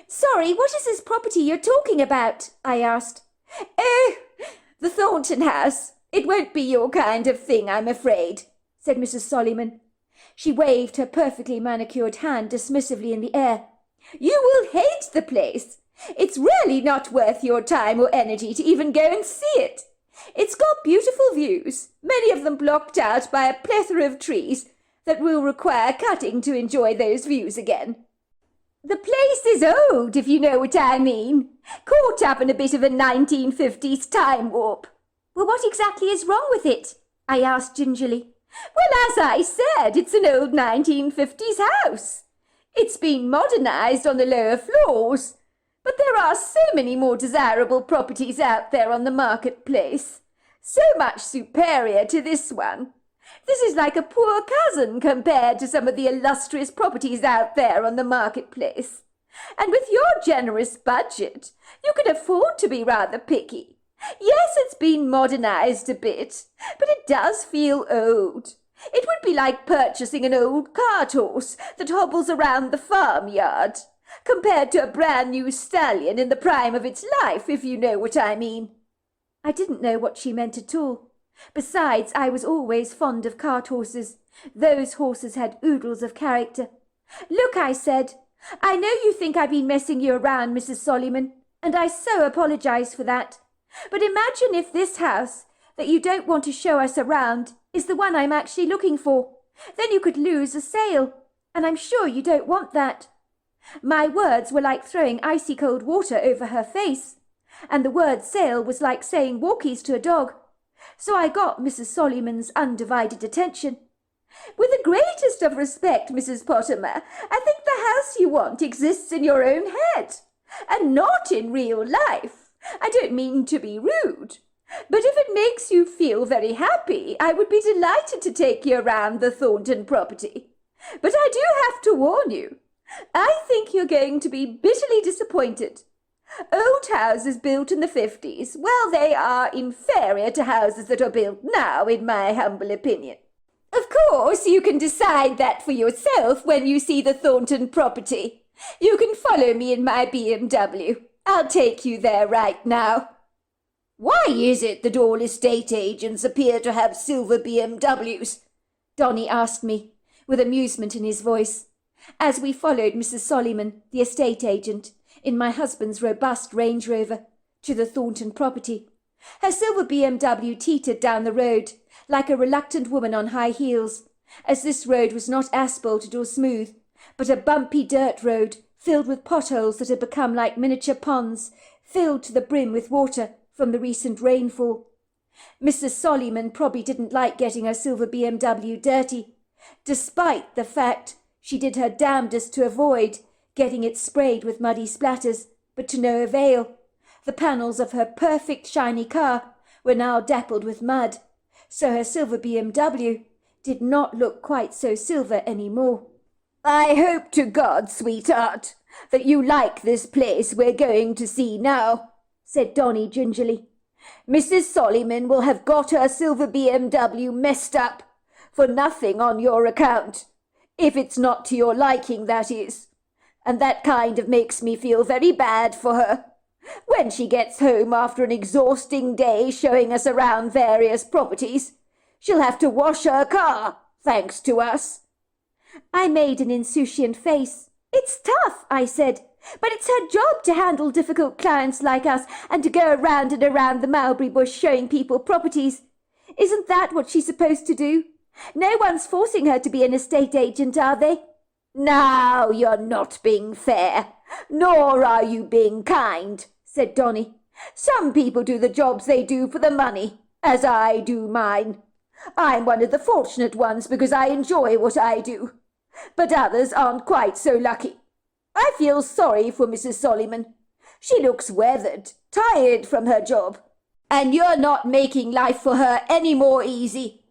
"Sorry, what is this property you're talking about?" I asked. "Oh, the Thornton house. It won't be your kind of thing, I'm afraid," said Mrs. Sollyman. She waved her perfectly manicured hand dismissively in the air. "You will hate the place. It's really not worth your time or energy to even go and see it. It's got beautiful views, many of them blocked out by a plethora of trees that will require cutting to enjoy those views again. The place is old, if you know what I mean. Caught up in a bit of a 1950s time warp. Well, what exactly is wrong with it? I asked gingerly. Well, as I said, it's an old 1950s house. It's been modernised on the lower floors, but there are so many more desirable properties out there on the marketplace. So much superior to this one. This is like a poor cousin compared to some of the illustrious properties out there on the marketplace. And with your generous budget, you can afford to be rather picky. Yes, it's been modernised a bit, but it does feel old. It would be like purchasing an old cart horse that hobbles around the farmyard, compared to a brand new stallion in the prime of its life, if you know what I mean. I didn't know what she meant at all. Besides, I was always fond of cart horses. Those horses had oodles of character. Look, I said, I know you think I've been messing you around, Mrs. Solomon, and I so apologise for that. But imagine if this house that you don't want to show us around is the one I'm actually looking for. Then you could lose a sale, and I'm sure you don't want that. My words were like throwing icy cold water over her face, and the word sale was like saying walkies to a dog. So I got Mrs. Solomon's undivided attention. With the greatest of respect, Mrs. Pottermore, I think the house you want exists in your own head, and not in real life. I don't mean to be rude, but if it makes you feel very happy, I would be delighted to take you around the Thornton property. But I do have to warn you, I think you're going to be bitterly disappointed. Old houses built in the 50s, well, they are inferior to houses that are built now, in my humble opinion. Of course, you can decide that for yourself when you see the Thornton property. You can follow me in my BMW. I'll take you there right now. Why is it that all estate agents appear to have silver BMWs? Donny asked me, with amusement in his voice, as we followed Mrs. Solomon, the estate agent, in my husband's robust Range Rover, to the Thornton property. Her silver BMW teetered down the road, like a reluctant woman on high heels, as this road was not asphalted or smooth, but a bumpy dirt road, filled with potholes that had become like miniature ponds, filled to the brim with water from the recent rainfall. Mrs. Solomon probably didn't like getting her silver BMW dirty, despite the fact she did her damnedest to avoid getting it sprayed with muddy splatters, but to no avail. The panels of her perfect shiny car were now dappled with mud, so her silver BMW did not look quite so silver any more. I hope to God, sweetheart, that you like this place we're going to see now, said Donny gingerly. Mrs. Solomon will have got her silver BMW messed up, for nothing on your account, if it's not to your liking, that is. And that kind of makes me feel very bad for her. When she gets home after an exhausting day showing us around various properties, she'll have to wash her car, thanks to us. I made an insouciant face. It's tough, I said, but it's her job to handle difficult clients like us and to go around and around the mulberry bush showing people properties. Isn't that what she's supposed to do? No one's forcing her to be an estate agent, are they? Now you're not being fair, nor are you being kind, said Donny. Some people do the jobs they do for the money, as I do mine. I'm one of the fortunate ones because I enjoy what I do, but others aren't quite so lucky. I feel sorry for Mrs. Solomon. She looks weathered, tired from her job, and you're not making life for her any more easy.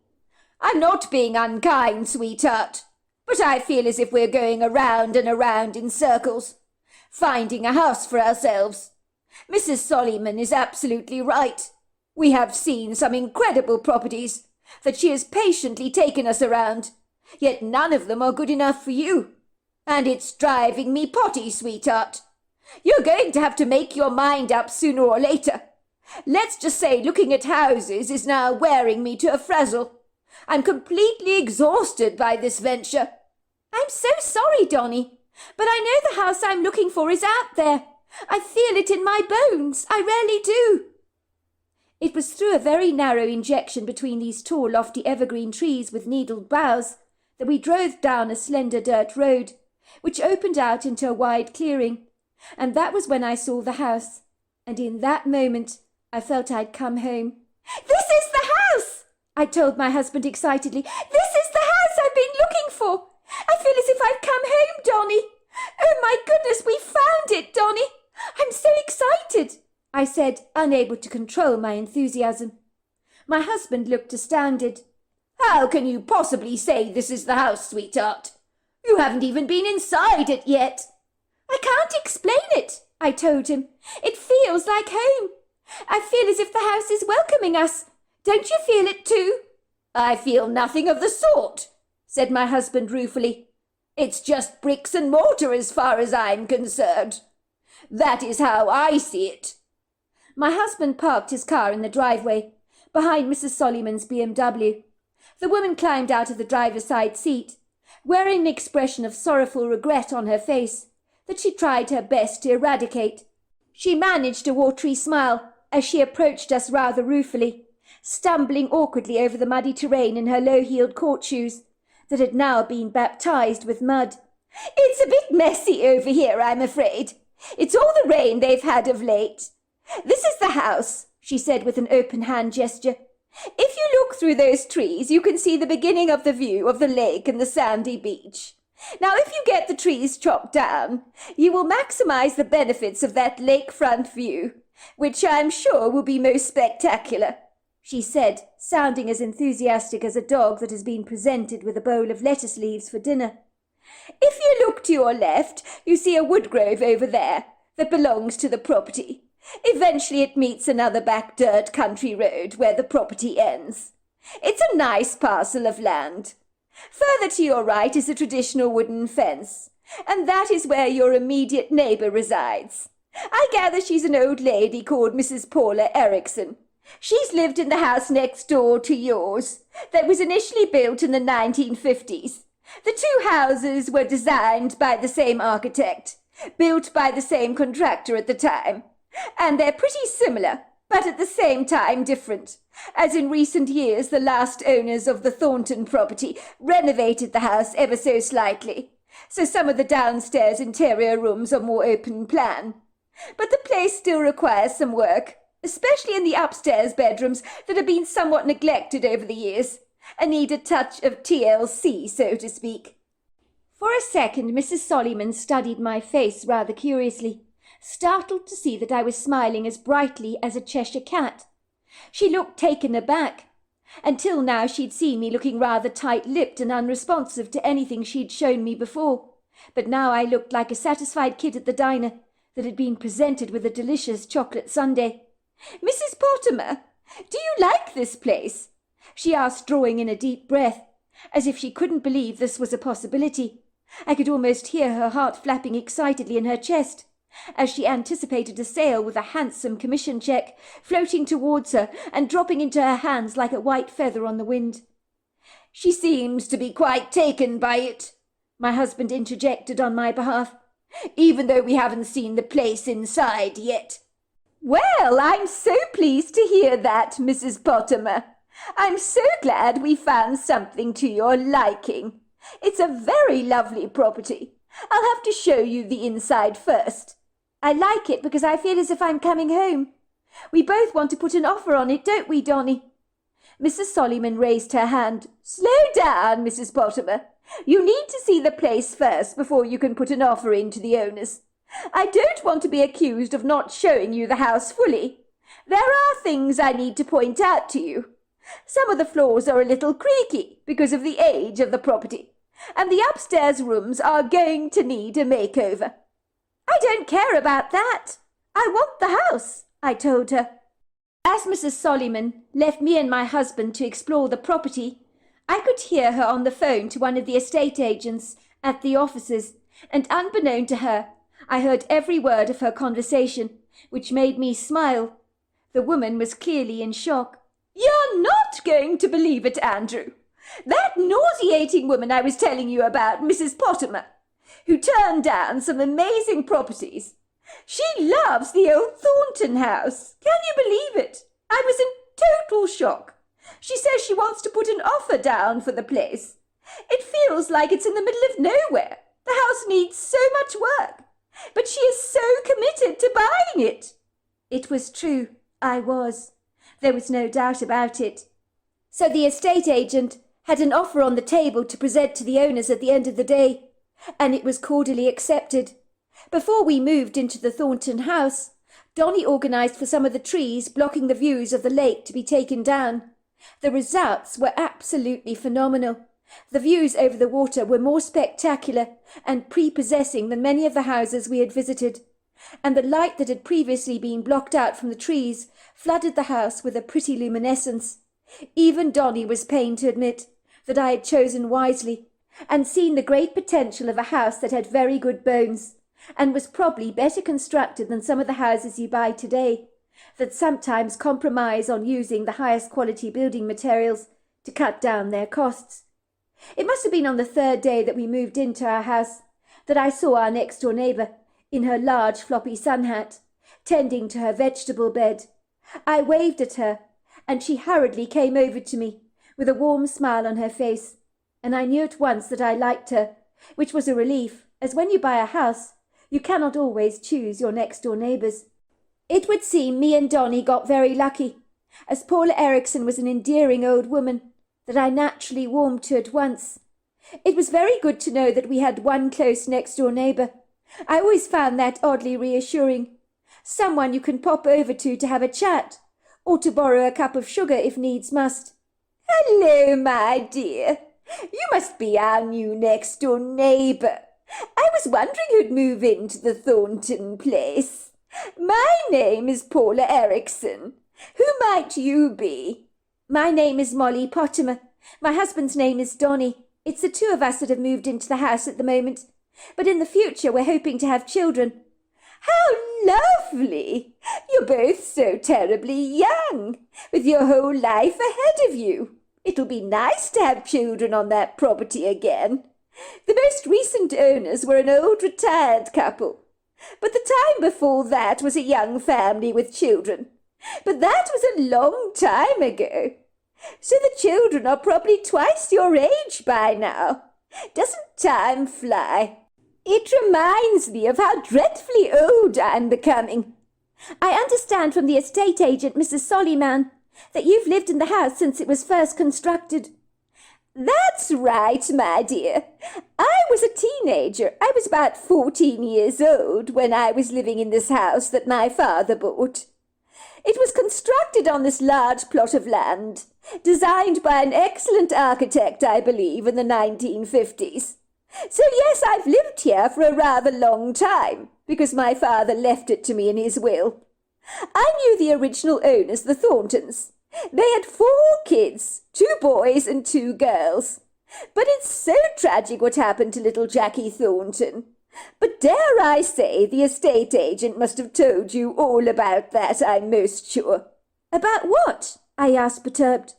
I'm not being unkind, sweetheart, but I feel as if we're going around and around in circles, finding a house for ourselves. Mrs. Solomon is absolutely right. We have seen some incredible properties that she has patiently taken us around, yet none of them are good enough for you. And it's driving me potty, sweetheart. You're going to have to make your mind up sooner or later. Let's just say looking at houses is now wearing me to a frazzle. I'm completely exhausted by this venture. I'm so sorry, Donny, but I know the house I'm looking for is out there. I feel it in my bones. I really do. It was through a very narrow injection between these tall, lofty evergreen trees with needled boughs that we drove down a slender dirt road, which opened out into a wide clearing, and that was when I saw the house, and in that moment I felt I'd come home. "This is the house!" I told my husband excitedly. "This is the house I've been looking for! I feel as if I'd come home, Donny! Oh my goodness, we found it, Donny! I'm so excited!" I said, unable to control my enthusiasm. My husband looked astounded. "How can you possibly say this is the house, sweetheart? You haven't even been inside it yet." "I can't explain it," I told him. "It feels like home. I feel as if the house is welcoming us. Don't you feel it too?" "I feel nothing of the sort," said my husband ruefully. "It's just bricks and mortar as far as I'm concerned. That is how I see it." My husband parked his car in the driveway, behind Mrs. Sollyman's BMW. The woman climbed out of the driver's side seat, wearing an expression of sorrowful regret on her face that she tried her best to eradicate. She managed a watery smile as she approached us rather ruefully, stumbling awkwardly over the muddy terrain in her low-heeled court shoes that had now been baptized with mud. "It's a bit messy over here, I'm afraid. It's all the rain they've had of late. This is the house," she said with an open hand gesture. "If you look through those trees, you can see the beginning of the view of the lake and the sandy beach. Now, if you get the trees chopped down, you will maximize the benefits of that lakefront view, which I'm sure will be most spectacular," she said, sounding as enthusiastic as a dog that has been presented with a bowl of lettuce leaves for dinner. "If you look to your left, you see a wood grove over there that belongs to the property. Eventually it meets another back dirt country road where the property ends. It's a nice parcel of land. Further to your right is a traditional wooden fence, and that is where your immediate neighbour resides. I gather she's an old lady called Mrs. Paula Erickson. She's lived in the house next door to yours, that was initially built in the 1950s. The two houses were designed by the same architect, built by the same contractor at the time, and they're pretty similar, but at the same time different, as in recent years the last owners of the Thornton property renovated the house ever so slightly, so some of the downstairs interior rooms are more open plan. But the place still requires some work, especially in the upstairs bedrooms that have been somewhat neglected over the years, and need a touch of TLC, so to speak." For a second Mrs. Sollyman studied my face rather curiously, startled to see that I was smiling as brightly as a Cheshire cat. She looked taken aback. Until now she'd seen me looking rather tight-lipped and unresponsive to anything she'd shown me before, but now I looked like a satisfied kid at the diner that had been presented with a delicious chocolate sundae. "Mrs. Pottimer, do you like this place?" she asked, drawing in a deep breath, as if she couldn't believe this was a possibility. I could almost hear her heart flapping excitedly in her chest, as she anticipated a sale with a handsome commission cheque floating towards her and dropping into her hands like a white feather on the wind. "She seems to be quite taken by it," my husband interjected on my behalf, "even though we haven't seen the place inside yet." "Well, I'm so pleased to hear that, Mrs. Pottimer. I'm so glad we found something to your liking. It's a very lovely property. I'll have to show you the inside first. I like it because I feel as if I'm coming home. We both want to put an offer on it, don't we, Donny?" Mrs. Sollyman raised her hand. "Slow down, Mrs. Pottimer. You need to see the place first before you can put an offer in to the owners. I don't want to be accused of not showing you the house fully. There are things I need to point out to you. Some of the floors are a little creaky because of the age of the property, and the upstairs rooms are going to need a makeover." "I don't care about that. I want the house," I told her. As Mrs. Sollyman left me and my husband to explore the property, I could hear her on the phone to one of the estate agents at the offices, and unbeknown to her, I heard every word of her conversation, which made me smile. The woman was clearly in shock. "You're not going to believe it, Andrew. That nauseating woman I was telling you about, Mrs. Pottimer, who turned down some amazing properties, She loves the old Thornton house. Can you believe it? I was in total shock. She says she wants to put an offer down for the place. It feels like it's in the middle of nowhere. The house needs so much work, but she is so committed to buying it. It was true. I was. There was no doubt about it. So the estate agent had an offer on the table to present to the owners at the end of the day, and it was cordially accepted. Before we moved into the Thornton house, Donnie organised for some of the trees blocking the views of the lake to be taken down. The results were absolutely phenomenal. The views over the water were more spectacular and prepossessing than many of the houses we had visited, and the light that had previously been blocked out from the trees flooded the house with a pretty luminescence. Even Donnie was pained to admit that I had chosen wisely and seen the great potential of a house that had very good bones, and was probably better constructed than some of the houses you buy today, that sometimes compromise on using the highest quality building materials to cut down their costs. It must have been on the third day that we moved into our house that I saw our next-door neighbour, in her large floppy sun hat, tending to her vegetable bed. I waved at her, and she hurriedly came over to me, with a warm smile on her face, and I knew at once that I liked her, which was a relief, as when you buy a house, you cannot always choose your next-door neighbours. It would seem me and Donnie got very lucky, as Paula Eriksson was an endearing old woman that I naturally warmed to at once. It was very good to know that we had one close next-door neighbour. I always found that oddly reassuring. Someone you can pop over to have a chat, or to borrow a cup of sugar if needs must. "Hello, my dear. You must be our new next-door neighbour. I was wondering who'd move into the Thornton place. My name is Paula Eriksson. Who might you be?" "My name is Molly Pottimer. My husband's name is Donnie. It's the two of us that have moved into the house at the moment. But in the future we're hoping to have children." "How lovely! You're both so terribly young, with your whole life ahead of you. It'll be nice to have children on that property again. The most recent owners were an old retired couple, but the time before that was a young family with children. But that was a long time ago. So the children are probably twice your age by now. Doesn't time fly? It reminds me of how dreadfully old I'm becoming." "I understand from the estate agent, Mrs. Soliman, that you've lived in the house since it was first constructed." "That's right, my dear. I was a teenager. I was about 14 years old when I was living in this house that my father bought. It was constructed on this large plot of land, designed by an excellent architect, I believe, in the 1950s. So yes, I've lived here for a rather long time, because my father left it to me in his will. I knew the original owners, the Thorntons. They had 4 kids, 2 boys and 2 girls. But it's so tragic what happened to little Jackie Thornton. But dare I say the estate agent must have told you all about that, I'm most sure." "About what?" I asked, perturbed.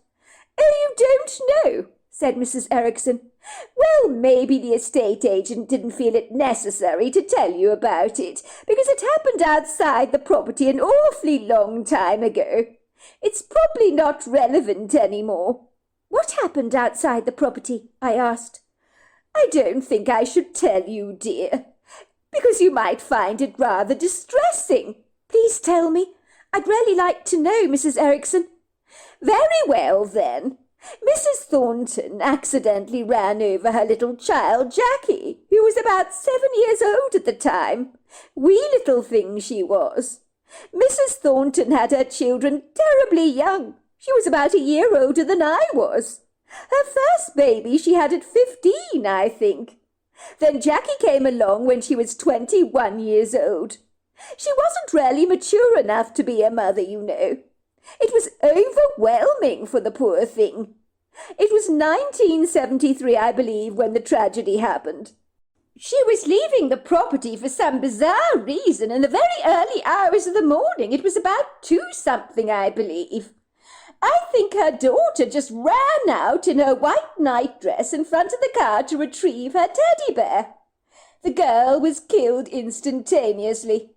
"Oh, you don't know," said Mrs. Eriksson. "Well, maybe the estate agent didn't feel it necessary to tell you about it, because it happened outside the property an awfully long time ago. It's probably not relevant anymore." "What happened outside the property?" I asked. "I don't think I should tell you, dear, because you might find it rather distressing." "Please tell me. I'd really like to know, Mrs. Eriksson." "Very well, then. Mrs. Thornton accidentally ran over her little child, Jackie, who was about 7 years old at the time. Wee little thing she was. Mrs. Thornton had her children terribly young. She was about a year older than I was. Her first baby she had at 15, I think. Then Jackie came along when she was 21 years old. She wasn't really mature enough to be a mother, you know. It was overwhelming for the poor thing. It was 1973, I believe, when the tragedy happened. She was leaving the property for some bizarre reason in the very early hours of the morning. It was about 2-something, I believe. I think her daughter just ran out in her white nightdress in front of the car to retrieve her teddy bear. The girl was killed instantaneously.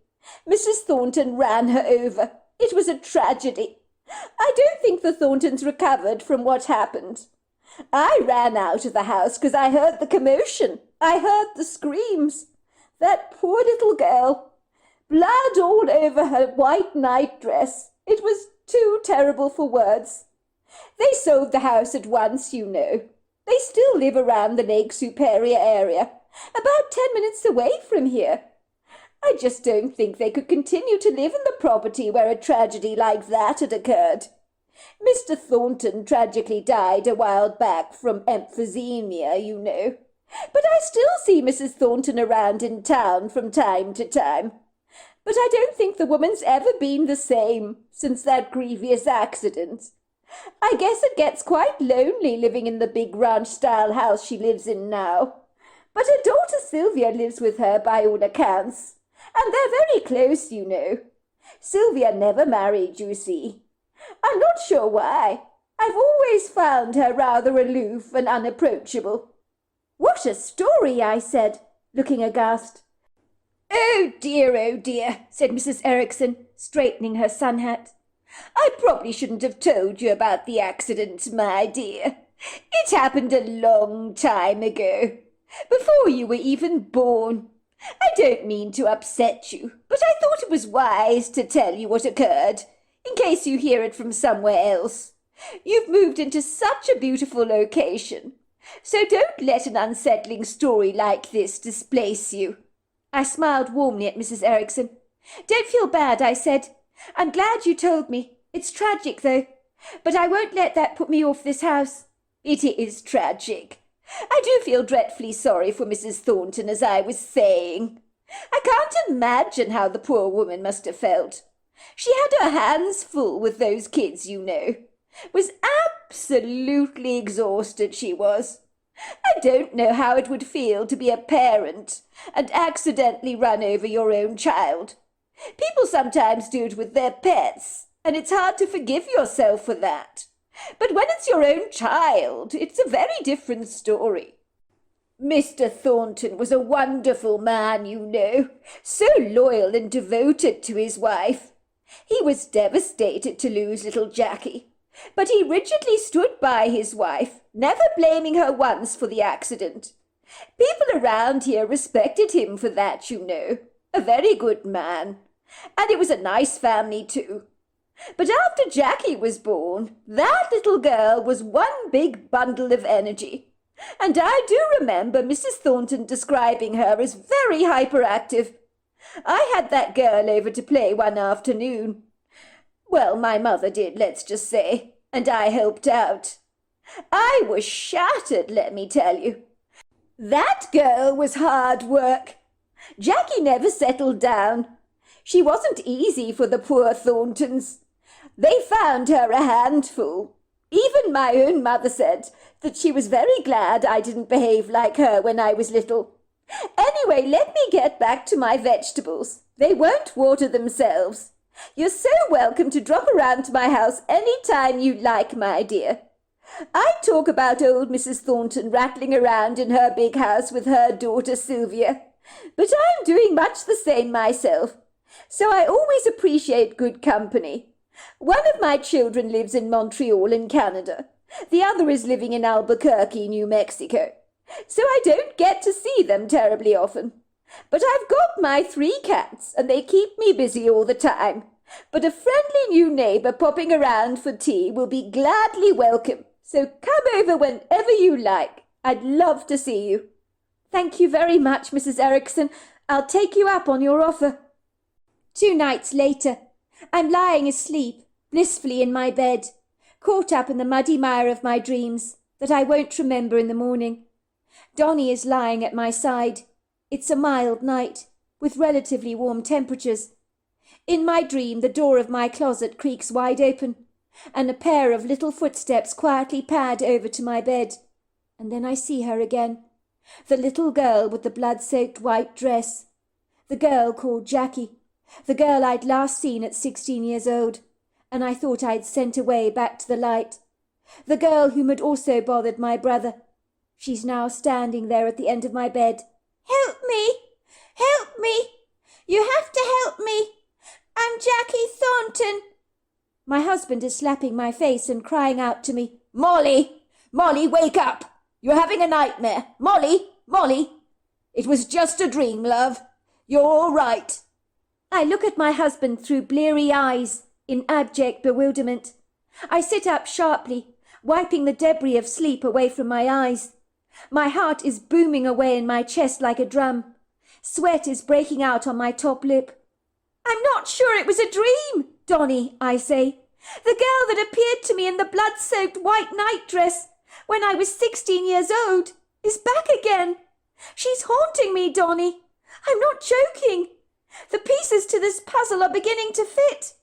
Mrs. Thornton ran her over. It was a tragedy. I don't think the Thorntons recovered from what happened. I ran out of the house because I heard the commotion. I heard the screams. That poor little girl. Blood all over her white nightdress. It was too terrible for words. They sold the house at once, you know. They still live around the Lake Superior area, about 10 minutes away from here. I just don't think they could continue to live in the property where a tragedy like that had occurred. Mr. Thornton tragically died a while back from emphysema, you know. But I still see Mrs. Thornton around in town from time to time. But I don't think the woman's ever been the same since that grievous accident. I guess it gets quite lonely living in the big ranch-style house she lives in now. But her daughter Sylvia lives with her by all accounts. And they're very close, you know. Sylvia never married, you see. I'm not sure why. I've always found her rather aloof and unapproachable." "What a story!" I said, looking aghast. Oh dear," said Mrs. Erickson, straightening her sun hat. "I probably shouldn't have told you about the accident, my dear. It happened a long time ago, before you were even born. I don't mean to upset you, but I thought it was wise to tell you what occurred, in case you hear it from somewhere else. You've moved into such a beautiful location, so don't let an unsettling story like this displace you." I smiled warmly at Mrs. Erickson. "Don't feel bad," I said. "I'm glad you told me. It's tragic, though, but I won't let that put me off this house." "It is tragic. I do feel dreadfully sorry for Mrs. Thornton, as I was saying. I can't imagine how the poor woman must have felt. She had her hands full with those kids, you know. Was absolutely exhausted, she was. I don't know how it would feel to be a parent and accidentally run over your own child. People sometimes do it with their pets, and it's hard to forgive yourself for that. But when it's your own child, it's a very different story. Mr. Thornton was a wonderful man, you know, so loyal and devoted to his wife. He was devastated to lose little Jackie, but he rigidly stood by his wife, never blaming her once for the accident. People around here respected him for that, you know. A very good man. And it was a nice family, too. But after Jackie was born, that little girl was one big bundle of energy. And I do remember Mrs. Thornton describing her as very hyperactive. I had that girl over to play one afternoon. Well, my mother did, let's just say, and I helped out. I was shattered, let me tell you. That girl was hard work. Jackie never settled down. She wasn't easy for the poor Thorntons. They found her a handful. Even my own mother said that she was very glad I didn't behave like her when I was little. Anyway, let me get back to my vegetables. They won't water themselves. You're so welcome to drop around to my house any time you like, my dear. I talk about old Mrs. Thornton rattling around in her big house with her daughter Sylvia, but I'm doing much the same myself, so I always appreciate good company. One of my children lives in Montreal in Canada. The other is living in Albuquerque, New Mexico, so I don't get to see them terribly often. But I've got my 3 cats, and they keep me busy all the time. But a friendly new neighbour popping around for tea will be gladly welcome, so come over whenever you like. I'd love to see you." "Thank you very much, Mrs. Erickson. I'll take you up on your offer." 2 nights later, I'm lying asleep, blissfully in my bed, caught up in the muddy mire of my dreams that I won't remember in the morning. Donnie is lying at my side. It's a mild night, with relatively warm temperatures. In my dream, the door of my closet creaks wide open, and a pair of little footsteps quietly pad over to my bed. And then I see her again, the little girl with the blood-soaked white dress, the girl called Jackie, the girl I'd last seen at 16 years old, and I thought I'd sent away back to the light, the girl whom had also bothered my brother. She's now standing there at the end of my bed. "Help me! Help me! You have to help me. I'm Jackie Thornton. My husband is slapping my face and crying out to me, Molly! Molly, wake up! You're having a nightmare. Molly! Molly! It was just a dream, love. You're all right. I look at my husband through bleary eyes in abject bewilderment. I sit up sharply, wiping the debris of sleep away from my eyes. My heart is booming away in my chest like a drum. Sweat is breaking out on my top lip. I'm not sure it was a dream, Donnie, I say. The girl that appeared to me in the blood-soaked white nightdress when I was 16 years old is back again. She's haunting me, Donnie. I'm not joking. The pieces to this puzzle are beginning to fit.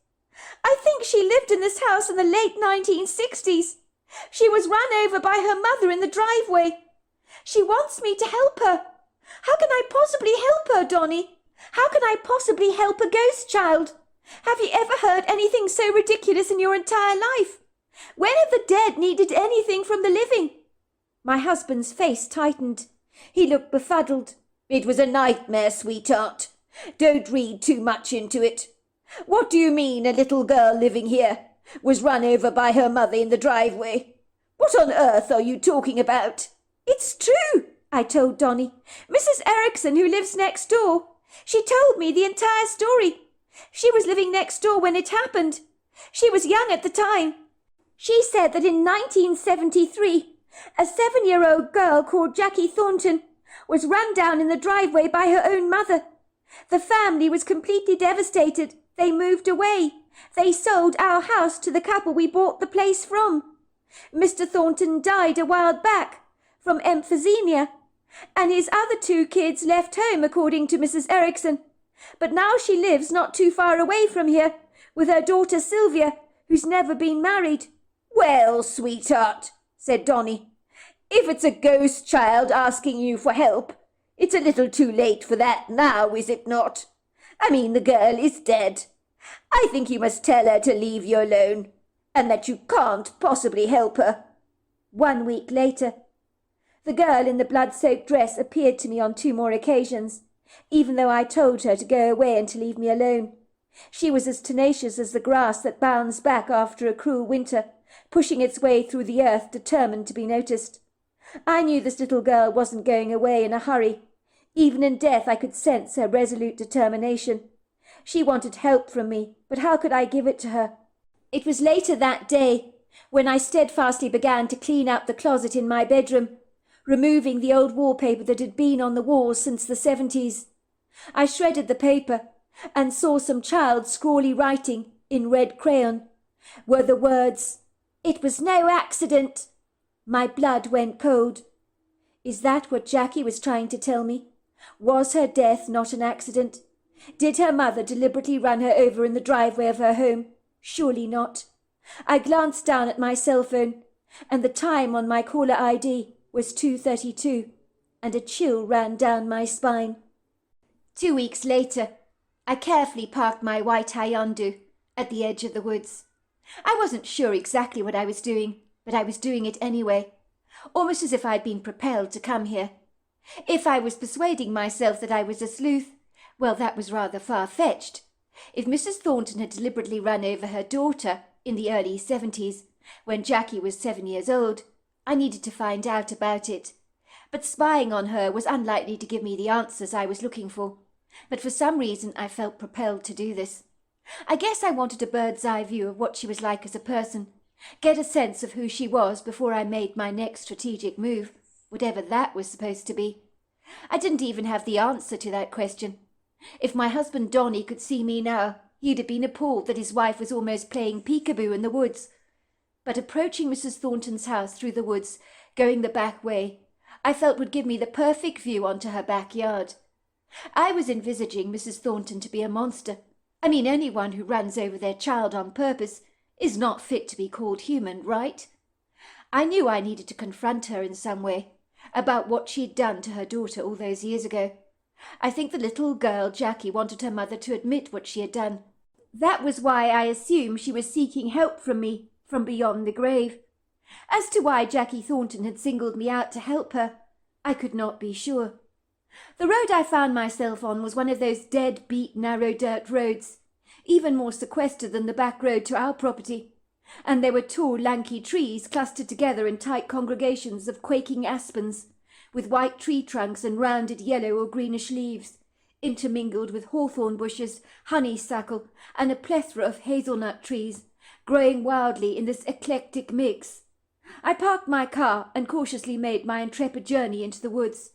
I think she lived in this house in the late 1960s. She was run over by her mother in the driveway. She wants me to help her. How can I possibly help her, Donnie? How can I possibly help a ghost child? Have you ever heard anything so ridiculous in your entire life? When have the dead needed anything from the living? My husband's face tightened. He looked befuddled. It was a nightmare, sweetheart. Don't read too much into it. What do you mean a little girl living here was run over by her mother in the driveway? What on earth are you talking about? It's true, I told Donnie. Mrs. Erickson, who lives next door. She told me the entire story. She was living next door when it happened. She was young at the time. She said that in 1973, a 7-year-old girl called Jackie Thornton was run down in the driveway by her own mother. The family was completely devastated. They moved away. They sold our house to the couple we bought the place from. Mr. Thornton died a while back from emphysema, and his other 2 kids left home, according to Mrs. Erickson. But now she lives not too far away from here with her daughter Sylvia, who's never been married. Well, sweetheart, said Donnie, if it's a ghost child asking you for help, it's a little too late for that now, is it not? I mean, the girl is dead. I think you must tell her to leave you alone, and that you can't possibly help her. 1 week later, the girl in the blood-soaked dress appeared to me on 2 more occasions, even though I told her to go away and to leave me alone. She was as tenacious as the grass that bounds back after a cruel winter, pushing its way through the earth, determined to be noticed. I knew this little girl wasn't going away in a hurry. Even in death I could sense her resolute determination. She wanted help from me, but how could I give it to her? It was later that day when I steadfastly began to clean out the closet in my bedroom, removing the old wallpaper that had been on the walls since the 70s. I shredded the paper and saw some child's scrawly writing in red crayon. Were the words, "It was no accident." My blood went cold. Is that what Jackie was trying to tell me? Was her death not an accident? Did her mother deliberately run her over in the driveway of her home? Surely not. I glanced down at my cell phone, and the time on my caller ID was 2:32, and a chill ran down my spine. 2 weeks later, I carefully parked my white Hyundai at the edge of the woods. I wasn't sure exactly what I was doing, but I was doing it anyway, almost as if I'd been propelled to come here. If I was persuading myself that I was a sleuth, well, that was rather far-fetched. If Mrs. Thornton had deliberately run over her daughter in the early 70s, when Jackie was 7 years old, I needed to find out about it. But spying on her was unlikely to give me the answers I was looking for. But for some reason I felt propelled to do this. I guess I wanted a bird's-eye view of what she was like as a person, get a sense of who she was before I made my next strategic move, whatever that was supposed to be. I didn't even have the answer to that question. If my husband Donnie could see me now, he'd have been appalled that his wife was almost playing peekaboo in the woods. But approaching Mrs. Thornton's house through the woods, going the back way, I felt would give me the perfect view onto her backyard. I was envisaging Mrs. Thornton to be a monster. I mean, anyone who runs over their child on purpose is not fit to be called human, right? I knew I needed to confront her in some way about what she'd done to her daughter all those years ago. I think the little girl Jackie wanted her mother to admit what she had done. That was why I assumed she was seeking help from me from beyond the grave. As to why Jackie Thornton had singled me out to help her, I could not be sure. The road I found myself on was one of those dead-beat narrow dirt roads, even more sequestered than the back road to our property, and there were tall lanky trees clustered together in tight congregations of quaking aspens, with white tree trunks and rounded yellow or greenish leaves, intermingled with hawthorn bushes, honeysuckle, and a plethora of hazelnut trees, growing wildly in this eclectic mix. I parked my car and cautiously made my intrepid journey into the woods.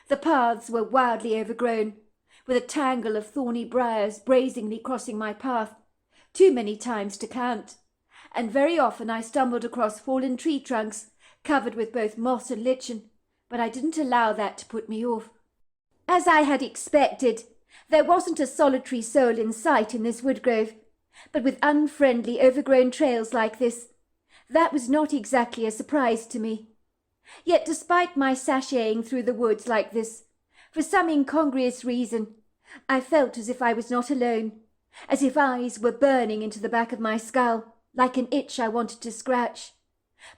The paths were wildly overgrown, with a tangle of thorny briars brazenly crossing my path, too many times to count, and very often I stumbled across fallen tree trunks covered with both moss and lichen, but I didn't allow that to put me off. As I had expected, there wasn't a solitary soul in sight in this woodgrove, but with unfriendly, overgrown trails like this, that was not exactly a surprise to me. Yet despite my sashaying through the woods like this, for some incongruous reason, I felt as if I was not alone, as if eyes were burning into the back of my skull, like an itch I wanted to scratch.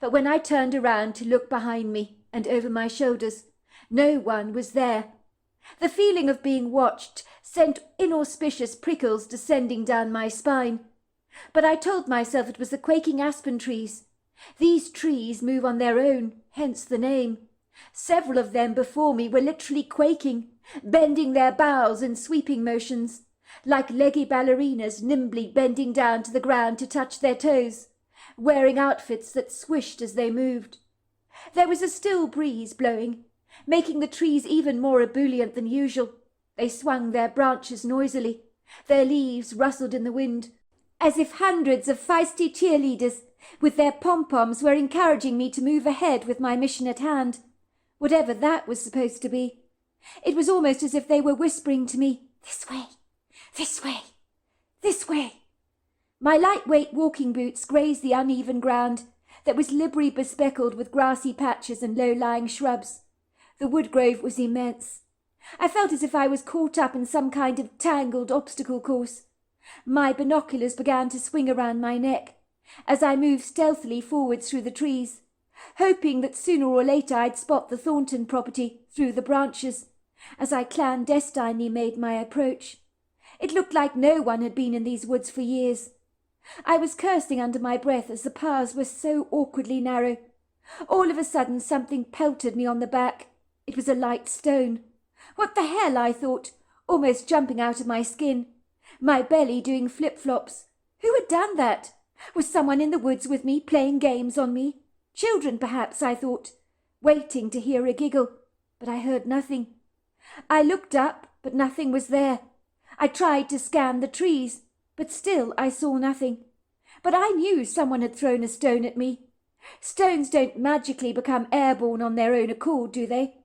But when I turned around to look behind me and over my shoulders, no one was there. The feeling of being watched sent inauspicious prickles descending down my spine. But I told myself it was the quaking aspen trees. These trees move on their own, hence the name. Several of them before me were literally quaking, bending their boughs in sweeping motions, like leggy ballerinas nimbly bending down to the ground to touch their toes, wearing outfits that swished as they moved. There was a still breeze blowing, making the trees even more ebullient than usual. They swung their branches noisily. Their leaves rustled in the wind, as if hundreds of feisty cheerleaders with their pom-poms were encouraging me to move ahead with my mission at hand, whatever that was supposed to be. It was almost as if they were whispering to me, "This way, this way, this way." My lightweight walking boots grazed the uneven ground that was liberally bespeckled with grassy patches and low-lying shrubs. The woodgrove was immense. I felt as if I was caught up in some kind of tangled obstacle course. My binoculars began to swing around my neck as I moved stealthily forwards through the trees, hoping that sooner or later I'd spot the Thornton property through the branches, as I clandestinely made my approach. It looked like no one had been in these woods for years. I was cursing under my breath as the paths were so awkwardly narrow. All of a sudden something pelted me on the back. It was a light stone. What the hell, I thought, almost jumping out of my skin, my belly doing flip-flops. Who had done that? Was someone in the woods with me, playing games on me? Children, perhaps, I thought, waiting to hear a giggle, but I heard nothing. I looked up, but nothing was there. I tried to scan the trees, but still I saw nothing. But I knew someone had thrown a stone at me. Stones don't magically become airborne on their own accord, do they?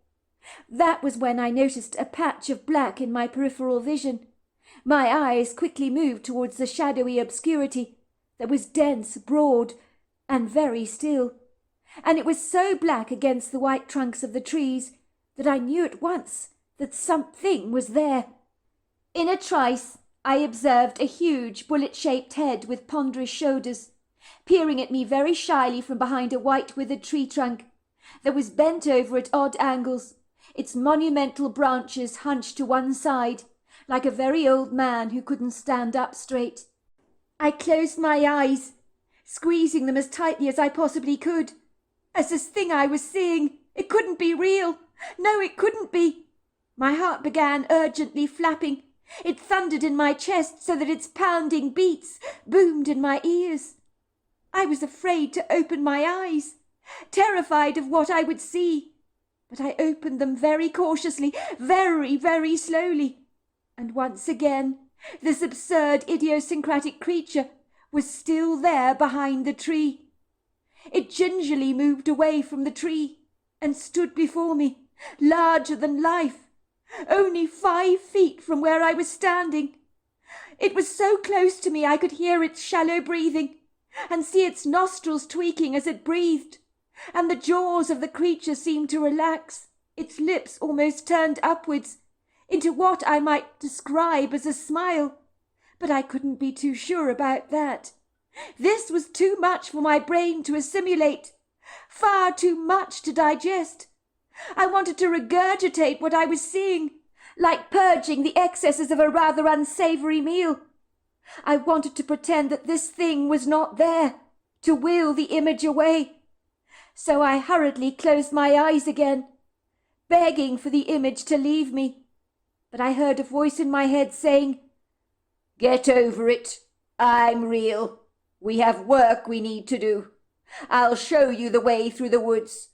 That was when I noticed a patch of black in my peripheral vision. My eyes quickly moved towards the shadowy obscurity that was dense, broad, and very still. And it was so black against the white trunks of the trees that I knew at once that something was there. In a trice, I observed a huge bullet-shaped head with ponderous shoulders, peering at me very shyly from behind a white withered tree trunk that was bent over at odd angles, its monumental branches hunched to one side, like a very old man who couldn't stand up straight. I closed my eyes, squeezing them as tightly as I possibly could, as this thing I was seeing, it couldn't be real. No, it couldn't be. My heart began urgently flapping. It thundered in my chest so that its pounding beats boomed in my ears. I was afraid to open my eyes, terrified of what I would see, but I opened them very cautiously, very, very slowly, and once again this absurd idiosyncratic creature was still there behind the tree. It gingerly moved away from the tree and stood before me, larger than life, only 5 feet from where I was standing. It was so close to me I could hear its shallow breathing and see its nostrils tweaking as it breathed, and the jaws of the creature seemed to relax, its lips almost turned upwards into what I might describe as a smile, but I couldn't be too sure about that. This was too much for my brain to assimilate, far too much to digest. I wanted to regurgitate what I was seeing, like purging the excesses of a rather unsavoury meal. I wanted to pretend that this thing was not there, to will the image away. So I hurriedly closed my eyes again, begging for the image to leave me. But I heard a voice in my head saying, "Get over it. I'm real. We have work we need to do. I'll show you the way through the woods.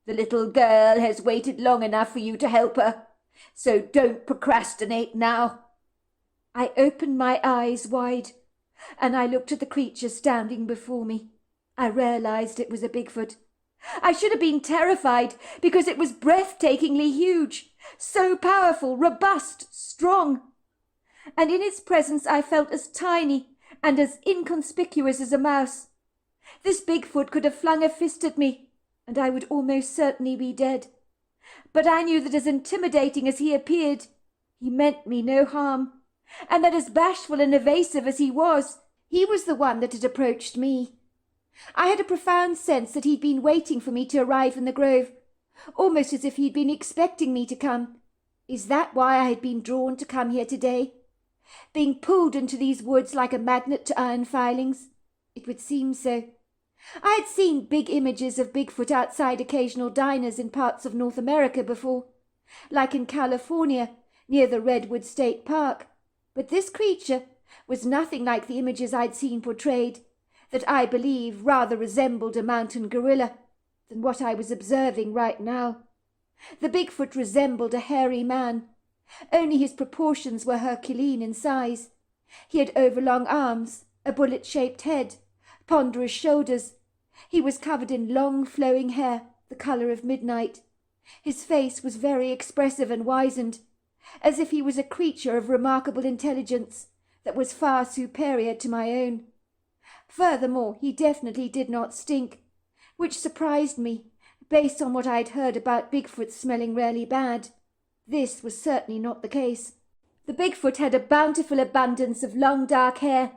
The little girl has waited long enough for you to help her, so don't procrastinate now." I opened my eyes wide, and I looked at the creature standing before me. I realized it was a Bigfoot. I should have been terrified, because it was breathtakingly huge, so powerful, robust, strong. And in its presence I felt as tiny and as inconspicuous as a mouse. This Bigfoot could have flung a fist at me, and I would almost certainly be dead. But I knew that as intimidating as he appeared, he meant me no harm, and that as bashful and evasive as he was the one that had approached me. I had a profound sense that he'd been waiting for me to arrive in the grove, almost as if he'd been expecting me to come. Is that why I had been drawn to come here today? Being pulled into these woods like a magnet to iron filings? It would seem so. I had seen big images of Bigfoot outside occasional diners in parts of North America before, like in California, near the Redwood State Park. But this creature was nothing like the images I'd seen portrayed, that I believe rather resembled a mountain gorilla than what I was observing right now. The Bigfoot resembled a hairy man, only his proportions were Herculean in size. He had overlong arms, a bullet-shaped head, ponderous shoulders. He was covered in long flowing hair, the colour of midnight. His face was very expressive and wizened, as if he was a creature of remarkable intelligence that was far superior to my own. Furthermore, he definitely did not stink, which surprised me, based on what I'd heard about Bigfoot smelling really bad. This was certainly not the case. The Bigfoot had a bountiful abundance of long dark hair.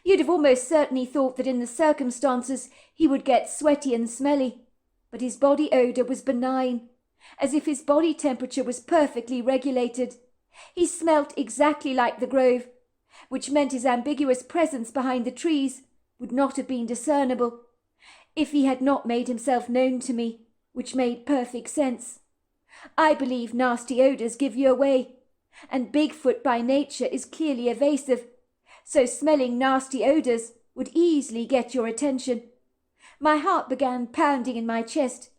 You'd have almost certainly thought that in the circumstances he would get sweaty and smelly, but his body odour was benign, as if his body temperature was perfectly regulated. He smelt exactly like the grove, which meant his ambiguous presence behind the trees would not have been discernible, if he had not made himself known to me, which made perfect sense. I believe nasty odours give you away, and Bigfoot by nature is clearly evasive, so smelling nasty odours would easily get your attention. My heart began pounding in my chest,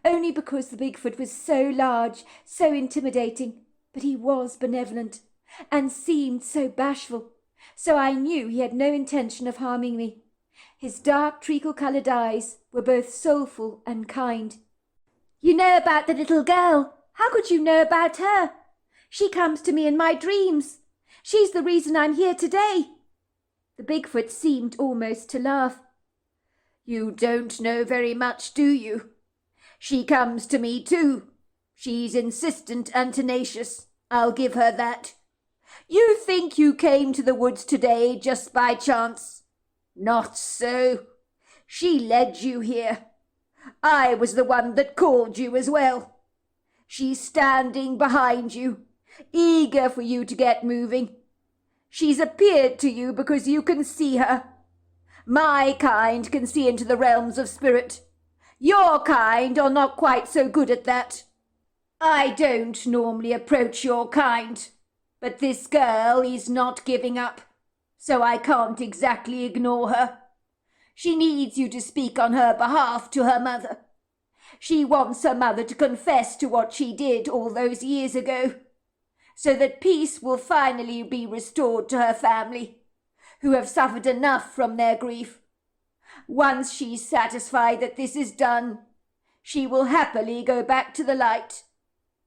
only because the Bigfoot was so large, so intimidating, but he was benevolent, and seemed so bashful, so I knew he had no intention of harming me. His dark treacle-coloured eyes were both soulful and kind. "You know about the little girl. How could you know about her? She comes to me in my dreams. She's the reason I'm here today." The Bigfoot seemed almost to laugh. "You don't know very much, do you? She comes to me too. She's insistent and tenacious. I'll give her that. You think you came to the woods today just by chance? Not so. She led you here. I was the one that called you as well. She's standing behind you, eager for you to get moving. She's appeared to you because you can see her. My kind can see into the realms of spirit. Your kind are not quite so good at that. I don't normally approach your kind, but this girl is not giving up, so I can't exactly ignore her. She needs you to speak on her behalf to her mother. She wants her mother to confess to what she did all those years ago, so that peace will finally be restored to her family, who have suffered enough from their grief. Once she's satisfied that this is done, she will happily go back to the light.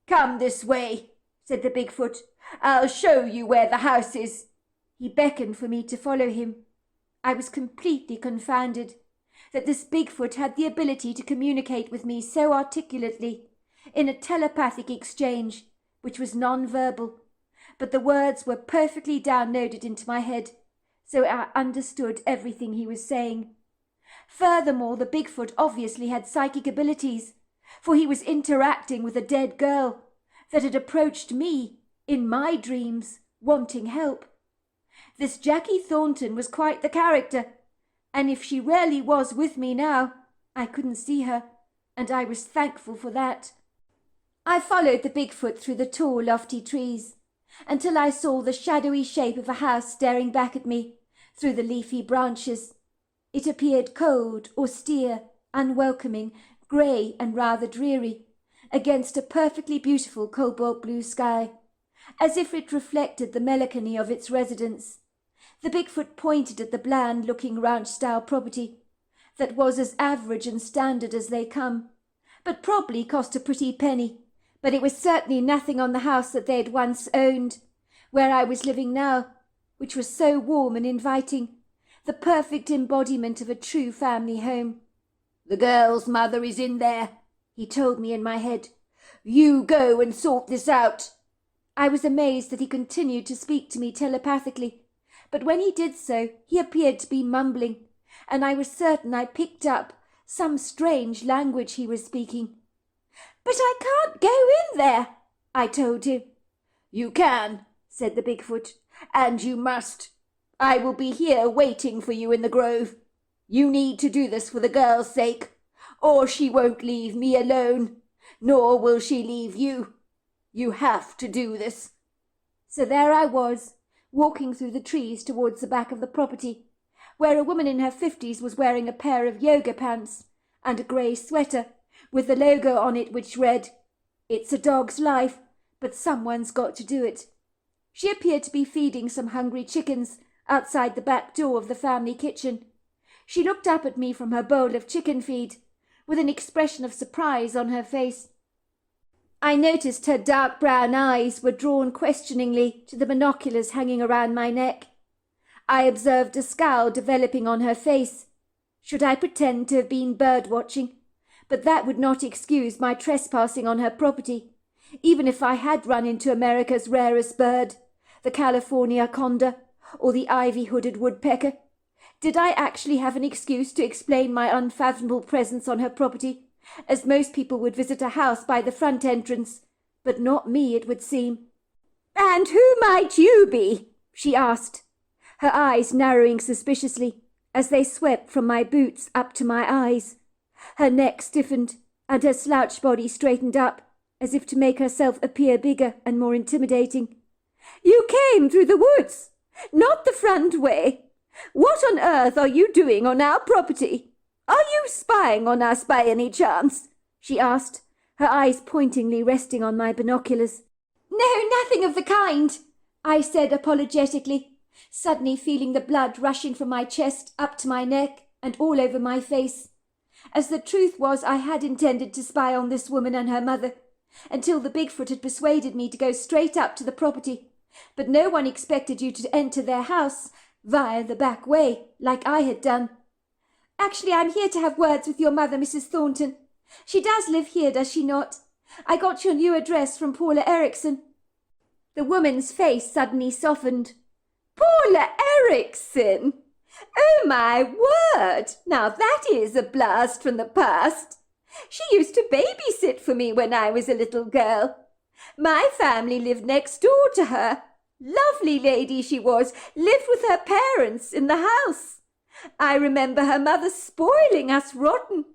Come this way," said the Bigfoot. "I'll show you where the house is." He beckoned for me to follow him. I was completely confounded that this Bigfoot had the ability to communicate with me so articulately, in a telepathic exchange, which was non-verbal, but the words were perfectly downloaded into my head, so I understood everything he was saying. Furthermore, the Bigfoot obviously had psychic abilities, for he was interacting with a dead girl that had approached me in my dreams, wanting help. This Jackie Thornton was quite the character, and if she really was with me now, I couldn't see her, and I was thankful for that. I followed the Bigfoot through the tall, lofty trees, until I saw the shadowy shape of a house staring back at me through the leafy branches. It appeared cold, austere, unwelcoming, grey and rather dreary, against a perfectly beautiful cobalt blue sky, as if it reflected the melancholy of its residents. The Bigfoot pointed at the bland-looking ranch-style property that was as average and standard as they come, but probably cost a pretty penny. But it was certainly nothing on the house that they had once owned, where I was living now, which was so warm and inviting, the perfect embodiment of a true family home. "The girl's mother is in there," he told me in my head. "You go and sort this out." I was amazed that he continued to speak to me telepathically, but when he did so, he appeared to be mumbling, and I was certain I picked up some strange language he was speaking. "But I can't go in there," I told him. "You can," said the Bigfoot, "and you must. I will be here waiting for you in the grove. You need to do this for the girl's sake, or she won't leave me alone, nor will she leave you. You have to do this." So there I was, walking through the trees towards the back of the property, where a woman in her 50s was wearing a pair of yoga pants and a grey sweater with the logo on it which read, "It's a dog's life, but someone's got to do it." She appeared to be feeding some hungry chickens outside the back door of the family kitchen. She looked up at me from her bowl of chicken feed, with an expression of surprise on her face. I noticed her dark brown eyes were drawn questioningly to the binoculars hanging around my neck. I observed a scowl developing on her face. Should I pretend to have been bird-watching? But that would not excuse my trespassing on her property, even if I had run into America's rarest bird, the California condor, or the ivy-hooded woodpecker. Did I actually have an excuse to explain my unfathomable presence on her property, as most people would visit a house by the front entrance, but not me, it would seem. "And who might you be?" she asked, her eyes narrowing suspiciously as they swept from my boots up to my eyes. Her neck stiffened, and her slouched body straightened up, as if to make herself appear bigger and more intimidating. "You came through the woods, not the front way. What on earth are you doing on our property? Are you spying on us by any chance?" she asked, her eyes pointingly resting on my binoculars. "No, nothing of the kind," I said apologetically, suddenly feeling the blood rushing from my chest up to my neck and all over my face. As the truth was, I had intended to spy on this woman and her mother, until the Bigfoot had persuaded me to go straight up to the property. But no one expected you to enter their house via the back way, like I had done. "Actually, I'm here to have words with your mother, Mrs. Thornton. She does live here, does she not? I got your new address from Paula Erickson." The woman's face suddenly softened. "Paula Erickson? Oh, my word! Now that is a blast from the past. She used to babysit for me when I was a little girl. My family lived next door to her. Lovely lady she was, lived with her parents in the house. I remember her mother spoiling us rotten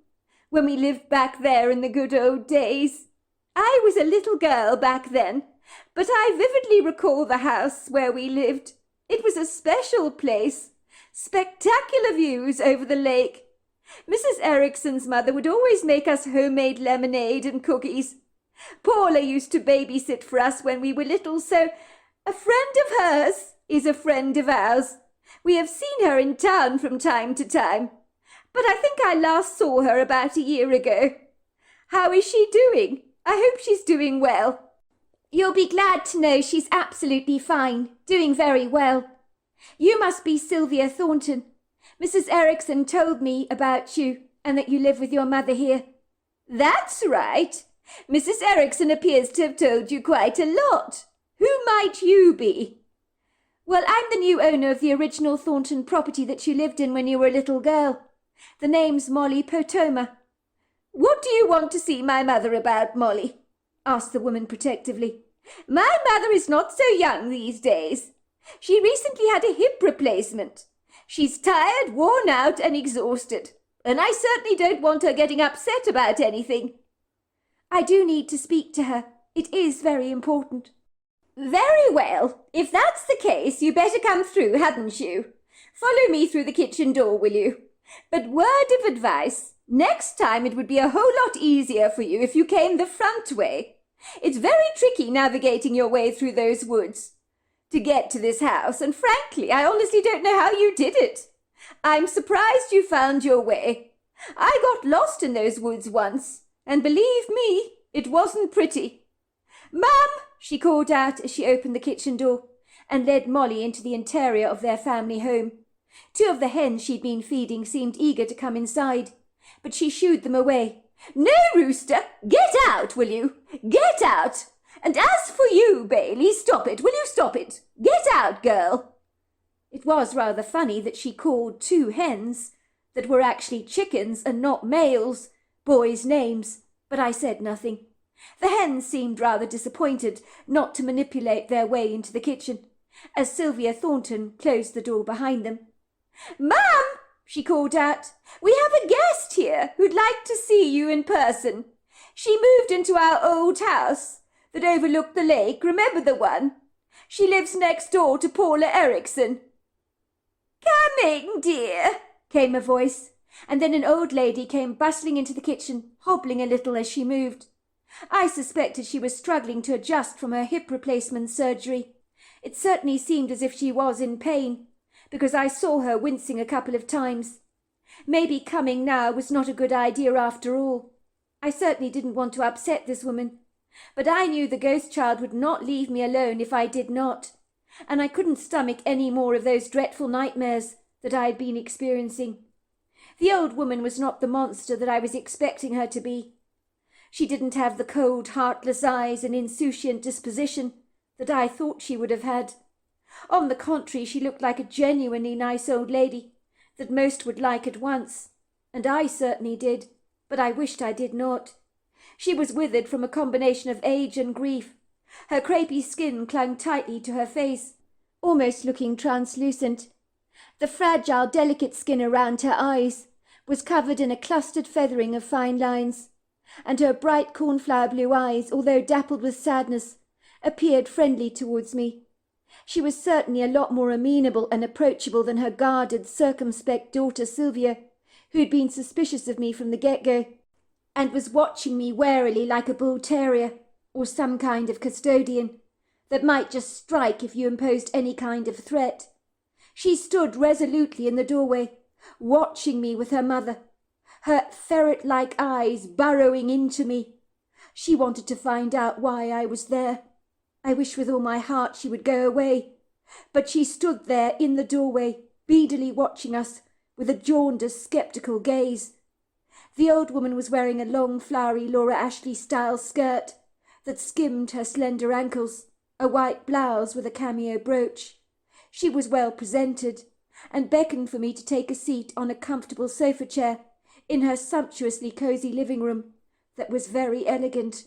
when we lived back there in the good old days. I was a little girl back then, but I vividly recall the house where we lived. It was a special place. Spectacular views over the lake. Mrs. Erickson's mother would always make us homemade lemonade and cookies. Paula used to babysit for us when we were little, so a friend of hers is a friend of ours. We have seen her in town from time to time, but I think I last saw her about a year ago. How is she doing? I hope she's doing well." "You'll be glad to know she's absolutely fine, doing very well. You must be Sylvia Thornton. Mrs. Erickson told me about you and that you live with your mother here." "That's right. Mrs. Erickson appears to have told you quite a lot. Who might you be?" "Well, I'm the new owner of the original Thornton property that you lived in when you were a little girl. The name's Molly Potoma." "What do you want to see my mother about, Molly?" asked the woman protectively. "My mother is not so young these days. She recently had a hip replacement. She's tired, worn out, and exhausted, and I certainly don't want her getting upset about anything." "I do need to speak to her. It is very important." "Very well. If that's the case, you better come through, hadn't you? Follow me through the kitchen door, will you? But word of advice, next time it would be a whole lot easier for you if you came the front way. It's very tricky navigating your way through those woods to get to this house, and frankly, I honestly don't know how you did it. I'm surprised you found your way. I got lost in those woods once, and believe me, it wasn't pretty. Mum," she called out as she opened the kitchen door and led Molly into the interior of their family home. Two of the hens she'd been feeding seemed eager to come inside, but she shooed them away. "No, Rooster, get out, will you? Get out! And as for you, Bailey, stop it, will you stop it? Get out, girl!" It was rather funny that she called two hens, that were actually chickens and not males, boys' names, but I said nothing. The hens seemed rather disappointed not to manipulate their way into the kitchen, as Sylvia Thornton closed the door behind them. "Mum," she called out, "we have a guest here who'd like to see you in person. She moved into our old house that overlooked the lake, remember the one? She lives next door to Paula Erickson." "Coming, dear," came a voice, and then an old lady came bustling into the kitchen, hobbling a little as she moved. I suspected she was struggling to adjust from her hip replacement surgery. It certainly seemed as if she was in pain, because I saw her wincing a couple of times. Maybe coming now was not a good idea after all. I certainly didn't want to upset this woman, but I knew the ghost child would not leave me alone if I did not, and I couldn't stomach any more of those dreadful nightmares that I had been experiencing. The old woman was not the monster that I was expecting her to be. She didn't have the cold, heartless eyes and insouciant disposition that I thought she would have had. On the contrary, she looked like a genuinely nice old lady that most would like at once, and I certainly did, but I wished I did not. She was withered from a combination of age and grief. Her crepey skin clung tightly to her face, almost looking translucent. The fragile, delicate skin around her eyes was covered in a clustered feathering of fine lines, and her bright cornflower blue eyes, although dappled with sadness, appeared friendly towards me. She was certainly a lot more amenable and approachable than her guarded, circumspect daughter Sylvia, who had been suspicious of me from the get-go, and was watching me warily like a bull terrier, or some kind of custodian, that might just strike if you imposed any kind of threat. She stood resolutely in the doorway, watching me with her mother, her ferret-like eyes burrowing into me. She wanted to find out why I was there. I wished with all my heart she would go away, but she stood there in the doorway, beadily watching us with a jaundiced, sceptical gaze. The old woman was wearing a long, flowery Laura Ashley-style skirt that skimmed her slender ankles, a white blouse with a cameo brooch. She was well presented, and beckoned for me to take a seat on a comfortable sofa chair in her sumptuously cosy living room that was very elegant.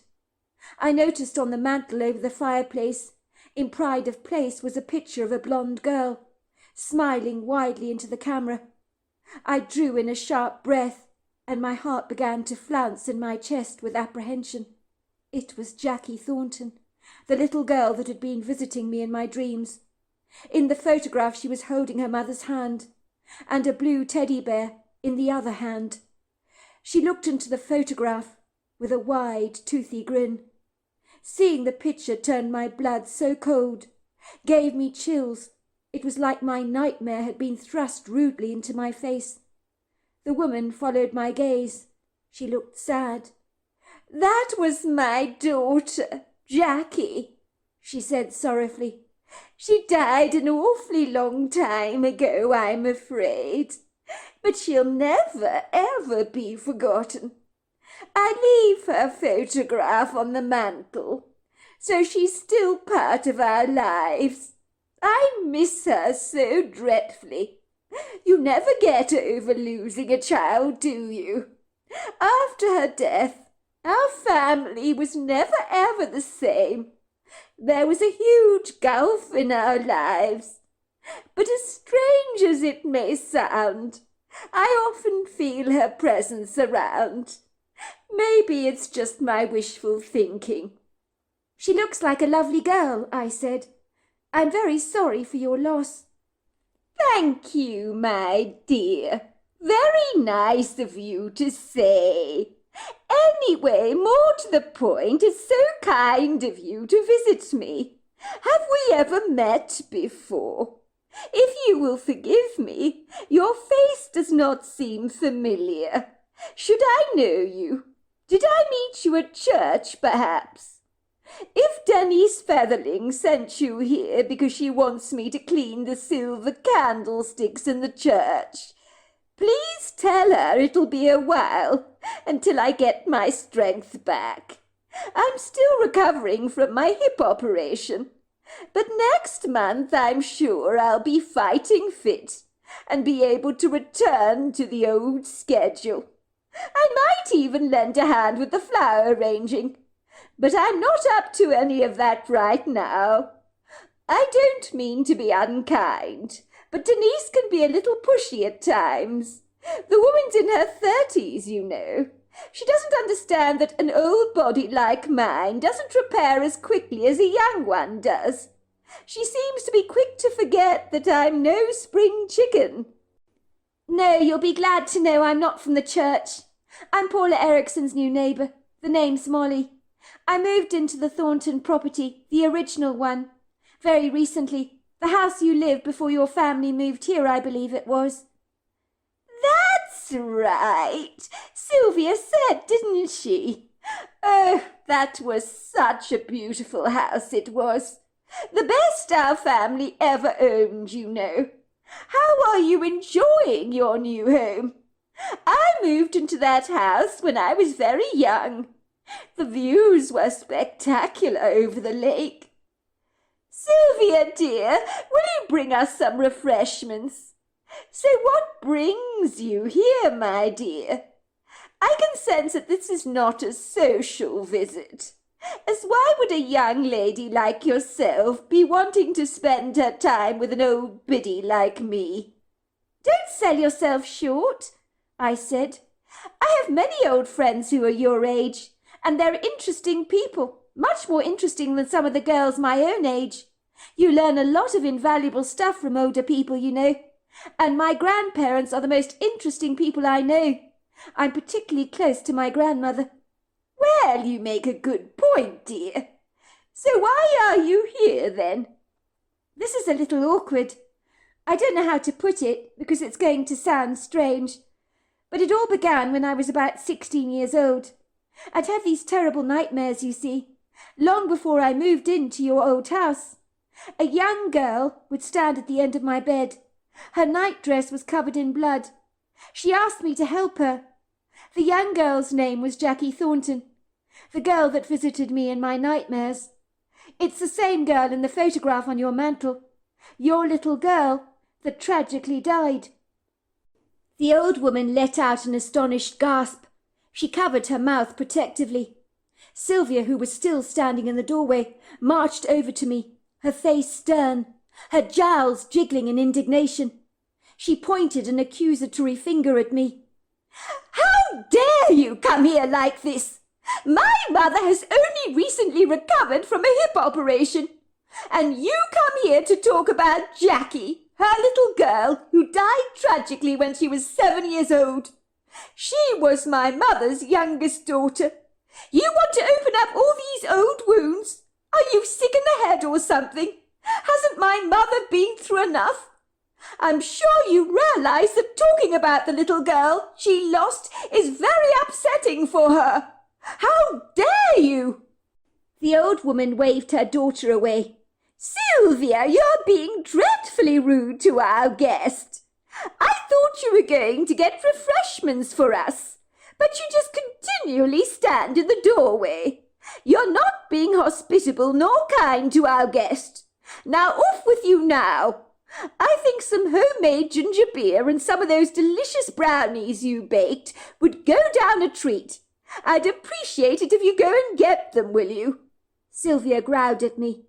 I noticed on the mantel over the fireplace, in pride of place, was a picture of a blonde girl, smiling widely into the camera. I drew in a sharp breath, and my heart began to flounce in my chest with apprehension. It was Jackie Thornton, the little girl that had been visiting me in my dreams. In the photograph she was holding her mother's hand, and a blue teddy bear in the other hand. She looked into the photograph with a wide, toothy grin. Seeing the picture turned my blood so cold, gave me chills. It was like my nightmare had been thrust rudely into my face. The woman followed my gaze. She looked sad. "That was my daughter, Jackie," she said sorrowfully. "She died an awfully long time ago, I'm afraid, but she'll never, ever be forgotten. I leave her photograph on the mantel, so she's still part of our lives. I miss her so dreadfully. You never get over losing a child, do you?" After her death, our family was never ever the same. There was a huge gulf in our lives. But as strange as it may sound, I often feel her presence around. Maybe it's just my wishful thinking. She looks like a lovely girl, I said. I'm very sorry for your loss. Thank you, my dear. Very nice of you to say. Anyway, more to the point, it's so kind of you to visit me. Have we ever met before? If you will forgive me, your face does not seem familiar. Should I know you? Did I meet you at church, perhaps? If Denise Featherling sent you here because she wants me to clean the silver candlesticks in the church, please tell her it'll be a while until I get my strength back. I'm still recovering from my hip operation, but next month I'm sure I'll be fighting fit and be able to return to the old schedule. I might even lend a hand with the flower arranging, but I'm not up to any of that right now. I don't mean to be unkind, but Denise can be a little pushy at times. The woman's in her 30s, you know. She doesn't understand that an old body like mine doesn't repair as quickly as a young one does. She seems to be quick to forget that I'm no spring chicken. No, you'll be glad to know I'm not from the church. I'm Paula Erickson's new neighbour. The name's Molly. I moved into the Thornton property, the original one, very recently. The house you lived before your family moved here, I believe it was. That's right. Sylvia said, didn't she? Oh, that was such a beautiful house it was. The best our family ever owned, you know. How are you enjoying your new home? I moved into that house when I was very young. The views were spectacular over the lake. Sylvia, dear, will you bring us some refreshments? So what brings you here, my dear? I can sense that this is not a social visit. As why would a young lady like yourself be wanting to spend her time with an old biddy like me? Don't sell yourself short, I said. I have many old friends who are your age, and they're interesting people, much more interesting than some of the girls my own age. You learn a lot of invaluable stuff from older people, you know, and my grandparents are the most interesting people I know. I'm particularly close to my grandmother. Well, you make a good point, dear. So why are you here, then? This is a little awkward. I don't know how to put it, because it's going to sound strange. But it all began when I was about 16 years old. I'd have these terrible nightmares, you see, long before I moved into your old house. A young girl would stand at the end of my bed. Her nightdress was covered in blood. She asked me to help her. The young girl's name was Jackie Thornton, the girl that visited me in my nightmares. It's the same girl in the photograph on your mantel, your little girl that tragically died. The old woman let out an astonished gasp. She covered her mouth protectively. Sylvia, who was still standing in the doorway, marched over to me, her face stern, her jowls jiggling in indignation. She pointed an accusatory finger at me. How dare you come here like this? My mother has only recently recovered from a hip operation, and you come here to talk about Jackie, her little girl who died tragically when she was 7 years old. She was my mother's youngest daughter. You want to open up all these old wounds? Are you sick in the head or something? Hasn't my mother been through enough? I'm sure you realize that talking about the little girl she lost is very upsetting for her. How dare you? The old woman waved her daughter away. Sylvia, you're being dreadfully rude to our guest. I thought you were going to get refreshments for us, but you just continually stand in the doorway. You're not being hospitable nor kind to our guest. Now off with you now. I think some homemade ginger beer and some of those delicious brownies you baked would go down a treat. I'd appreciate it if you go and get them, will you?" Sylvia growled at me.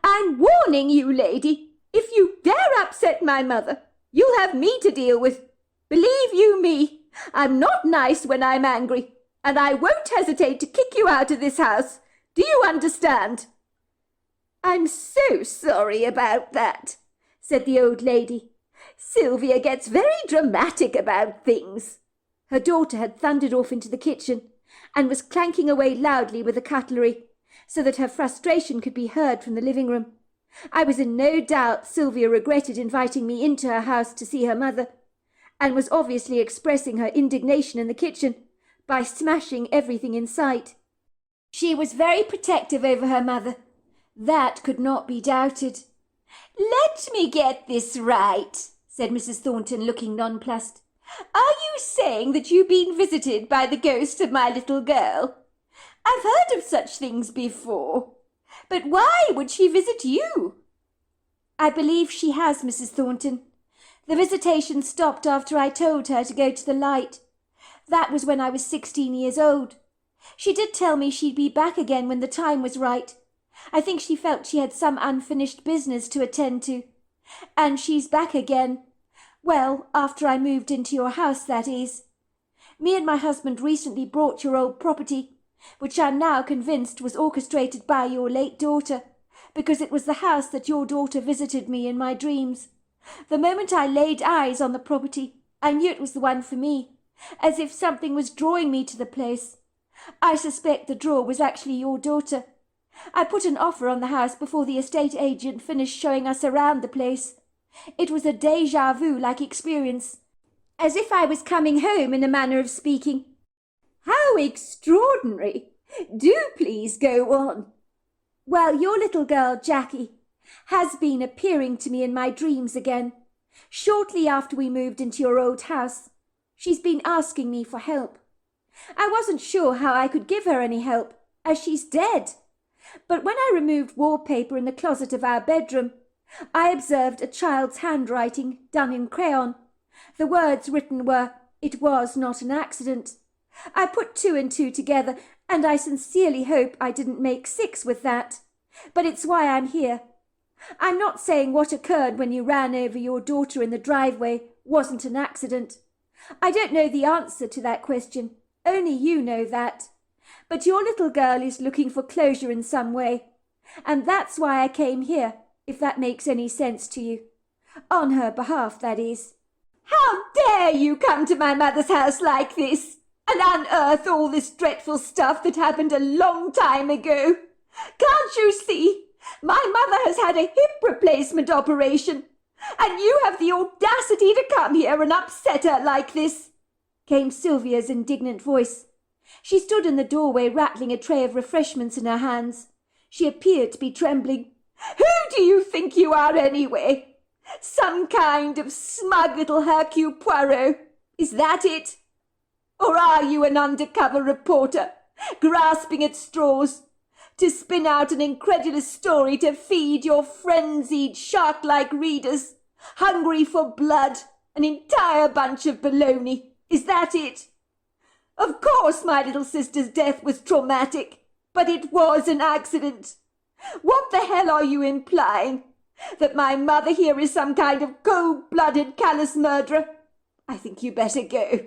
"I'm warning you, lady. If you dare upset my mother, you'll have me to deal with. Believe you me, I'm not nice when I'm angry, and I won't hesitate to kick you out of this house. Do you understand?" "I'm so sorry about that," said the old lady. "Sylvia gets very dramatic about things." Her daughter had thundered off into the kitchen and was clanking away loudly with the cutlery, so that her frustration could be heard from the living room. I was in no doubt Sylvia regretted inviting me into her house to see her mother, and was obviously expressing her indignation in the kitchen by smashing everything in sight. She was very protective over her mother. That could not be doubted. "Let me get this right," said Mrs. Thornton, looking nonplussed. "Are you saying that you've been visited by the ghost of my little girl? I've heard of such things before. But why would she visit you?" "I believe she has, Mrs. Thornton. The visitation stopped after I told her to go to the light. That was when I was 16 years old. She did tell me she'd be back again when the time was right. I think she felt she had some unfinished business to attend to. And she's back again. Well, after I moved into your house, that is. Me and my husband recently bought your old property, which I'm now convinced was orchestrated by your late daughter, because it was the house that your daughter visited me in my dreams. The moment I laid eyes on the property, I knew it was the one for me, as if something was drawing me to the place. I suspect the draw was actually your daughter. I put an offer on the house before the estate agent finished showing us around the place. It was a déjà vu-like experience, as if I was coming home in a manner of speaking." "How extraordinary! Do please go on." "Well, your little girl, Jackie, has been appearing to me in my dreams again, shortly after we moved into your old house. She's been asking me for help. I wasn't sure how I could give her any help, as she's dead. But when I removed wallpaper in the closet of our bedroom, I observed a child's handwriting done in crayon. The words written were, 'It was not an accident.' I put 2 and 2 together, and I sincerely hope I didn't make 6 with that. But it's why I'm here. I'm not saying what occurred when you ran over your daughter in the driveway wasn't an accident. I don't know the answer to that question. Only you know that. But your little girl is looking for closure in some way, and that's why I came here, if that makes any sense to you. On her behalf, that is." "How dare you come to my mother's house like this, and unearth all this dreadful stuff that happened a long time ago? Can't you see? My mother has had a hip replacement operation, and you have the audacity to come here and upset her like this," came Sylvia's indignant voice. She stood in the doorway rattling a tray of refreshments in her hands. She appeared to be trembling. "Who do you think you are anyway? Some kind of smug little Hercule Poirot? Is that it? Or are you an undercover reporter, grasping at straws, to spin out an incredulous story to feed your frenzied, shark-like readers, hungry for blood, an entire bunch of baloney? Is that it? Of course my little sister's death was traumatic, but it was an accident. What the hell are you implying? That my mother here is some kind of cold-blooded, callous murderer? I think you better go.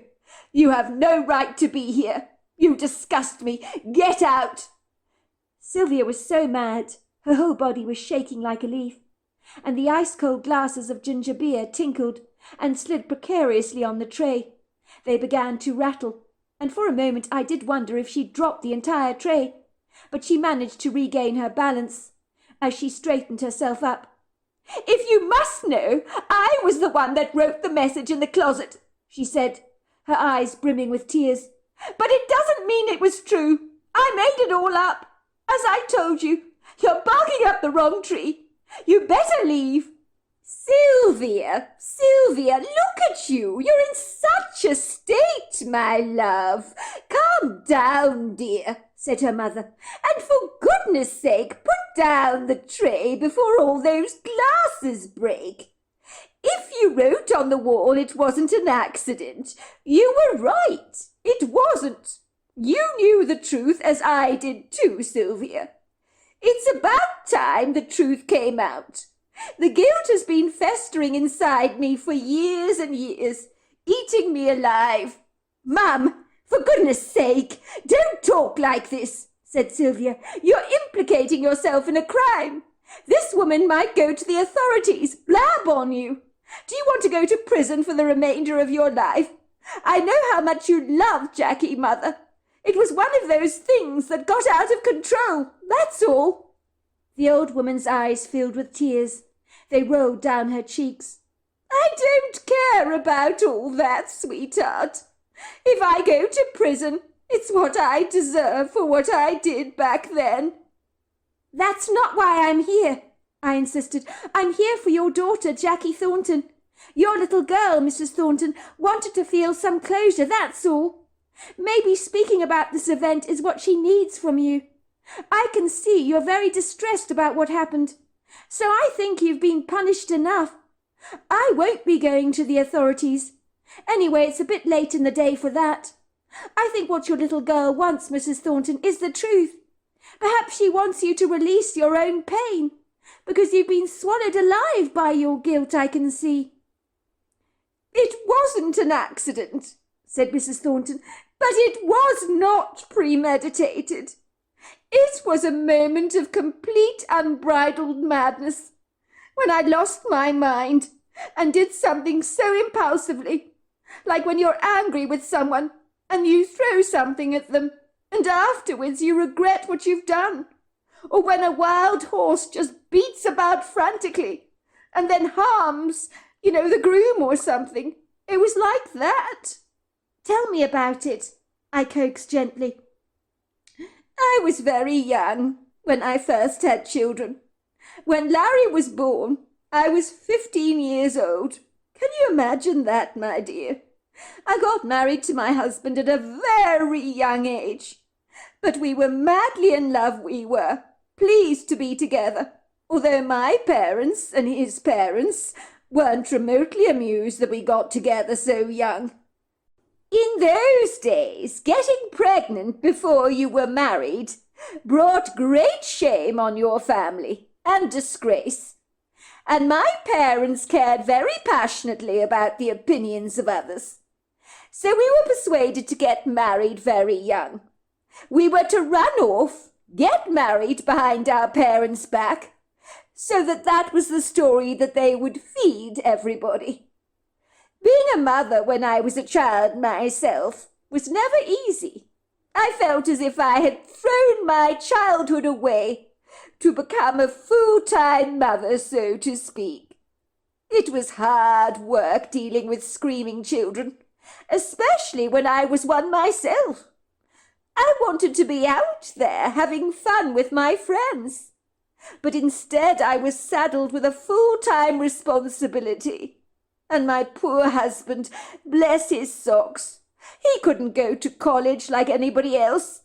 You have no right to be here. You disgust me. Get out!" Sylvia was so mad, her whole body was shaking like a leaf, and the ice-cold glasses of ginger beer tinkled and slid precariously on the tray. They began to rattle, and for a moment I did wonder if she'd dropped the entire tray, but she managed to regain her balance as she straightened herself up. "If you must know, I was the one that wrote the message in the closet," she said, her eyes brimming with tears. "But it doesn't mean it was true. I made it all up. As I told you, you're barking up the wrong tree. You better leave." Sylvia, look at you. You're in such a state, my love. Calm down, dear, said her mother. And for goodness sake, put down the tray before all those glasses break. If you wrote on the wall it wasn't an accident, you were right. It wasn't. You knew the truth, as I did too, Sylvia. It's about time the truth came out. The guilt has been festering inside me for years and years, eating me alive. Mum, for goodness sake, don't talk like this, said Sylvia. You're implicating yourself in a crime. This woman might go to the authorities, blab on you. Do you want to go to prison for the remainder of your life? I know how much you love Jackie, Mother. It was one of those things that got out of control, that's all. The old woman's eyes filled with tears. They rolled down her cheeks. I don't care about all that, sweetheart. If I go to prison, it's what I deserve for what I did back then. That's not why I'm here, I insisted. I'm here for your daughter, Jackie Thornton. Your little girl, Mrs. Thornton, wanted to feel some closure, that's all. Maybe speaking about this event is what she needs from you. I can see you're very distressed about what happened. So I think you've been punished enough. I won't be going to the authorities. Anyway, it's a bit late in the day for that. I think what your little girl wants, Mrs. Thornton, is the truth. Perhaps she wants you to release your own pain, because you've been swallowed alive by your guilt, I can see. It wasn't an accident, said Mrs. Thornton, but it was not premeditated. It was a moment of complete unbridled madness, when I lost my mind and did something so impulsively, like when you're angry with someone and you throw something at them, and afterwards you regret what you've done, or when a wild horse just beats about frantically and then harms, the groom or something. It was like that. Tell me about it, I coaxed gently. I was very young when I first had children. When Larry was born, I was 15 years old. Can you imagine that, my dear? I got married to my husband at a very young age. But we were madly in love, we were, pleased to be together, although my parents and his parents weren't remotely amused that we got together so young. In those days, getting pregnant before you were married brought great shame on your family and disgrace, and my parents cared very passionately about the opinions of others. So we were persuaded to get married very young. We were to run off, get married behind our parents' back, so that was the story that they would feed everybody. Being a mother when I was a child myself was never easy. I felt as if I had thrown my childhood away to become a full-time mother, so to speak. It was hard work dealing with screaming children, especially when I was one myself. I wanted to be out there having fun with my friends, but instead I was saddled with a full-time responsibility. And my poor husband, bless his socks, he couldn't go to college like anybody else,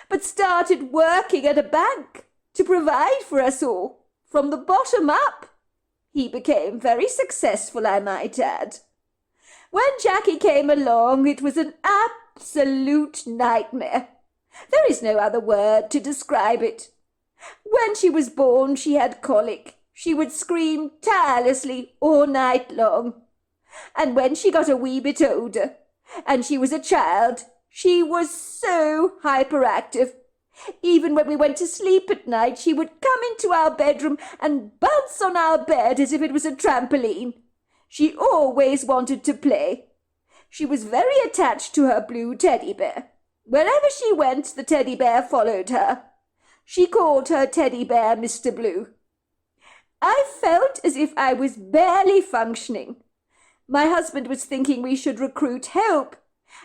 but started working at a bank to provide for us all, from the bottom up. He became very successful, I might add. When Jackie came along, it was an absolute nightmare. There is no other word to describe it. When she was born, she had colic. She would scream tirelessly all night long. And when she got a wee bit older, and she was a child, she was so hyperactive. Even when we went to sleep at night, she would come into our bedroom and bounce on our bed as if it was a trampoline. She always wanted to play. She was very attached to her blue teddy bear. Wherever she went, the teddy bear followed her. She called her teddy bear Mr. Blue. I felt as if I was barely functioning. My husband was thinking we should recruit help,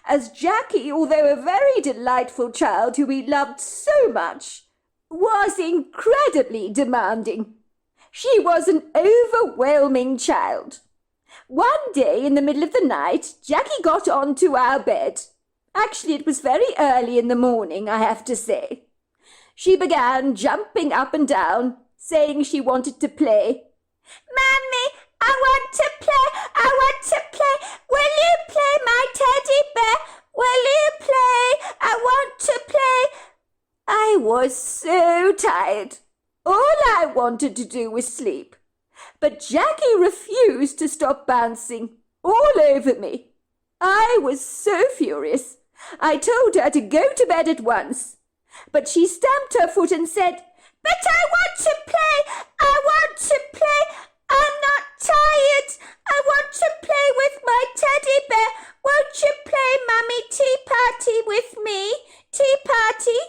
as Jackie, although a very delightful child who we loved so much, was incredibly demanding. She was an overwhelming child. One day in the middle of the night, Jackie got onto our bed. Actually, it was very early in the morning, I have to say. She began jumping up and down, saying she wanted to play. "Mummy, I want to play. I want to play. Will you play, my teddy bear? Will you play? I want to play. I was so tired. All I wanted to do was sleep. But Jackie refused to stop bouncing all over me. I was so furious. I told her to go to bed at once. But she stamped her foot and said, "But I want to play. I want to play. I'm not tired. I want to play with my teddy bear. Won't you play, Mummy, tea party with me? Tea party?"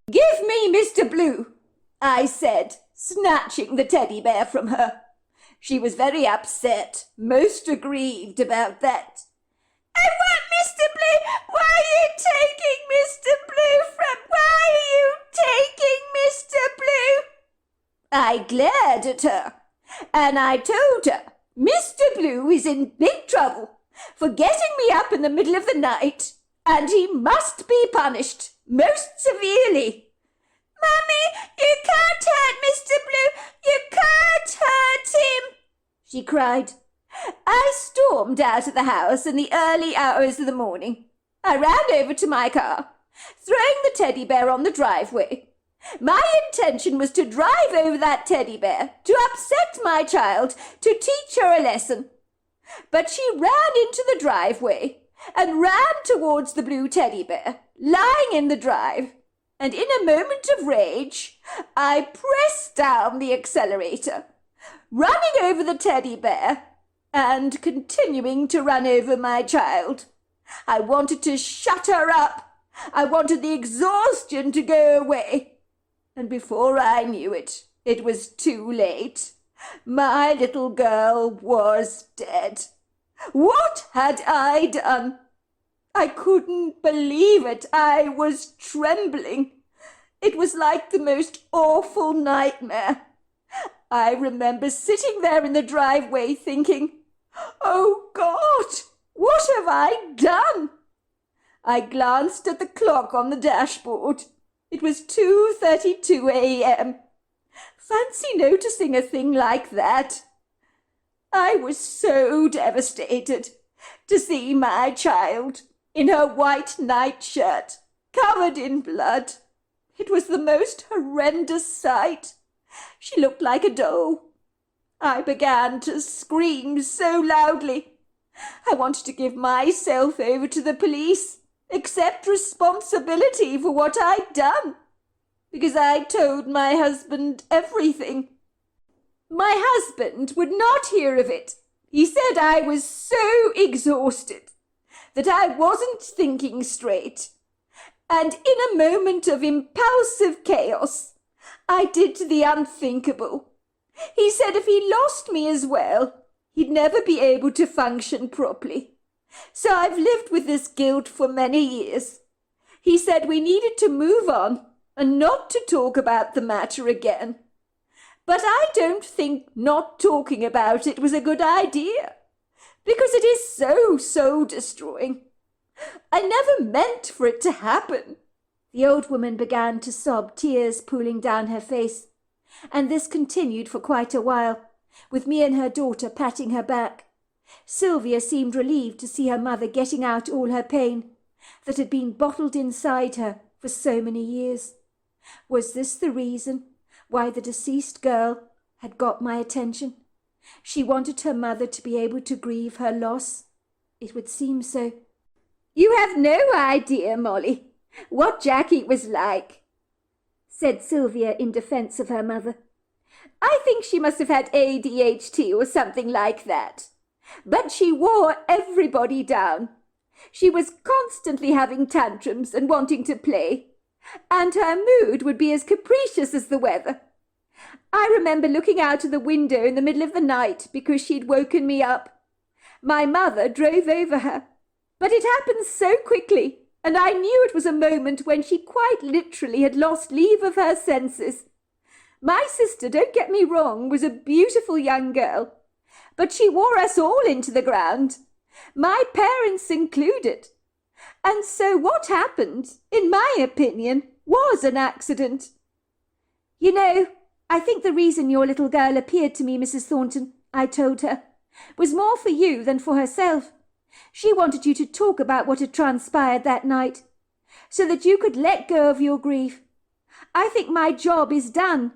"Give me Mr. Blue," I said, snatching the teddy bear from her. She was very upset, most aggrieved about that. "I want Mr. Blue. Why are you taking Mr. Blue from? Why are you taking Mr. Blue?" I glared at her, and I told her Mr. Blue is in big trouble for getting me up in the middle of the night, and he must be punished most severely. "Mummy, you can't hurt Mr. Blue. You can't hurt him," she cried. I stormed out of the house in the early hours of the morning. I ran over to my car, throwing the teddy bear on the driveway. My intention was to drive over that teddy bear, to upset my child, to teach her a lesson. But she ran into the driveway and ran towards the blue teddy bear, lying in the drive. And in a moment of rage, I pressed down the accelerator, running over the teddy bear and continuing to run over my child. I wanted to shut her up. I wanted the exhaustion to go away. And before I knew it, it was too late. My little girl was dead. What had I done? I couldn't believe it. I was trembling. It was like the most awful nightmare. I remember sitting there in the driveway thinking, "Oh God, what have I done?" I glanced at the clock on the dashboard. It was 2:32 a.m. Fancy noticing a thing like that. I was so devastated to see my child in her white nightshirt, covered in blood. It was the most horrendous sight. She looked like a doll. I began to scream so loudly. I wanted to give myself over to the police, accept responsibility for what I'd done, because I told my husband everything. My husband would not hear of it. He said I was so exhausted, that I wasn't thinking straight, and in a moment of impulsive chaos, I did the unthinkable. He said if he lost me as well, he'd never be able to function properly. So I've lived with this guilt for many years. He said we needed to move on and not to talk about the matter again. But I don't think not talking about it was a good idea, because it is so soul-destroying. I never meant for it to happen. The old woman began to sob, tears pooling down her face, and this continued for quite a while, with me and her daughter patting her back. Sylvia seemed relieved to see her mother getting out all her pain that had been bottled inside her for so many years. Was this the reason why the deceased girl had got my attention? She wanted her mother to be able to grieve her loss. It would seem so. "You have no idea, Molly, what Jackie was like," said Sylvia in defence of her mother. "I think she must have had ADHD or something like that. But she wore everybody down. She was constantly having tantrums and wanting to play, and her mood would be as capricious as the weather. I remember looking out of the window in the middle of the night because she'd woken me up. My mother drove over her, but it happened so quickly, and I knew it was a moment when she quite literally had lost leave of her senses. My sister, don't get me wrong, was a beautiful young girl, but she wore us all into the ground, my parents included. And so what happened, in my opinion, was an accident. You know, I think the reason your little girl appeared to me, Mrs. Thornton, I told her, was more for you than for herself. She wanted you to talk about what had transpired that night, so that you could let go of your grief. I think my job is done,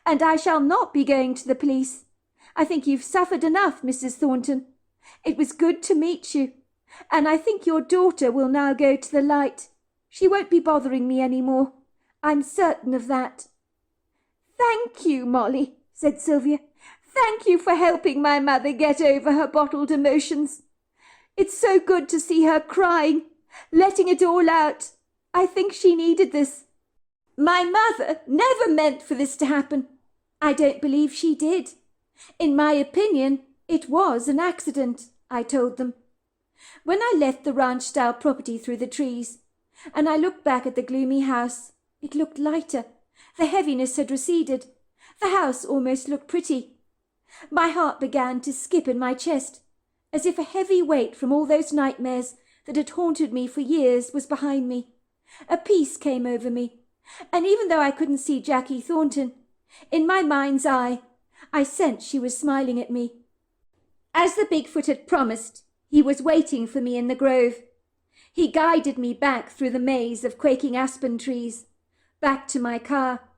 and I shall not be going to the police. I think you've suffered enough, Mrs. Thornton. It was good to meet you, and I think your daughter will now go to the light. She won't be bothering me any more. I'm certain of that." "Thank you, Molly," said Sylvia. "Thank you for helping my mother get over her bottled emotions. It's so good to see her crying, letting it all out. I think she needed this. My mother never meant for this to happen. I don't believe she did. In my opinion, it was an accident," I told them. When I left the ranch-style property through the trees, and I looked back at the gloomy house, it looked lighter. The heaviness had receded. The house almost looked pretty. My heart began to skip in my chest, as if a heavy weight from all those nightmares that had haunted me for years was behind me. A peace came over me, and even though I couldn't see Jackie Thornton, in my mind's eye, I sensed she was smiling at me. As the Bigfoot had promised, he was waiting for me in the grove. He guided me back through the maze of quaking aspen trees, back to my car.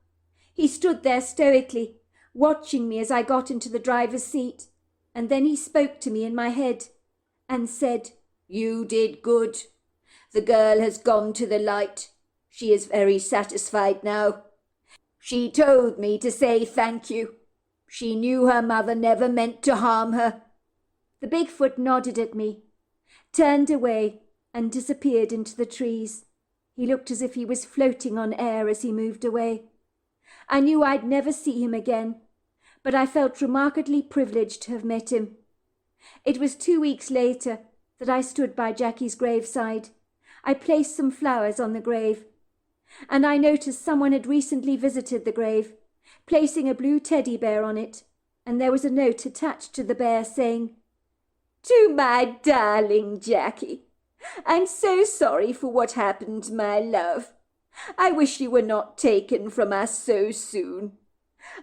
He stood there stoically, watching me as I got into the driver's seat, and then he spoke to me in my head and said, "You did good. The girl has gone to the light. She is very satisfied now. She told me to say thank you. She knew her mother never meant to harm her." The Bigfoot nodded at me, turned away, and disappeared into the trees. He looked as if he was floating on air as he moved away. I knew I'd never see him again, but I felt remarkably privileged to have met him. It was 2 weeks later that I stood by Jackie's graveside. I placed some flowers on the grave, and I noticed someone had recently visited the grave, placing a blue teddy bear on it, and there was a note attached to the bear saying, "To my darling Jackie, I'm so sorry for what happened, my love. I wish you were not taken from us so soon.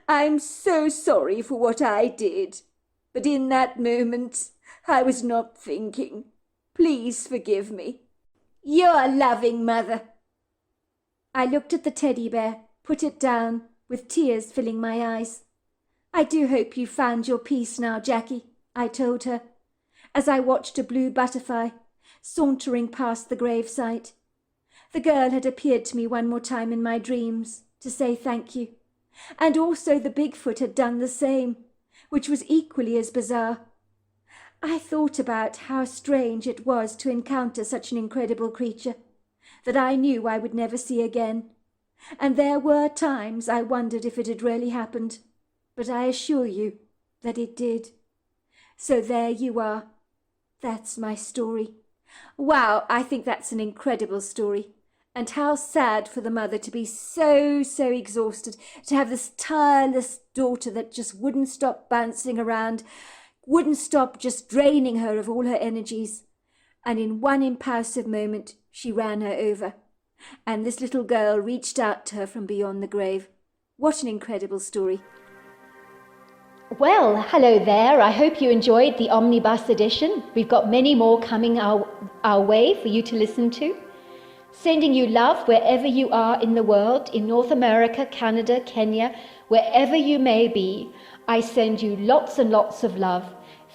I'm so sorry for what I did, but in that moment I was not thinking. Please forgive me. Your loving mother." I looked at the teddy bear, put it down, with tears filling my eyes. "I do hope you found your peace now, Jackie," I told her, as I watched a blue butterfly sauntering past the gravesite. The girl had appeared to me one more time in my dreams to say thank you, and also the Bigfoot had done the same, which was equally as bizarre. I thought about how strange it was to encounter such an incredible creature that I knew I would never see again, and there were times I wondered if it had really happened, but I assure you that it did. So there you are. That's my story. Wow, I think that's an incredible story. And how sad for the mother to be so exhausted, to have this tireless daughter that just wouldn't stop bouncing around, wouldn't stop just draining her of all her energies. And in one impulsive moment, she ran her over. And this little girl reached out to her from beyond the grave. What an incredible story. Well, hello there. I hope you enjoyed the Omnibus edition. We've got many more coming our way for you to listen to. Sending you love wherever you are in the world, in North America, Canada, Kenya, wherever you may be. I send you lots and lots of love.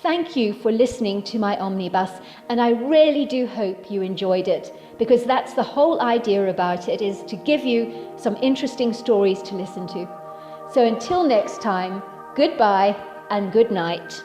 Thank you for listening to my Omnibus, and I really do hope you enjoyed it, because that's the whole idea about it, is to give you some interesting stories to listen to. So until next time, goodbye and good night.